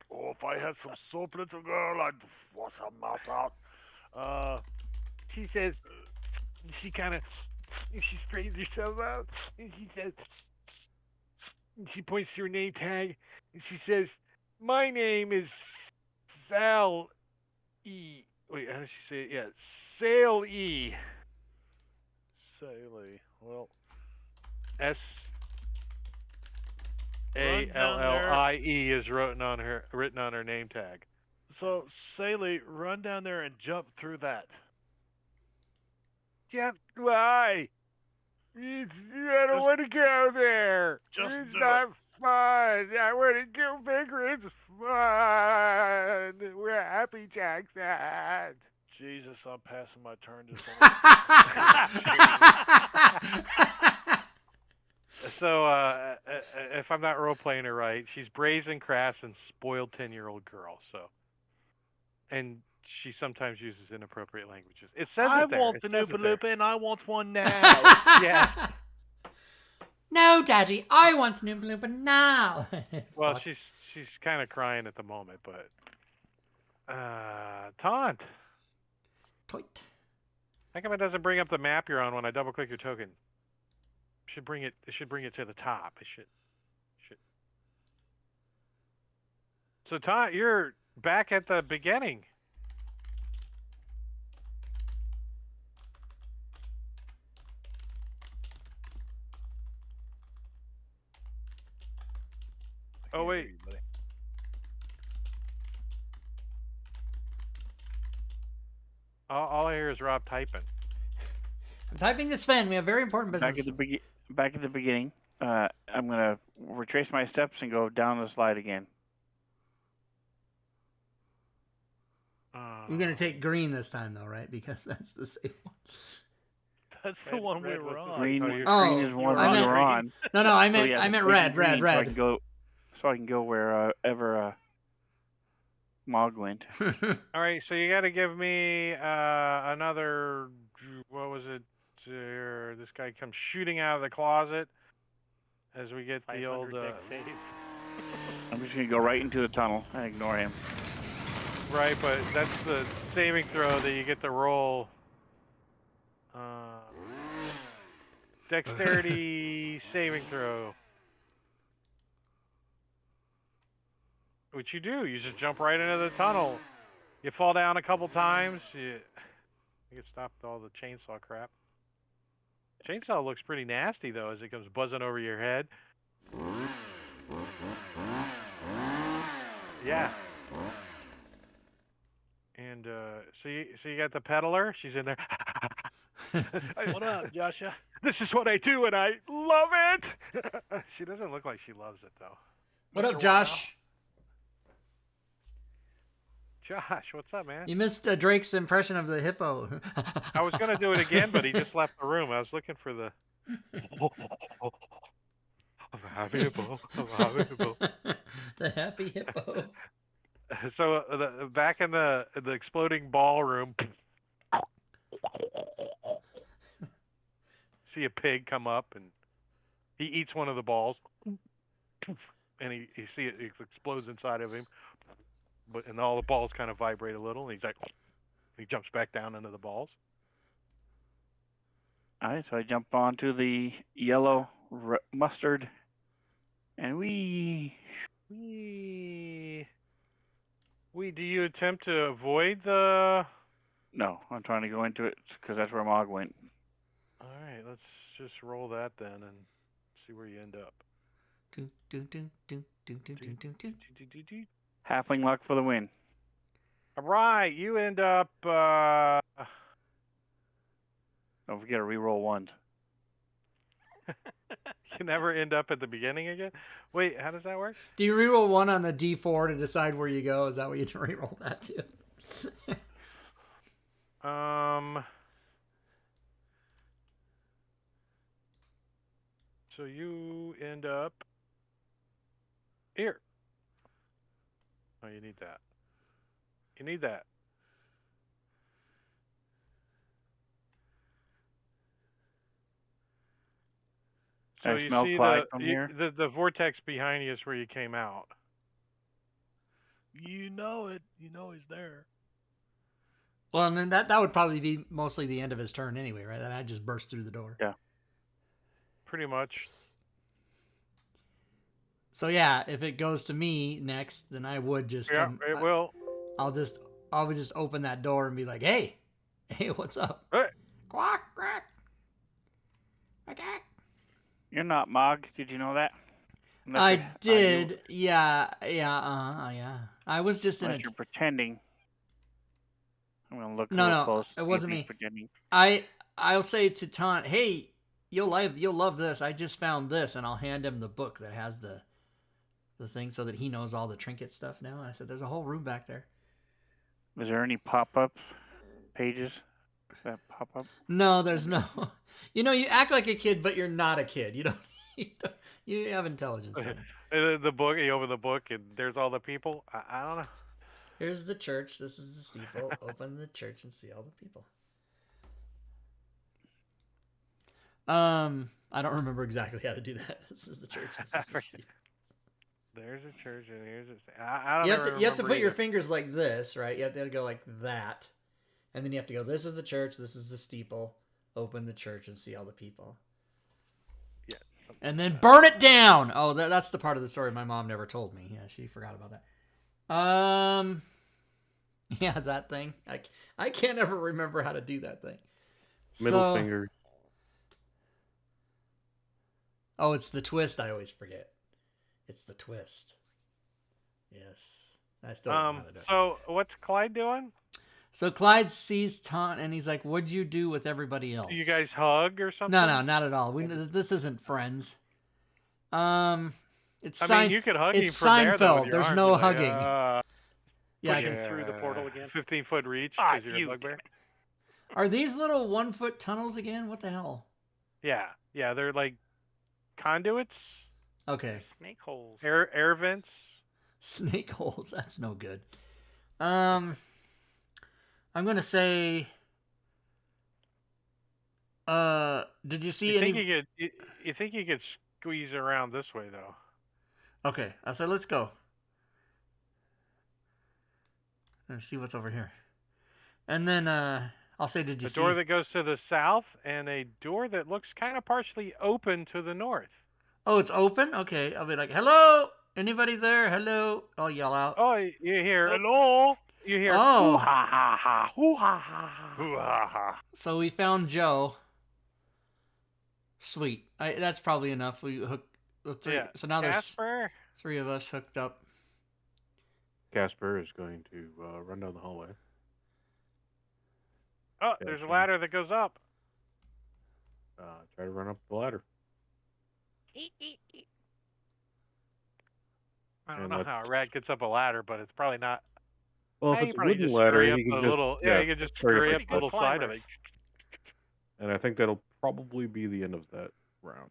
Oh, if I had some soap, little girl, I'd wash her mouth out. She says, she straightens herself out, and she says, she points to her name tag, and she says, my name is Sal E. Wait, how does she say it? Yeah, Sale E. Saley. Well, SALLIE is written on her name tag. So, Saley, run down there and jump through that. Jeff, why? I don't want to go there. It's not fun. I want to go bigger. It's fun. We're Happy Jackson. Jesus, I'm passing my turn to So, if I'm not role-playing her right, she's brazen, crass, and spoiled 10-year-old girl. So, and she sometimes uses inappropriate languages. It says I it there. want the Noopa Loopa, and I want one now. Yeah. No, Daddy, I want Noompa Loompa now. Well, Fuck. she's kind of crying at the moment, but Taunt. Toit. How come it doesn't bring up the map you're on when I double-click your token? It should bring it to the top. It should. So Taunt, you're back at the beginning. Oh, Can't wait. hear you, buddy. All I hear is Rob typing. I'm typing to Sven. We have very important business. Back at the beginning. I'm gonna retrace my steps and go down the slide again. You're gonna take green this time, though, right? Because that's the same one. That's the one we red were was the on. Green, Oh, you're- green is Oh, one I we meant- were on. No, I So, meant yeah, I meant making red. green So I Red. can go wherever Mog went. All right, so you got to give me another. What was it? This guy comes shooting out of the closet as we get the 500 old. deck save. I'm just gonna go right into the tunnel and ignore him. Right, but that's the saving throw that you get to roll. Dexterity saving throw. What you do? You just jump right into the tunnel. You fall down a couple times. You get stopped all the chainsaw crap. Chainsaw looks pretty nasty though as it comes buzzing over your head. Yeah. And so you got the peddler. She's in there. Hey, what up, Joshua? This is what I do, and I love it. She doesn't look like she loves it though. What up, Mr. Josh? Josh, what's up, man? You missed Drake's impression of the hippo. I was gonna do it again, but he just left the room. I was looking for the. Happy hippo. Happy hippo. The happy hippo. So back in the exploding ballroom, see a pig come up and he eats one of the balls, and he see it explodes inside of him, and all the balls kind of vibrate a little, and he's like, he jumps back down into the balls. All right, so I jump onto the yellow mustard, and we. Do you attempt to avoid the? No, I'm trying to go into it because that's where Mog went. All right, let's just roll that then and see where you end up. Halfling luck for the win. All right, you end up. Don't forget to reroll ones. You never end up at the beginning again. Wait, how does that work? Do you reroll one on the D4 to decide where you go? Is that what you reroll that too? So you end up here. Oh, you need that. You need that. So I you smell see Clyde from here. the vortex behind you is where you came out. You know it. You know he's there. Well, and then that would probably be mostly the end of his turn anyway, right? Then I just burst through the door. Yeah. Pretty much. So yeah, if it goes to me next, then I would just It will. I would just open that door and be like, hey, what's up? Hey. Quack, quack. Okay. You're not Mog. Did you know that? I did. Yeah. I was just in Unless you're pretending. I'm gonna look. No, close. it wasn't me. Pretending. I'll say to Taunt, hey, you'll love this. I just found this, and I'll hand him the book that has the thing so that he knows all the trinket stuff now. And I said, there's a whole room back there. Was there any pop-up pages that pop up? No, there's no. You act like a kid, but you're not a kid. You have intelligence. The book, you open the book, and there's all the people. I don't know. Here's the church. This is the steeple. Open the church and see all the people. I don't remember exactly how to do that. This is the church. This is the steeple. There's a church, and here's a. I don't. You have to put your either. fingers like this, right? You have to go like that, and then you have to go. This is the church. This is the steeple. Open the church and see all the people. Yeah. And then burn it down. Oh, that's the part of the story my mom never told me. Yeah, she forgot about that. Yeah, that thing. I can't ever remember how to do that thing. Middle finger. Oh, it's the twist. I always forget. It's the twist. Yes. I still don't know how to do it. So what's Clyde doing? So Clyde sees Taunt and he's like, "What'd you do with everybody else?" Do you guys hug or something? No, not at all. This isn't Friends. It's I mean, you could hug him it's from there, though, with Seinfeld. your There's arms. no You're like, hugging. Yeah, I push can. him through the portal again. 15-foot reach Ah, because you're a bugbear. Are these little 1-foot tunnels again? What the hell? Yeah, they're like conduits, Okay. Snake holes. air vents. Snake holes. That's no good. I'm gonna say. Did you see You any? think you think you could squeeze around this way though? Okay, I said let's go. Let's see what's over here. And then I'll say, did you see A door that goes to the south and a door that looks kind of partially open to the north. Oh, it's open? Okay, I'll be like, hello? Anybody there? Hello? I'll yell out. Oh, you hear Hello? You hear Oh. hoo ha ha ha, hoo ha ha ha, hoo ha ha. So we found Joe. Sweet. That's probably enough. We hooked the three. Yeah. So now there's Casper? 3 of us hooked up. Casper is going to run down the hallway. Oh, there's a ladder that goes up. Try to run up the ladder. I don't know how a rat gets up a ladder, but it's probably not. Well, if you it's a probably wooden just ladder, scurry up you can the just little. Yeah, you can just scurry up the little side of it. And I think that'll probably be the end of that round.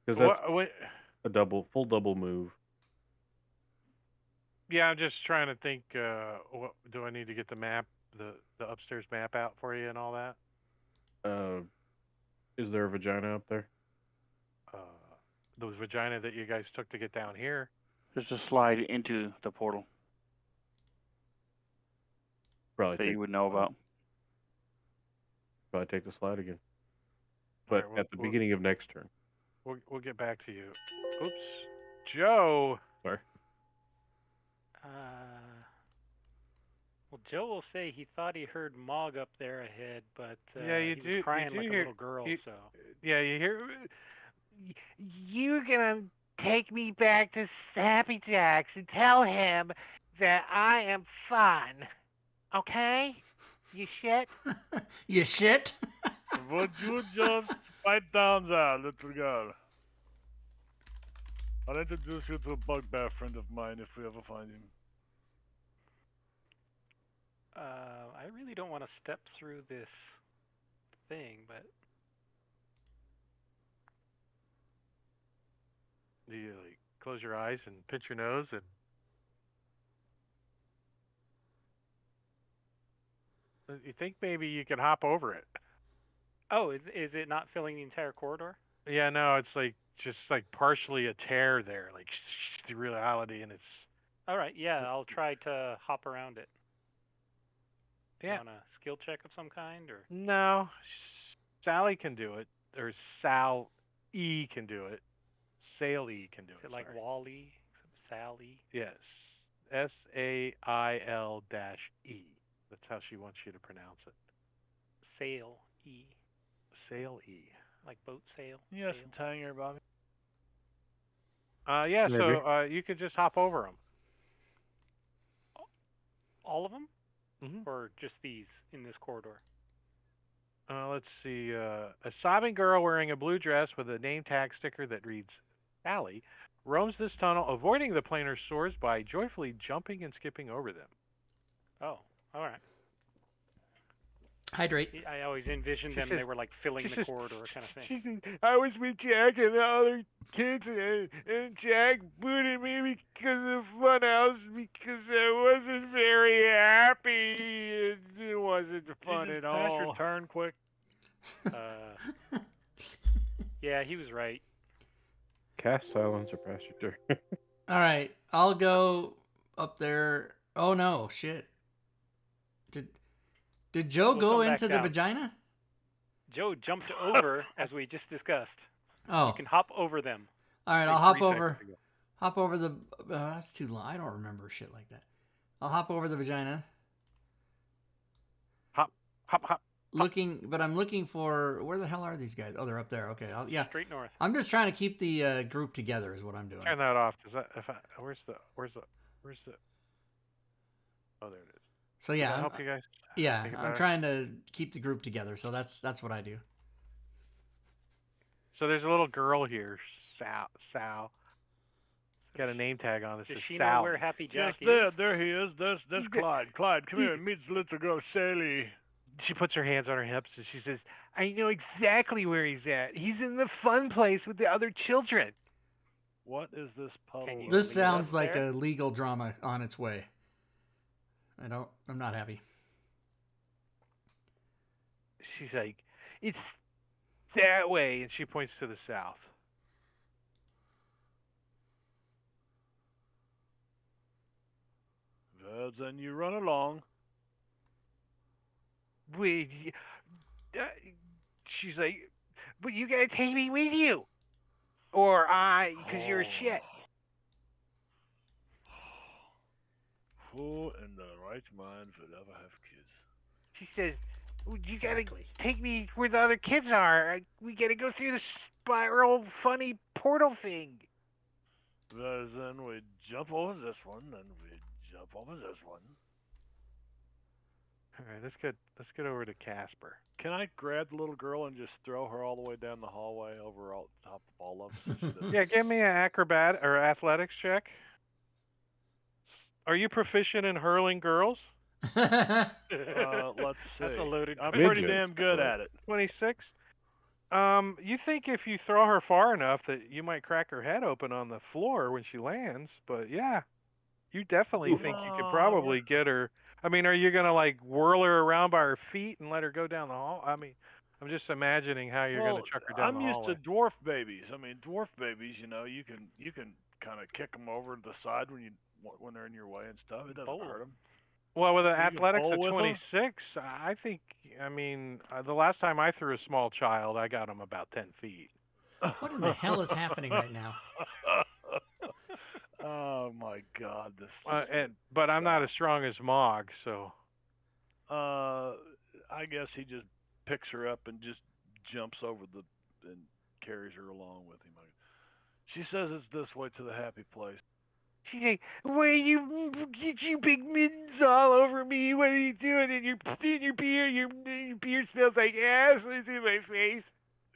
Because that's a full double move. Yeah, I'm just trying to think. What do I need to get the map, the upstairs map out for you and all that? Is there a vagina up there? The vagina that you guys took to get down here. There's a slide into the portal Probably that you would know about. Probably take the slide again. But All right, at the beginning of next turn. We'll get back to you. Oops, Joe. Sorry. Well, Joe will say he thought he heard Mog up there ahead, but Yeah, you he do. was crying you do like hear, a little girl. So Yeah, you hear. You're gonna take me back to Happy Jack's and tell him that I am fun. Okay? You shit? You shit? Would you just pipe down there, little girl? I'll introduce you to a bugbear friend of mine if we ever find him. I really don't want to step through this thing, but Do you like close your eyes and pinch your nose and? You think maybe you could hop over it? oh, is it not filling the entire corridor? Yeah, no, it's like just like partially a tear there, like the reality, and it's. All right, yeah, I'll try to hop around it. Yeah. On a skill check of some kind, or No, Sally can do it, or Sal E can do it. Sail E can do is it. it like sorry. Wally, Sally? Yes, SAIL-E. That's how she wants you to pronounce it. Sail E, Sail E. like boat sail. Yes, sail. Tanger, Bobby. Yeah, Maybe. so you could just hop over them. All of them, Mm-hmm. or just these in this corridor? Let's see. A sobbing girl wearing a blue dress with a name tag sticker that reads Sally roams this tunnel, avoiding the planar swords by joyfully jumping and skipping over them. Oh, all right. Hydrate. I always envisioned them. They were like filling the corridor, kind of thing. She said, I was with Jack and the other kids, and Jack booted me because of Funhouse because I wasn't very happy. It wasn't fun at Pass all. your turn quick. Yeah, he was right. Cast silence or pass your turn. All right, I'll go up there. Oh no, shit. Did Joe We'll go come back into the down. vagina? Joe jumped over, as we just discussed. Oh, You can hop over them. all right. Like I'll hop 3 over. seconds ago. Hop over the. That's too long. I don't remember shit like that. I'll hop over the vagina. Hop, hop, hop. I'm looking for where the hell are these guys? Oh, they're up there. Okay, yeah. Straight north. I'm just trying to keep the group together, is what I'm doing. Turn that off. Where's the? Oh, there it is. So Does yeah, that help you guys? yeah, Make it I'm better? trying to keep the group together. So that's what I do. So there's a little girl here, Sal. Got a name tag on it. Does Says she Sally. know where Happy Yes, Jack is? there he is. There's Clyde. Clyde, come here and meet the little girl, Sally. She puts her hands on her hips and she says, "I know exactly where he's at. He's in the fun place with the other children." What is this puddle? Can you This lead us sounds like there? a legal drama on its way. I'm not happy. She's like, "It's that way," and she points to the south. Well, then you run along. Wait, she's like, "But you gotta take me with you, or because you're a shit." Who in the right mind would ever have kids? She says, "Well, you Exactly. gotta take me where the other kids are. We gotta go through the spiral funny portal thing." Well, then we jump over this one, and we jump over this one. All right, let's get over to Casper. Can I grab the little girl and just throw her all the way down the hallway over all top of all of us? Yeah, give me an acrobat or athletics check. Are you proficient in hurling girls? Let's see. That's a loaded I'm question. pretty damn good at it. 26. You think if you throw her far enough that you might crack her head open on the floor when she lands, but yeah. You definitely think you could probably get her. I mean, are you going to like whirl her around by her feet and let her go down the hall? I mean, I'm just imagining how you're going to chuck her down the hallway. I'm used to dwarf babies. I mean, dwarf babies, you know, you can kind of kick them over to the side when they're in your way and stuff. It doesn't hurt them. Well, with an You can athletics bowl of with 26, I think, I mean, the last time I threw a small child, I got him about 10 feet. What in the hell is happening right now? Oh my God! But I'm not as strong as Mog, so. I guess he just picks her up and just jumps over and carries her along with him. She says it's this way to the happy place. She's like, "Why you get you big mittens all over me? What are you doing? And your beard, your beard smells like ass. It's in my face."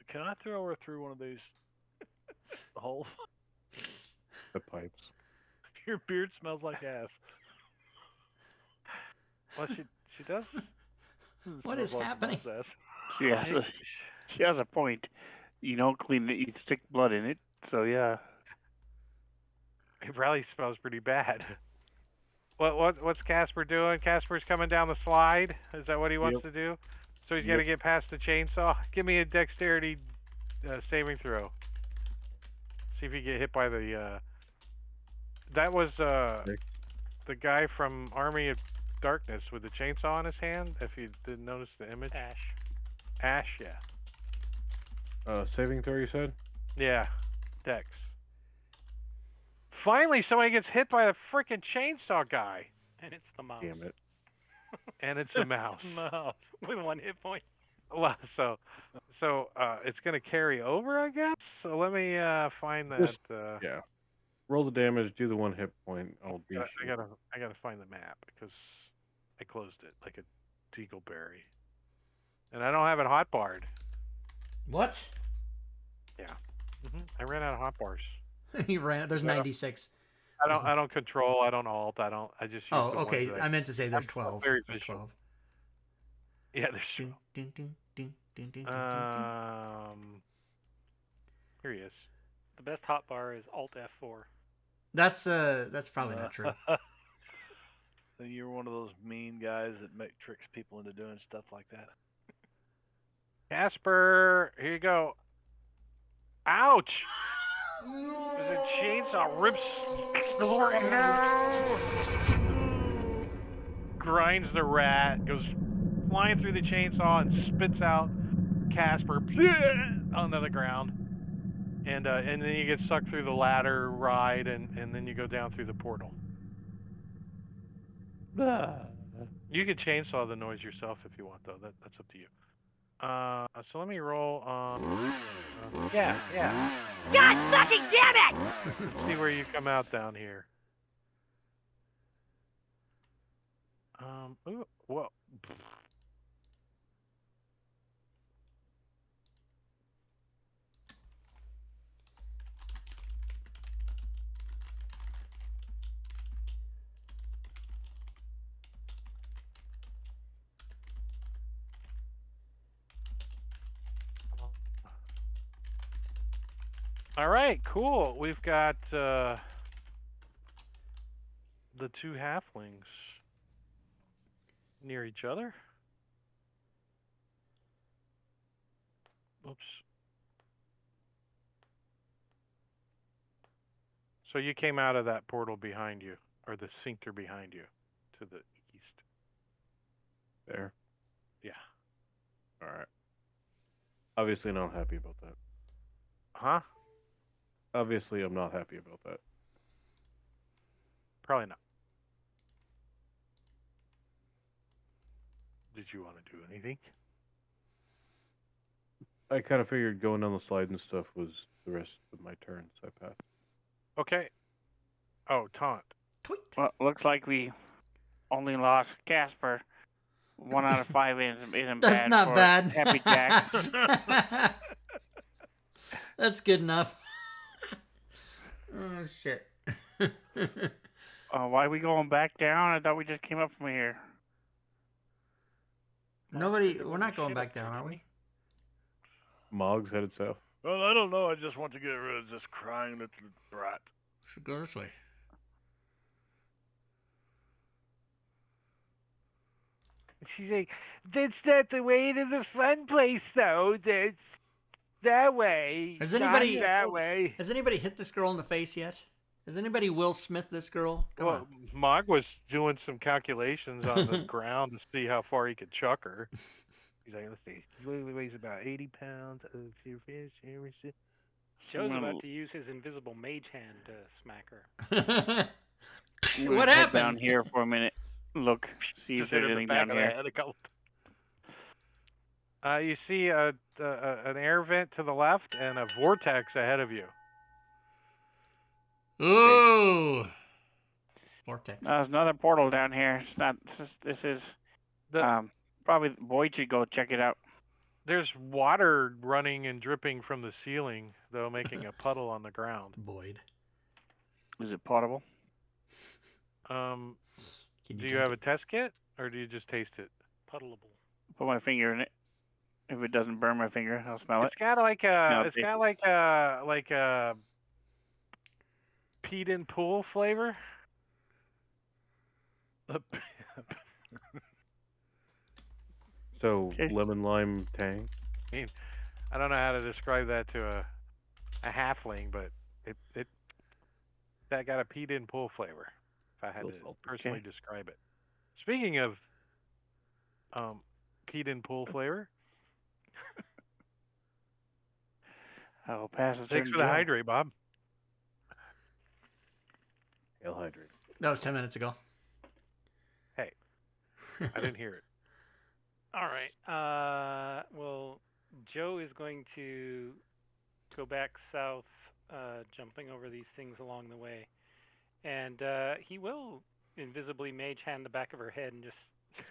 Can I throw her through one of these holes? The pipes. Your beard smells like ass. Well, she does. What is happening? She has a point. You don't clean it, you stick blood in it. So yeah. It probably smells pretty bad. What's Casper doing? Casper's coming down the slide. Is that what he wants to do? So he's got to get past the chainsaw. Give me a dexterity saving throw. See if you get hit by the. That was the guy from Army of Darkness with the chainsaw in his hand. If you didn't notice the image. Ash, yeah. Saving throw, you said? Yeah, Dex. Finally, somebody gets hit by a freaking chainsaw guy. And it's the mouse. Damn it. And it's a mouse. Mouse with 1 hit point. Well, so it's going to carry over, I guess. So let me find that. Yeah. Roll the damage. Do the 1 hit point. I'll be. I gotta find the map because I closed it like a deagleberry, and I don't have it hotbarred. What? Yeah. I ran out of hotbars. You ran. There's 96. I don't control. I don't alt. I just. Use Oh, the okay. ones I meant to say there's 12. Very There's visual. 12. Yeah, there's 12. Here he is. The best hotbar is Alt F4. That's probably not true. So you're one of those mean guys that tricks people into doing stuff like that. Casper, here you go. Ouch! There's a chainsaw rips grinds the rat, goes flying through the chainsaw and spits out Casper onto the ground. And then you get sucked through the ladder ride, and then you go down through the portal. You can chainsaw the noise yourself if you want, though. That's up to you. So let me roll. Yeah. God fucking damn it! Let's see where you come out down here. Ooh, whoa. All right, cool. We've got the two halflings near each other. Oops. So you came out of that portal behind you, or the sphincter behind you, to the east. There. Yeah. All right. Obviously not happy about that. Huh? Obviously, I'm not happy about that. Probably not. Did you want to do anything? I kind of figured going down the slide and stuff was the rest of my turn, so I passed. Okay. Oh, taunt. Tweet. Well, looks like we only lost Casper. 1 out of 5 isn't That's bad not for bad. Happy Jack. That's good enough. Oh shit. Why are we going back down? I thought we just came up from here. We're not going back down, are we? Mog's headed south. Well, I don't know. I just want to get rid of this crying little brat. Should go this way. She's like, that's not the way to the fun place, though. That's that way. Has anybody- Not that way? Has anybody hit this girl in the face yet? Has anybody Will Smith this girl? Come on. Mog was doing some calculations on the ground to see how far he could chuck her. He's like, let's see. He weighs about 80 pounds. Joe's about to use his invisible mage hand to smack her. I'm What gonna head happened? down here for a minute. Look, see if Just hit there's her in the anything back down of the here. head a couple times. You see an air vent to the left and a vortex ahead of you. Ooh. Vortex. There's another portal down here. It's not. This is. Probably Boyd should go check it out. There's water running and dripping from the ceiling, though, making a puddle on the ground. Boyd. Is it potable? Can Do you have a test kit, or do you just taste it? Puddleable. Put my finger in it. If it doesn't burn my finger, I'll smell it. It's got like a, No, it's taste got like a peat and pool flavor. So, Okay. lemon lime tang. I don't know how to describe that to a halfling, but it that got a peat and pool flavor. If I had to personally describe it. Speaking of peat and pool flavor, I'll pass it. thanks for the hydrate, Bob. Ale hydrate. That was 10 minutes ago. Hey, I didn't hear it. All right. Well, Joe is going to go back south, jumping over these things along the way. And he will invisibly mage hand the back of her head and just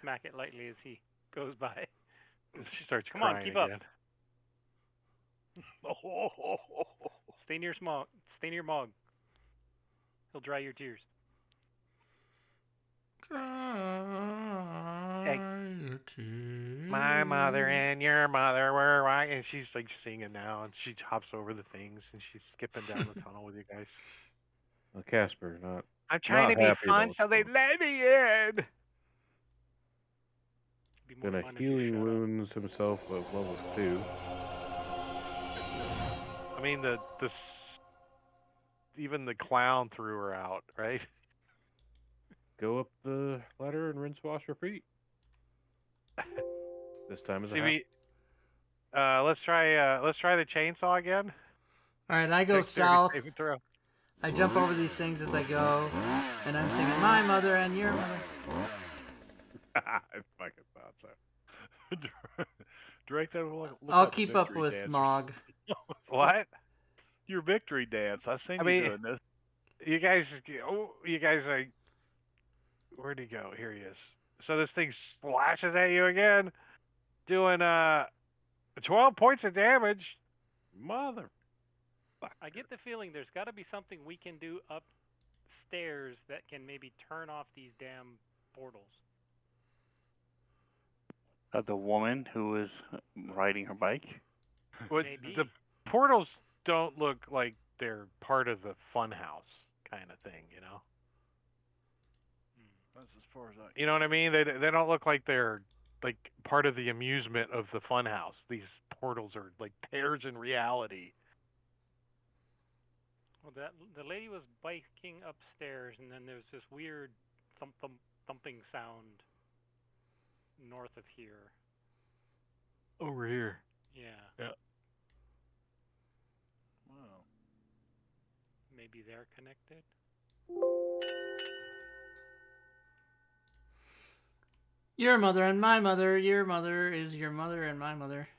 smack it lightly as he goes by. She starts Come crying on, keep again. up. Stay near Smog. Stay near Mog. He'll dry your tears. My mother and your mother were right, and she's like singing now, and she hops over the things, and she's skipping down the tunnel with you guys. Well, Casper, not. I'm trying to be happy fun, about so they it. let me in. Be more Gonna fun if you healing shut up. wounds himself at level 2. I mean, even the clown threw her out, right? Go up the ladder and rinse wash your feet. This time is a See, let's try the chainsaw again. All right, I go Dexterity south. saving throw. I jump over these things as I go, and I'm singing "My mother and your mother." I fucking thought so. Drake, that will look I'll like a keep up victory with dance or Mog. What? Your victory dance. I've seen I you mean- doing this. You guys are. Where'd he go? Here he is. So this thing splashes at you again, doing 12 points of damage. Mother. I get the feeling there's got to be something we can do upstairs that can maybe turn off these damn portals. The woman who is riding her bike. What, Maybe. the portals don't look like they're part of the Funhouse kind of thing, you know? That's as far as I. You know what I mean? They don't look like they're like part of the amusement of the Funhouse. These portals are like tears in reality. Well, the lady was biking upstairs, and then there's this weird thumping sound north of here. Over here. Yeah. Wow. Maybe they're connected. Your mother and my mother. Your mother is your mother and my mother.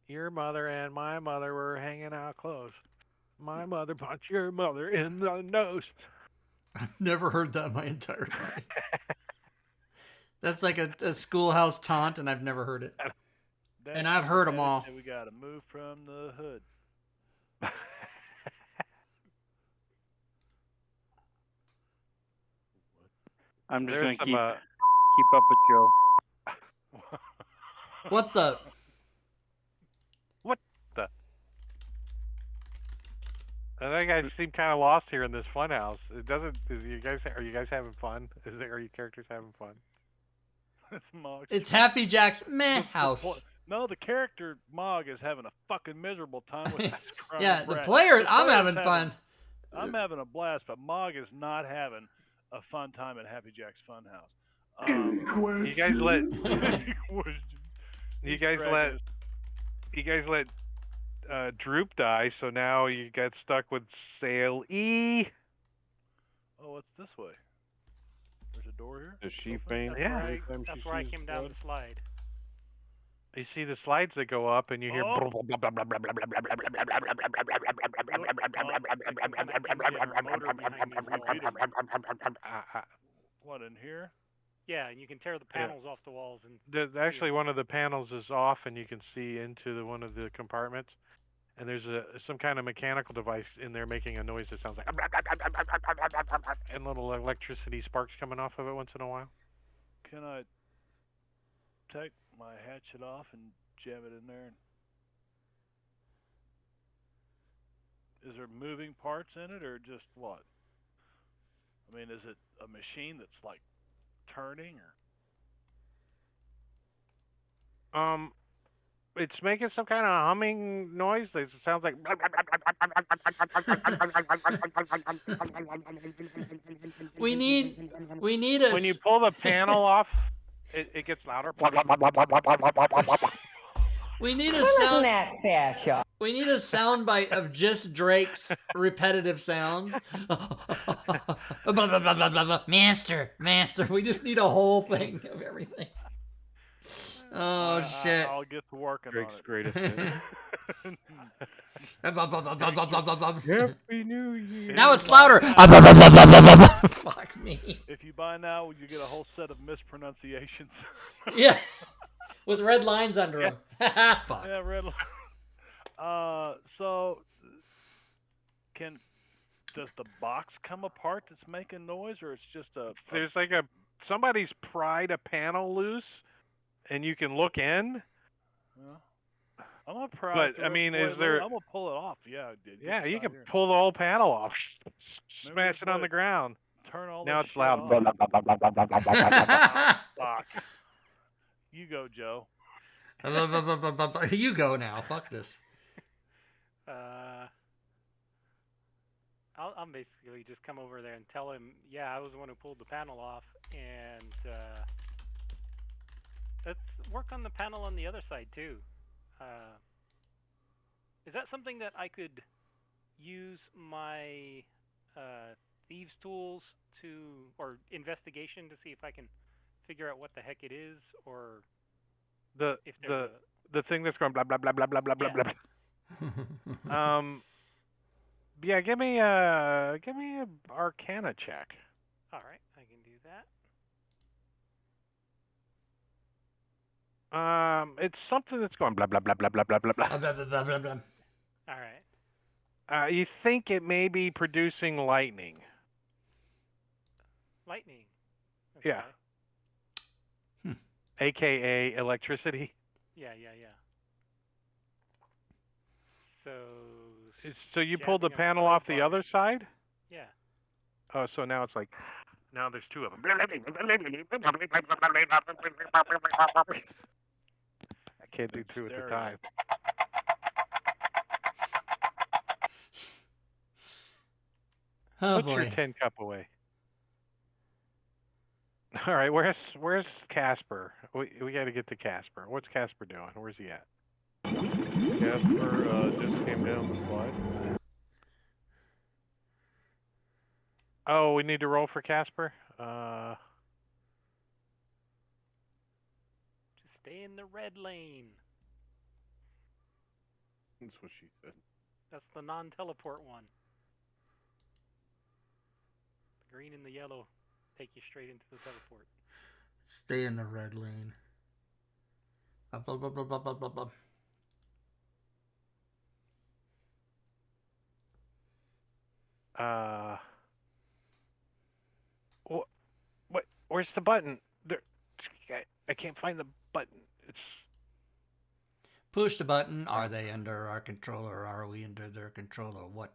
Your mother and my mother were hanging out close. My mother punched your mother in the nose. I've never heard that in my entire life. That's like a schoolhouse taunt, and I've never heard it. And I've heard them all. We got to move from the hood. I'm just There's going to some, keep up with Joe. What the? I think I seem kind of lost here in this funhouse. It doesn't. Are you guys having fun? Are you characters having fun? It's Mog. It's Happy Jack's meh house. No, the character Mog is having a fucking miserable time with this crumb Yeah, the brat. players. I'm player's having fun. I'm having a blast, but Mog is not having a fun time at Happy Jack's Funhouse. You guys let. You guys let Droop die, so now you got stuck with Sail E. Oh, what's this way? There's a door here? Does she faint? Yeah. every time That's she where I sees came down blood? the slide. You see the slides that go up, and you hear. Oh. What, in here? Yeah, and you can tear the panels off the walls and. Actually, one of the panels is off, and you can see into one of the compartments. And there's some kind of mechanical device in there making a noise that sounds like. And little electricity sparks coming off of it once in a while. Can I take my hatchet off and jam it in there? Is there moving parts in it, or just what? I mean, is it a machine that's like turning, or? It's making some kind of humming noise. It sounds like. We need a. When you pull the panel off, it gets louder. We need a sound. We need a sound bite of just Drake's repetitive sounds. Master. We just need a whole thing of everything. Oh shit! I'll get to working Drake's on it. greatest hit. Happy New Year. Now it's louder. Fuck me. If you buy now, you get a whole set of mispronunciations. Yeah, with red lines under them. Fuck. Yeah, red line. So, does the box come apart that's making noise, or it's just a? There's like somebody's pried a panel loose, and you can look in. Yeah. I'm gonna pry. But I mean, is there? I'm gonna pull it off. Yeah. Yeah, you can pull the whole panel off. Smash it on the ground. Turn all. Now that it's shit loud. off. Fuck. You go, Joe. You go now. Fuck this. I'll basically just come over there and tell him, yeah, I was the one who pulled the panel off, and let's work on the panel on the other side too. Is that something that I could use my thieves' tools or investigation to see if I can figure out what the heck it is, or The If there's the thing that's going blah blah blah blah blah blah blah Yeah. blah. Yeah, give me a Arcana check. All right, I can do that. It's something that's going blah blah blah blah blah blah blah blah. Blah, blah, blah, blah, blah. All right. You think it may be producing lightning? Lightning. Yeah. Okay. AKA electricity. Yeah. So. So you pulled the jabbing a panel off the crowbar. other side? Yeah. Oh, so now it's like, now there's two of them. I can't do two at the time. Oh Put boy. your tin cup away. All right, where's Casper? We got to get to Casper. What's Casper doing? Where's he at? Casper just came down the slide. Oh, we need to roll for Casper. Just stay in the red lane. That's what she said. That's the non-teleport one. The green and the yellow take you straight into the teleport. Stay in the red lane. Blah, blah, blah, blah, blah, blah, blah. What? Where's the button? I can't find the button. It's Push the button. Are they under our control or are we under their control or what?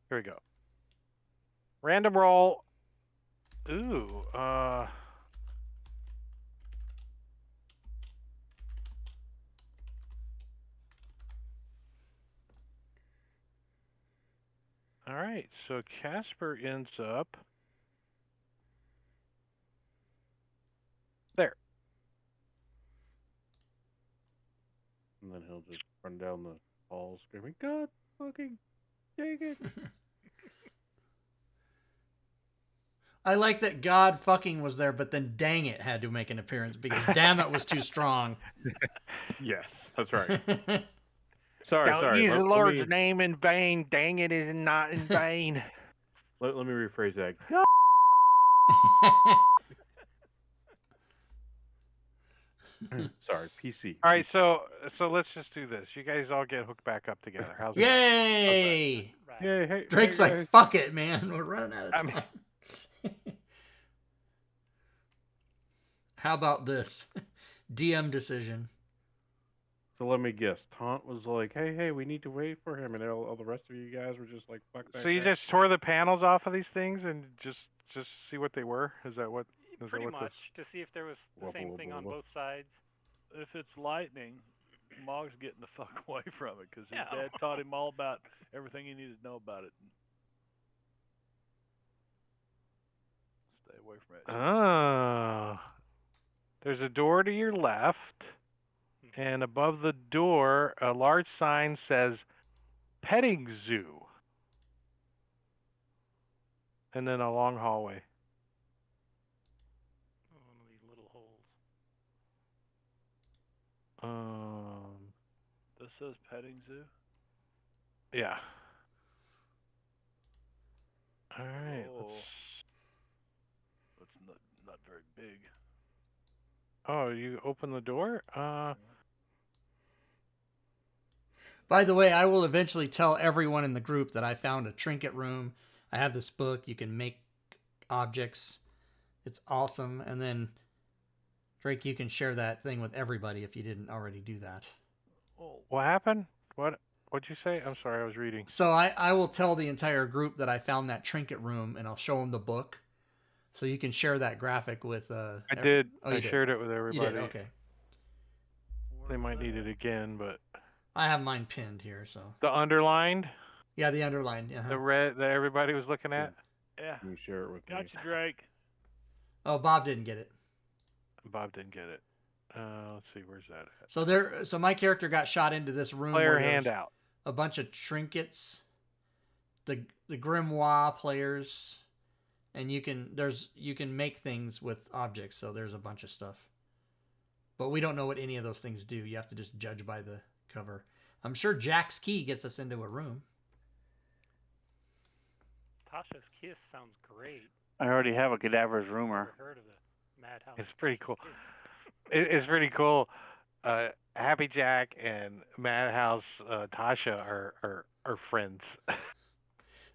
here we go. Random roll. Ooh. All right, so Casper ends up there. And then he'll just run down the hall screaming, God fucking dang it. I like that God fucking was there, but then dang it had to make an appearance because damn it was too strong. Yes, that's right. Sorry. Don't use Let- the let Lord's me- name in vain. Dang it is not in vain. Let me rephrase that. Sorry, PC. All right, so let's just do this. You guys all get hooked back up together. How's it? Yay! Right. Yeah, hey, Drake's hey, like, guys. fuck it, man. We're running out of I time. mean- How about this? DM decision. So let me guess. Taunt was like, hey, we need to wait for him. And all the rest of you guys were just like, fuck that So you guy. just tore the panels off of these things and just see what they were? Is that what? Is Pretty that what much to see if there was the Wubba, same wubba, thing on wubba. both sides. If it's lightning, Mog's getting the fuck away from it because his Yeah. dad taught him all about everything he needed to know about it. Stay away from it. Oh. There's a door to your left, and above the door, a large sign says "Petting Zoo," and then a long hallway. One of these little holes. This says petting zoo. Yeah. All right. Oh. Let's... It's not very big. Oh, you open the door? By the way, I will eventually tell everyone in the group that I found a Trinket Room. I have this book. You can make objects. It's awesome. And then, Drake, you can share that thing with everybody if you didn't already do that. Oh, What happened? What'd you say? I'm sorry, I was reading. So I will tell the entire group that I found that Trinket Room, and I'll show them the book. So you can share that graphic with... I did. Oh, I you did. shared it with You everybody. did, okay. They might need it again, but I have mine pinned here, so... the underlined, Yeah, the underline. Yeah. the red that everybody was looking at. yeah. Can you share it with me? Gotcha, Drake. Oh, Bob didn't get it. Bob didn't get it. Let's see, where's that at? So my character got shot into this room Player where there was handout. a bunch of trinkets, the Grimoire players, and you can make things with objects. So there's a bunch of stuff. But we don't know what any of those things do. You have to just judge by the cover. I'm sure Jack's key gets us into a room. Tasha's Kiss sounds great. I already have a cadaver's rumor. Never heard of the Madhouse. It's pretty cool. It's pretty cool. Happy Jack and Madhouse Tasha are friends.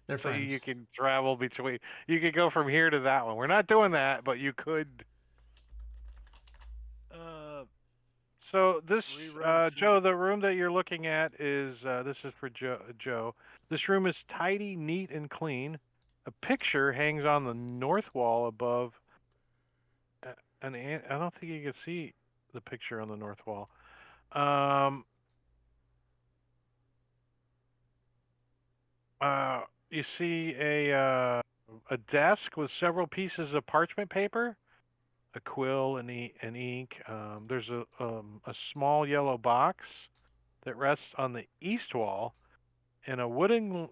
They're So friends. you can travel between. You could go from here to that one. We're not doing that, but you could. So this, Joe, the room that you're looking at is this is for Joe. This room is tidy, neat, and clean. A picture hangs on the north wall above. I don't think you can see the picture on the north wall. You see a desk with several pieces of parchment paper, a quill and ink. There's a small yellow box that rests on the east wall, and a wooden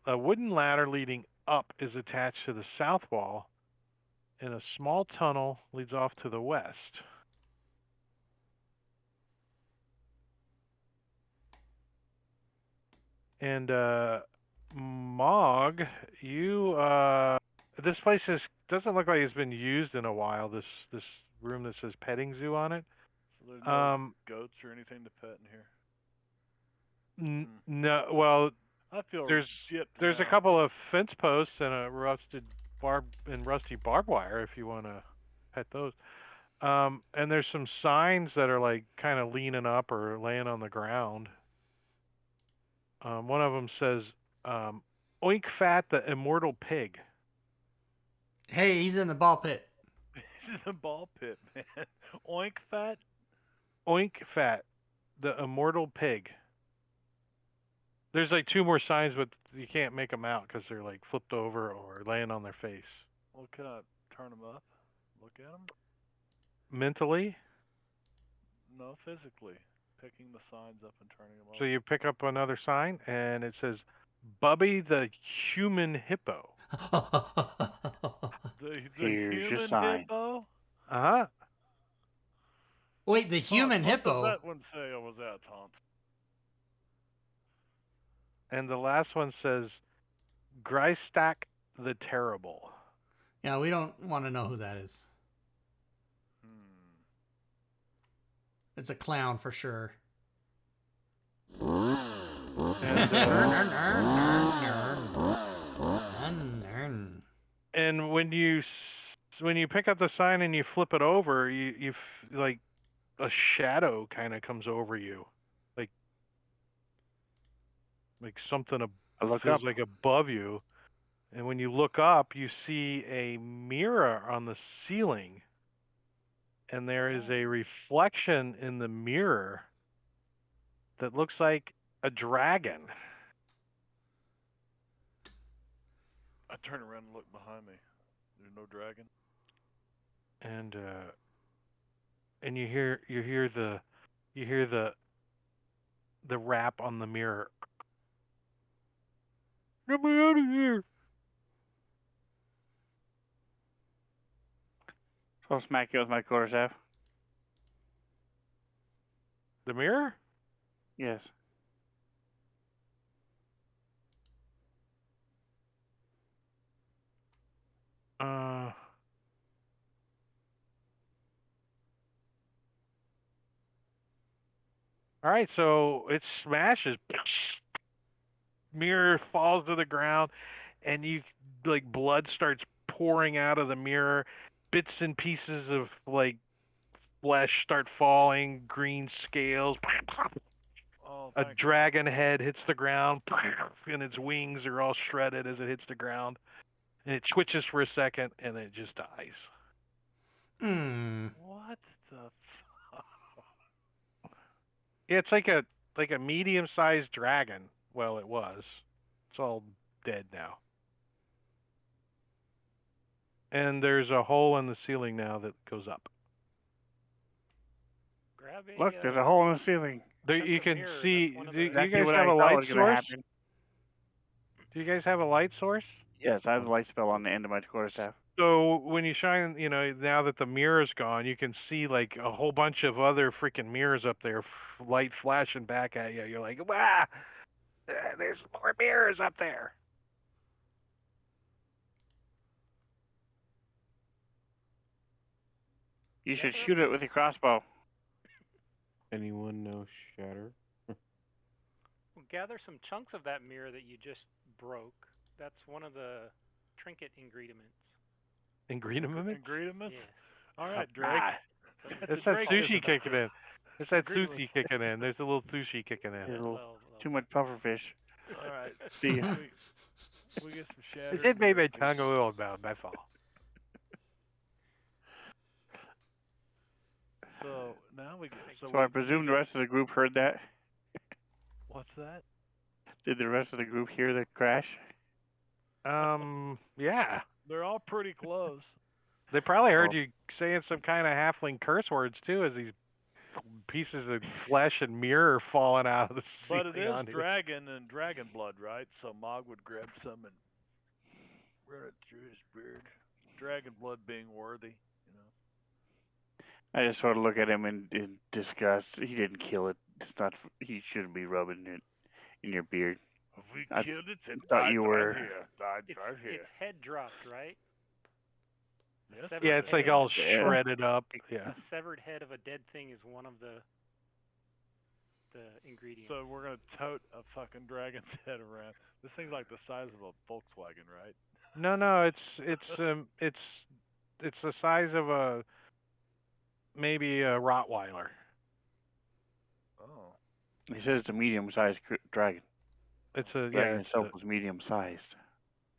ladder leading up is attached to the south wall, and a small tunnel leads off to the west. And Mog, you this place doesn't look like it's been used in a while. This room that says petting zoo on it. So there's no goats or anything to pet in here. No, well, I feel there's gypped a now. couple of fence posts and a rusty barbed wire if you want to pet those. And there's some signs that are like kind of leaning up or laying on the ground. One of them says, "Oink Fat, the Immortal Pig." Hey, he's in the ball pit. He's in the ball pit, man. Oink Fat? Oink Fat, the Immortal Pig. There's like two more signs, but you can't make them out because they're like flipped over or laying on their face. Well, can I turn them up? Look at them? Mentally? No, physically. Picking the signs up and turning them up. So you pick up another sign, and it says, "Bubby the Human Hippo." The Here's your human sign. hippo? Uh-huh. Wait, the human hippo? What does that one say over there, Tom? And the last one says, "Grystack the Terrible." Yeah, we don't want to know who that is. It's a clown for sure. And when you pick up the sign and you flip it over, you like a shadow kind of comes over you, like something feels like above you. And when you look up, you see a mirror on the ceiling, and there is a reflection in the mirror that looks like a dragon. I turn around and look behind me. There's no dragon. And you hear the rap on the mirror. Get me out of here! So I'll smack you with my quarterstaff. The mirror? Yes. All right, so it smashes. Mirror falls to the ground, and like blood starts pouring out of the mirror. Bits and pieces of like flesh start falling. Green scales. A dragon head hits the ground, and its wings are all shredded as it hits the ground. And it twitches for a second, and then it just dies. What the Yeah, it's like a medium-sized dragon. Well, it was. It's all dead now. And there's a hole in the ceiling now that goes up. Look, there's a hole in the ceiling. There, you can see. Do you guys what have I a thought light was gonna source? happen. Do you guys have a light source? Yes, I have a light spell on the end of my quarterstaff. So when you shine, now that the mirror is gone, you can see like a whole bunch of other freaking mirrors up there, light flashing back at you. You're like, wow, there's more mirrors up there. You should shoot it with your crossbow. Anyone know Shatter? Well, gather some chunks of that mirror that you just broke. That's one of the trinket ingredients. Ingredients? Ingredients? Yes. All right, Drake. It's that sushi kicking in. It's that sushi kicking in. There's a little sushi kicking in. Too much pufferfish. All right. See ya. We get some shatter. It did make my tongue a little numb, that's all. So now we get. So I presume the rest of the group heard that? What's that? Did the rest of the group hear the crash? Yeah. They're all pretty close. They probably heard you saying some kind of halfling curse words too, as these pieces of flesh and mirror are falling out of the ceiling. But it is onto you. dragon and dragon blood, right? So Mog would grab some and run it through his beard. Dragon blood being worthy, I just sort of look at him in disgust. He didn't kill it. It's not. He shouldn't be rubbing it in your beard. If we I killed it, it thought died you right were- here. Died right here. Its head dropped, right? Yes. Yeah, it's like all shredded up. Yeah. The severed head of a dead thing is one of the ingredients. So we're gonna tote a fucking dragon's head around. This thing's like the size of a Volkswagen, right? No, it's the size of maybe a Rottweiler. Oh. He says it's a medium-sized dragon. It's a Dragon itself was medium-sized.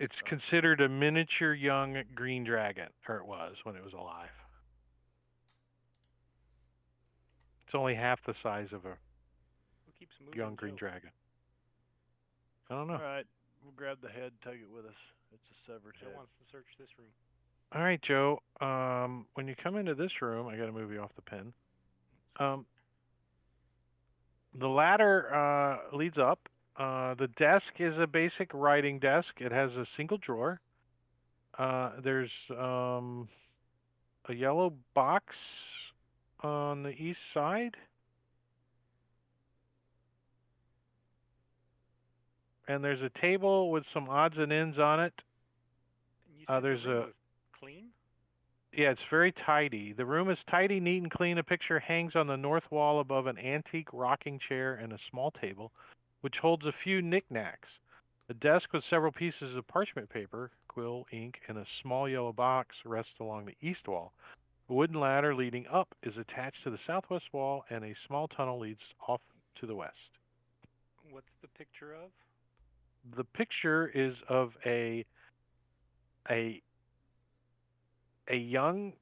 It's considered a miniature young green dragon, or it was when it was alive. It's only half the size of a Who keeps moving young green Joe? dragon. I don't know. All right, we'll grab the head, take it with us. It's a severed Joe head. wants to search this room. All right, Joe. When you come into this room, I got to move you off the pen. The ladder leads up. The desk is a basic writing desk. It has a single drawer. There's a yellow box on the east side. And there's a table with some odds and ends on it. And you said There's the room a was clean? Yeah, it's very tidy. The room is tidy, neat, and clean. A picture hangs on the north wall above an antique rocking chair and a small table, which holds a few knickknacks. A desk with several pieces of parchment paper, quill, ink, and a small yellow box rests along the east wall. A wooden ladder leading up is attached to the southwest wall, and a small tunnel leads off to the west. What's the picture of? The picture is of a young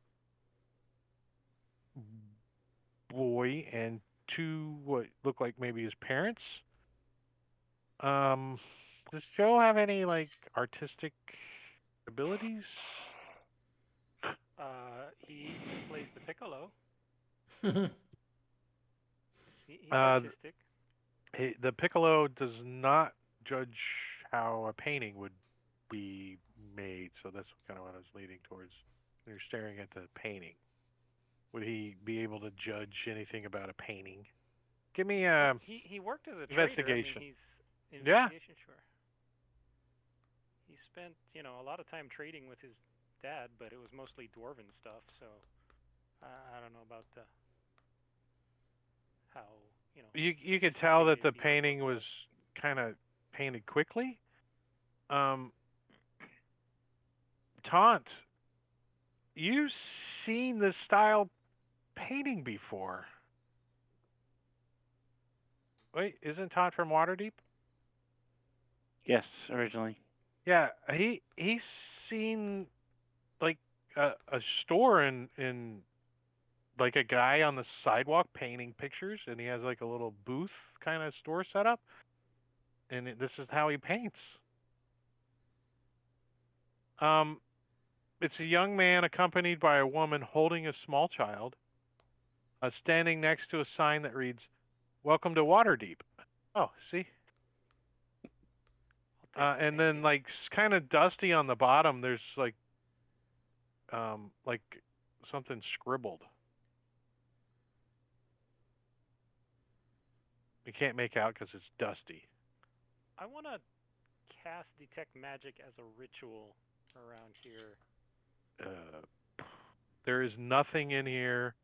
boy and two what look like maybe his parents. Does Joe have any like artistic abilities? He plays the piccolo. He's Uh, artistic. The piccolo does not judge how a painting would be made, so that's kind of what I was leading towards. You're staring at the painting. Would he be able to judge anything about a painting? Give me a He worked as a investigation. trader. I mean, he's Yeah. investigation, sure. He spent, a lot of time trading with his dad, but it was mostly dwarven stuff. So I don't know about how You could tell that the painting was kind of painted quickly. Taunt, you've seen this style painting before. Wait, isn't Taunt from Waterdeep? Yes, originally. Yeah, he's seen like a store in like a guy on the sidewalk painting pictures, and he has like a little booth kind of store set up, and this is how he paints. It's a young man accompanied by a woman holding a small child, standing next to a sign that reads, "Welcome to Waterdeep." Oh, see? And then like kind of dusty on the bottom, there's like like something scribbled. You can't make out because it's dusty. I want to cast Detect Magic as a ritual around here. There is nothing in here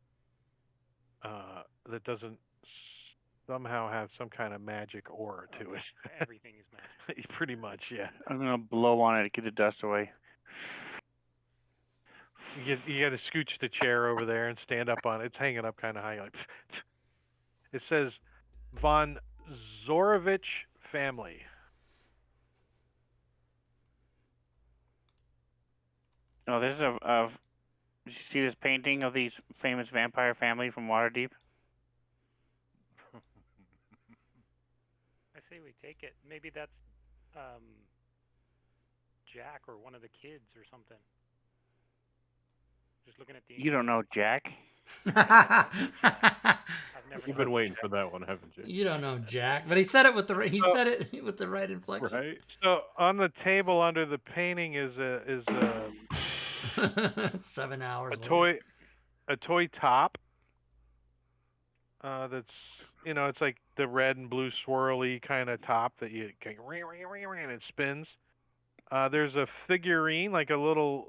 that doesn't somehow have some kind of magic aura to it. Everything is magic. Pretty much, yeah. I'm gonna blow on it to get the dust away. You got to scooch the chair over there and stand up on it. It's hanging up kind of high. Like, it says Von Zorovich family. No, this is a. Did you see this painting of these famous vampire family from Waterdeep? I say we take it. Maybe that's Jack or one of the kids or something. Just looking at the. You don't know Jack? I've never You've known been waiting Jack. for that one, haven't you? You don't know Jack, but he said it with the said it with the right inflection. Right? So on the table under the painting is a 7 hours. a toy top. That's it's like the red and blue swirly kind of top that you can and it spins. There's a figurine like a little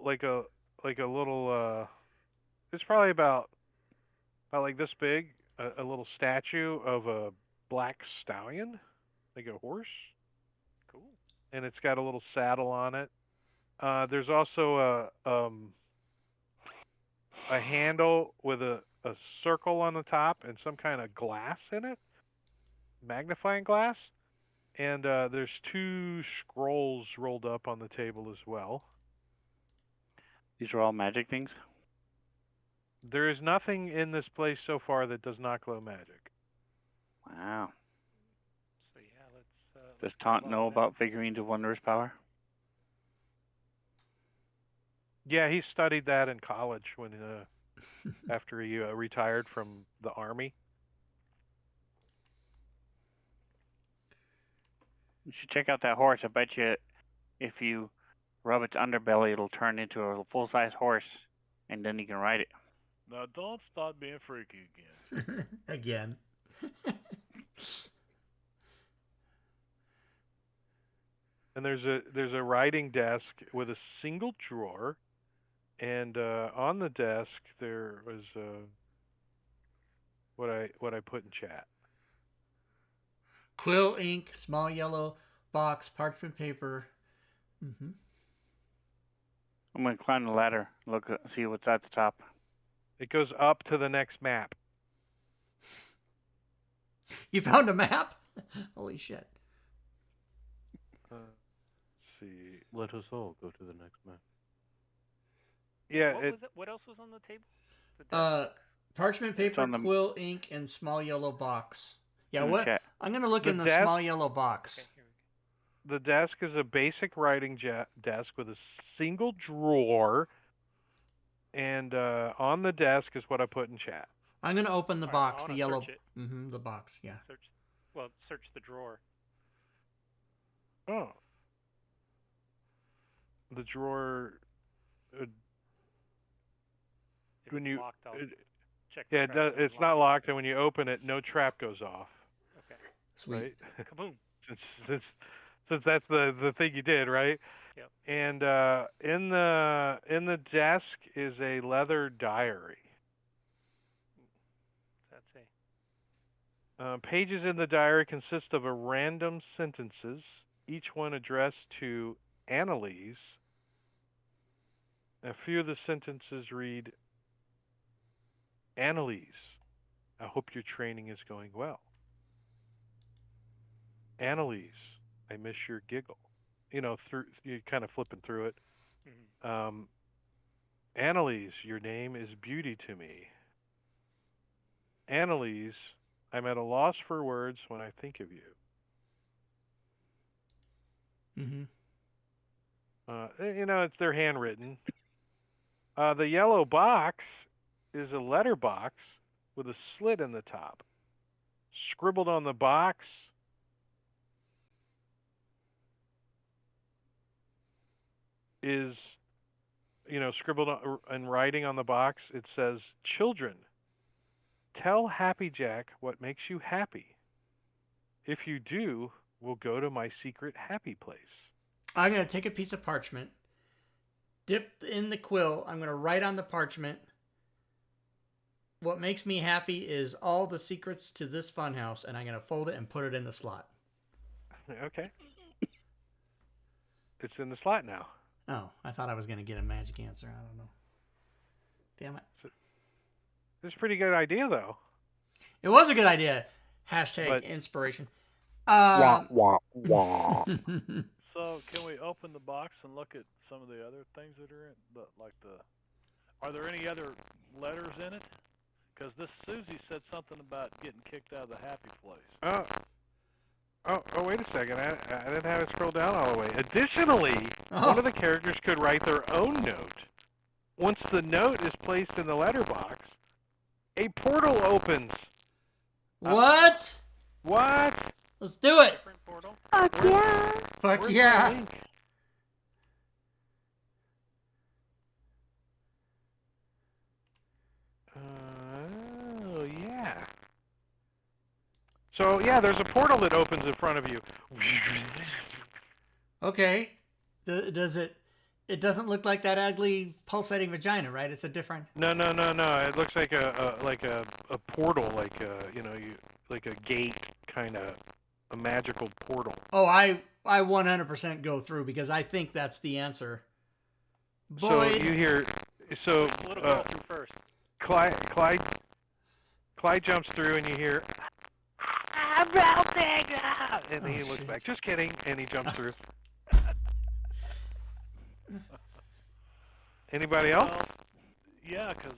it's probably about like this big, a little statue of a black stallion, like a horse. Cool. And it's got a little saddle on it. There's also a handle with a circle on the top and some kind of glass in it, magnifying glass. And there's 2 scrolls rolled up on the table as well. These are all magic things? There is nothing in this place so far that does not glow magic. Wow. So yeah, let's. Does Taunt know about figurines of wondrous power? Yeah, he studied that in college when after he retired from the army. You should check out that horse. I bet you if you rub its underbelly, it'll turn into a full-size horse, and then you can ride it. Now, don't start being freaky again. Again. And there's a writing desk with a single drawer, and on the desk there was what I put in chat. Quill, ink, small yellow box, parchment paper. Mm-hmm. I'm going to climb the ladder, see what's at the top. It goes up to the next map. You found a map? Holy shit. Let's see. Let us all go to the next map. Yeah. What was it? What else was on the table? Parchment paper, the... quill, ink, and small yellow box. Yeah, in what? Chat. I'm gonna look in the small yellow box. Okay, here we The desk is a basic writing desk with a single drawer, and on the desk is what I put in chat. I'm gonna open the All box, right, the I yellow. wanna search it. Mm-hmm, the box. Yeah. search the drawer. Oh. The drawer. If When it's you. locked, I'll check. Yeah, it's not locked, and when you open it, no trap goes off. Okay. Sweet. Right? Kaboom. Since that's the thing you did, right? Yep. And in the desk is a leather diary. That's a. Pages in the diary consist of a random sentences, each one addressed to Annalise. A few of the sentences read, Annalise, I hope your training is going well. Annalise, I miss your giggle. You're kind of flipping through it. Mm-hmm. Annalise, your name is beauty to me. Annalise, I'm at a loss for words when I think of you. Mm-hmm. It's their handwritten. The yellow box is a letter box with a slit in the top. Scribbled on the box is scribbled in writing on the box. It says, "Children, tell Happy Jack what makes you happy. If you do, we'll go to my secret happy place." I'm going to take a piece of parchment, dip in the quill. I'm going to write on the parchment, what makes me happy is all the secrets to this funhouse, and I'm going to fold it and put it in the slot. Okay. It's in the slot now. Oh, I thought I was going to get a magic answer. I don't know. Damn it. It's a pretty good idea, though. It was a good idea. Hashtag inspiration. Wah, wah, wah. So, can we open the box and look at some of the other things that are in? Are there any other letters in it? Because this Susie said something about getting kicked out of the happy place. Oh, wait a second. I didn't have it scroll down all the way. Additionally, one of the characters could write their own note. Once the note is placed in the letterbox, a portal opens. What? What? Let's do it. Portal. Fuck yeah. Fuck Where's yeah. the link? Oh, yeah. So, yeah, there's a portal that opens in front of you. Okay. Does it... It doesn't look like that ugly pulsating vagina, right? It's a different... No. It looks like a portal, like a gate, kind of a magical portal. Oh, I 100% go through because I think that's the answer. Boyd. So you hear... So, Little girl through first. Clyde jumps through and you hear... I'm melting! And then he looks back. Just kidding. And he jumps through. Anybody else? Well, yeah, because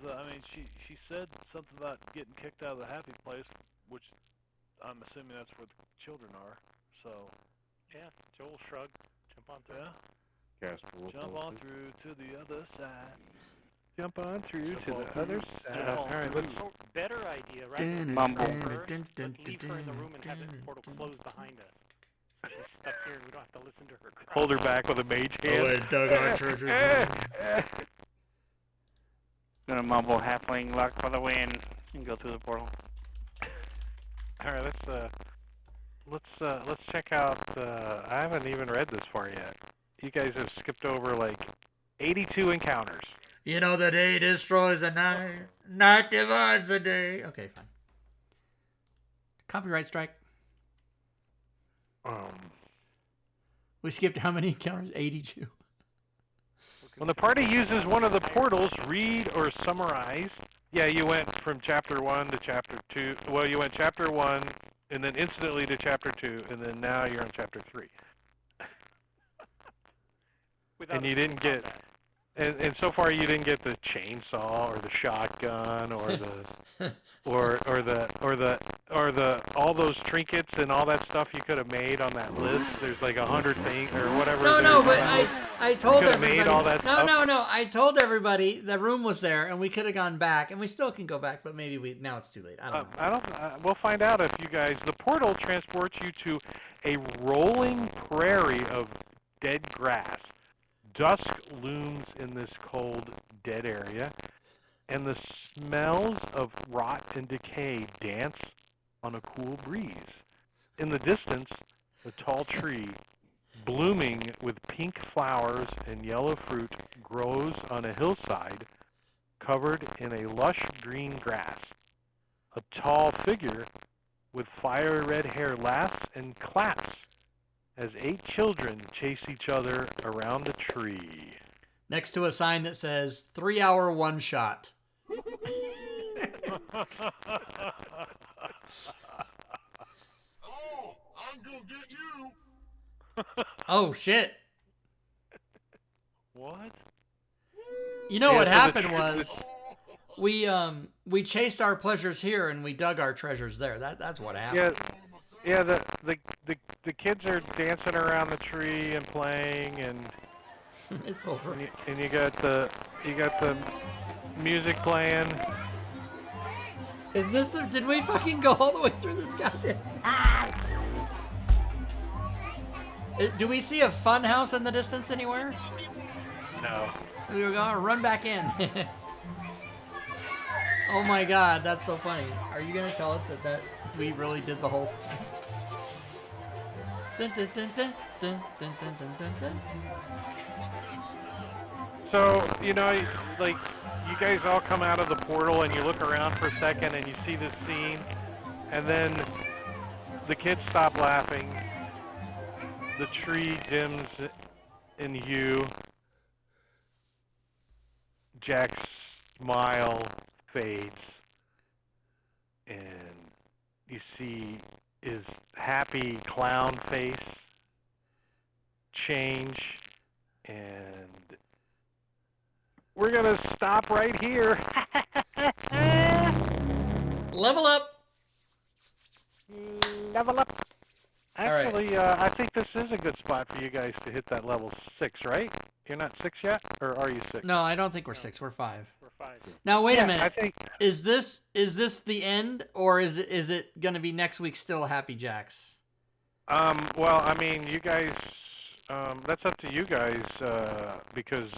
she said something about getting kicked out of the happy place, which I'm assuming that's where the children are. So, Yeah, Joel shrugged. Jump on through. yeah, Casper will jump hold on it. through to the other side. Jump on through Jump to on the through. other Jump side. on All right, through. let's... Better idea, right? Mumble. Let's leave her in the room and have the portal close behind us. She's stuck here and we don't have to listen to her cry. Hold her back with a mage hand. Oh, it dug our treasures. Gonna mumble halfling luck for the win and go through the portal. All right, let's check out. I haven't even read this far yet. You guys have skipped over like 82 encounters. You know, the day destroys the night. Night divides the day. Okay, fine. Copyright strike. We skipped how many encounters? 82. When the party uses one of the portals, read or summarize. Yeah, you went from chapter 1 to chapter 2. Well, you went chapter 1 and then instantly to chapter 2, and then now you're on chapter 3. And you didn't get, and so far you didn't get the chainsaw or the shotgun or the or the all those trinkets and all that stuff you could have made on that list. There's like 100 things or whatever. No, but I told could've everybody. made all that stuff. No. I told everybody the room was there and we could have gone back, and we still can go back, but maybe now it's too late. I don't know. We'll find out if you guys. The portal transports you to a rolling prairie of dead grass. Dusk looms in this cold, dead area, and the smells of rot and decay dance on a cool breeze. In the distance, a tall tree, blooming with pink flowers and yellow fruit, grows on a hillside covered in a lush green grass. A tall figure with fiery red hair laughs and claps as 8 children chase each other around the tree. Next to a sign that says 3-hour one shot. Oh, I'm gonna get you. Oh shit. What? You know Yeah, what so the happened tr- was we chased our pleasures here and we dug our treasures there. That's what happened. Yeah, the kids are dancing around the tree and playing, and It's over. and you got the music playing. Is this? Did we fucking go all the way through this goddamn? Do we see a fun house in the distance anywhere? No. We're gonna run back in. Oh my god, that's so funny. Are you gonna tell us that we really did the whole thing? Dun, dun, dun, dun, dun, dun, dun, dun, dun, dun. So, you know, like, you guys all come out of the portal and you look around for a second and you see this scene, and then the kids stop laughing, the tree dims in hue, Jack's smile fades, and you see his happy clown face change, and we're gonna stop right here. Level up. Level up. All right. Actually, I think this is a good spot for you guys to hit that level 6, right? You're not 6 yet, or are you 6? No, I don't think we're 6. We're 5. We're 5. Now wait a minute. I think. Is this the end, or is it gonna be next week still Happy Jacks? Well, I mean, you guys. That's up to you guys, because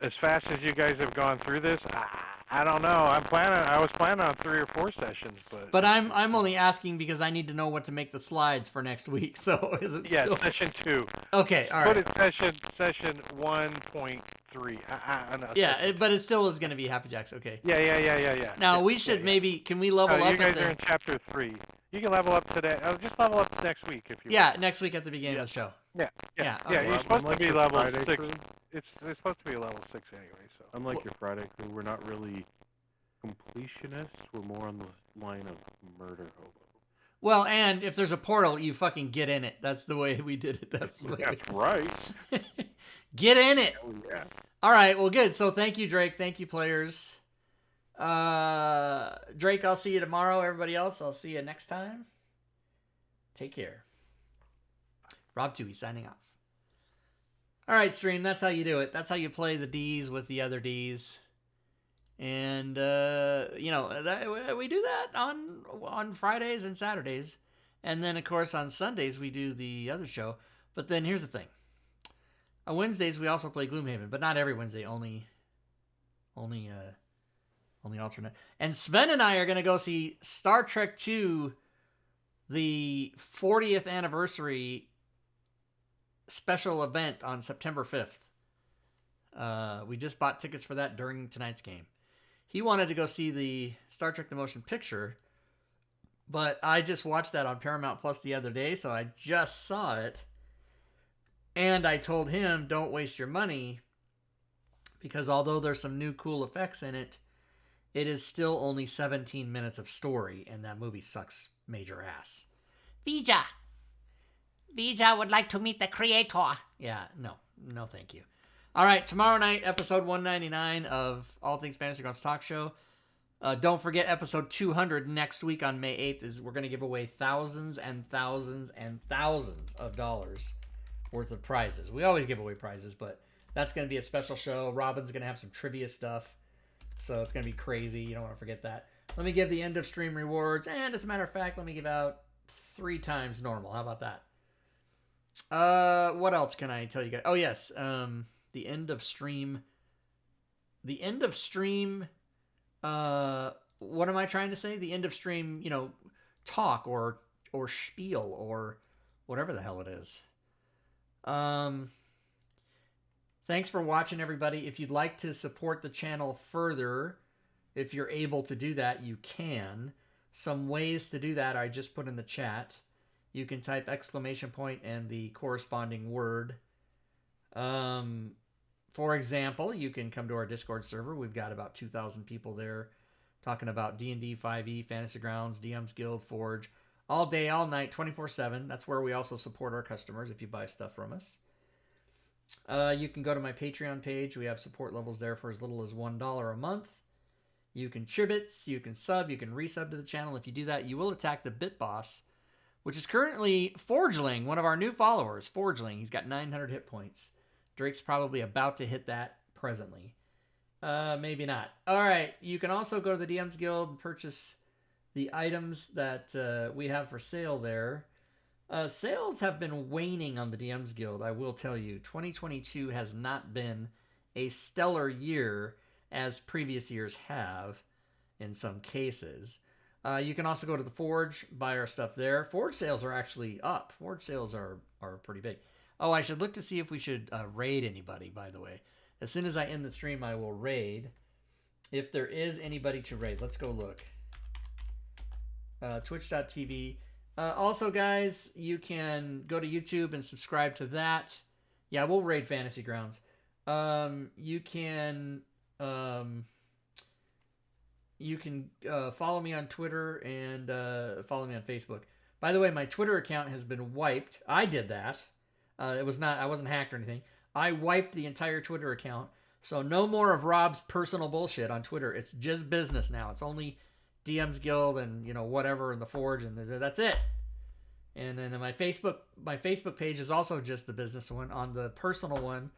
as fast as you guys have gone through this, I don't know. I was planning on 3 or 4 sessions, but. But I'm only asking because I need to know what to make the slides for next week. So is it Yeah, still session 2. Okay, all Put right. it session 1.3. No, Yeah, but it still is going to be Happy Jacks. Okay. Yeah. Now Yeah, we should yeah. maybe can we level Oh, up you guys at the are in chapter 3. You can level up today. Just level up next week if you Yeah, next week at the beginning of the show. want. Yeah. Yeah, Yeah, okay. you're supposed to be level Friday 6. crew. It's supposed to be a level 6 anyway, so. Unlike your Friday crew, we're not really completionists. We're more on the line of murder hobo. Well, and if there's a portal, you fucking get in it. That's the way we did it. That's the way That's right. Get in it. Oh, yeah. All right, well, good. So thank you, Drake. Thank you, players. Drake, I'll see you tomorrow. Everybody else, I'll see you next time. Take care. Rob Toohey signing off. All right, stream. That's how you do it. That's how you play the Ds with the other Ds. And we do that on Fridays and Saturdays, and then of course on Sundays we do the other show. But then here's the thing: on Wednesdays we also play Gloomhaven, but not every Wednesday. Only alternate. And Sven and I are gonna go see Star Trek II, the 40th anniversary special event on September 5th. We just bought tickets for that during tonight's game. He wanted to go see the Star Trek The Motion Picture, but I just watched that on Paramount Plus the other day, so I just saw it. And I told him, don't waste your money, because although there's some new cool effects in it, it is still only 17 minutes of story, and that movie sucks major ass. Vija would like to meet the creator. Yeah, no thank you. All right, tomorrow night, episode 199 of All Things Fantasy Grounds Talk Show. Don't forget episode 200 next week on May 8th is we're going to give away thousands and thousands and thousands of dollars worth of prizes. We always give away prizes, but that's going to be a special show. Robin's going to have some trivia stuff, so it's going to be crazy. You don't want to forget that. Let me give the end of stream rewards, and as a matter of fact, let me give out 3 times normal. How about that? What else can I tell you guys? Oh, yes. The end of stream. What am I trying to say? The end of stream, talk or spiel or whatever the hell it is. Thanks for watching, everybody. If you'd like to support the channel further, if you're able to do that, you can. Some ways to do that I just put in the chat. You can type ! And the corresponding word. For example, you can come to our Discord server. We've got about 2,000 people there talking about D&D, 5e, Fantasy Grounds, DM's Guild, Forge, all day, all night, 24/7. That's where we also support our customers if you buy stuff from us. You can go to my Patreon page. We have support levels there for as little as $1 a month. You can Chibits, you can sub, you can resub to the channel. If you do that, you will attack the Bit Boss, which is currently Forgeling, one of our new followers. Forgeling, he's got 900 hit points. Drake's probably about to hit that presently. Maybe not. All right, you can also go to the DM's Guild and purchase the items that we have for sale there. Sales have been waning on the DM's Guild, I will tell you. 2022 has not been a stellar year as previous years have in some cases. You can also go to the Forge, buy our stuff there. Forge sales are actually up. Forge sales are pretty big. Oh, I should look to see if we should raid anybody, by the way. As soon as I end the stream, I will raid. If there is anybody to raid, let's go look. Twitch.tv. Also, guys, you can go to YouTube and subscribe to that. Yeah, we'll raid Fantasy Grounds. You can follow me on Twitter and follow me on Facebook. By the way, my Twitter account has been wiped. I did that. I wasn't hacked or anything. I wiped the entire Twitter account. So no more of Rob's personal bullshit on Twitter. It's just business now. It's only DM's Guild and whatever in the Forge, and that's it. And then my Facebook page is also just the business one. On the personal one,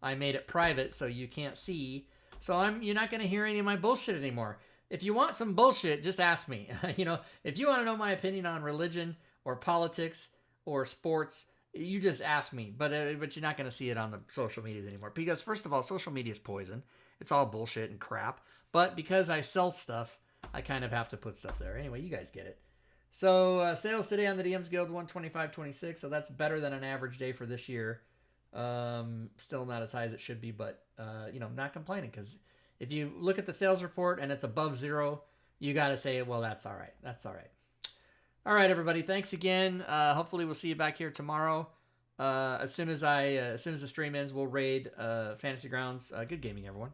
I made it private so you can't see. So you're not going to hear any of my bullshit anymore. If you want some bullshit, just ask me. If you want to know my opinion on religion or politics or sports, you just ask me. But you're not going to see it on the social medias anymore. Because first of all, social media is poison. It's all bullshit and crap. But because I sell stuff, I kind of have to put stuff there. Anyway, you guys get it. So sales today on the DM's Guild 125.26. So that's better than an average day for this year. Still not as high as it should be, but not complaining, because if you look at the sales report and it's above 0, you got to say, well, that's all right. That's all right. All right, everybody. Thanks again. Hopefully we'll see you back here tomorrow. As soon as the stream ends, we'll raid Fantasy Grounds. Good gaming, everyone.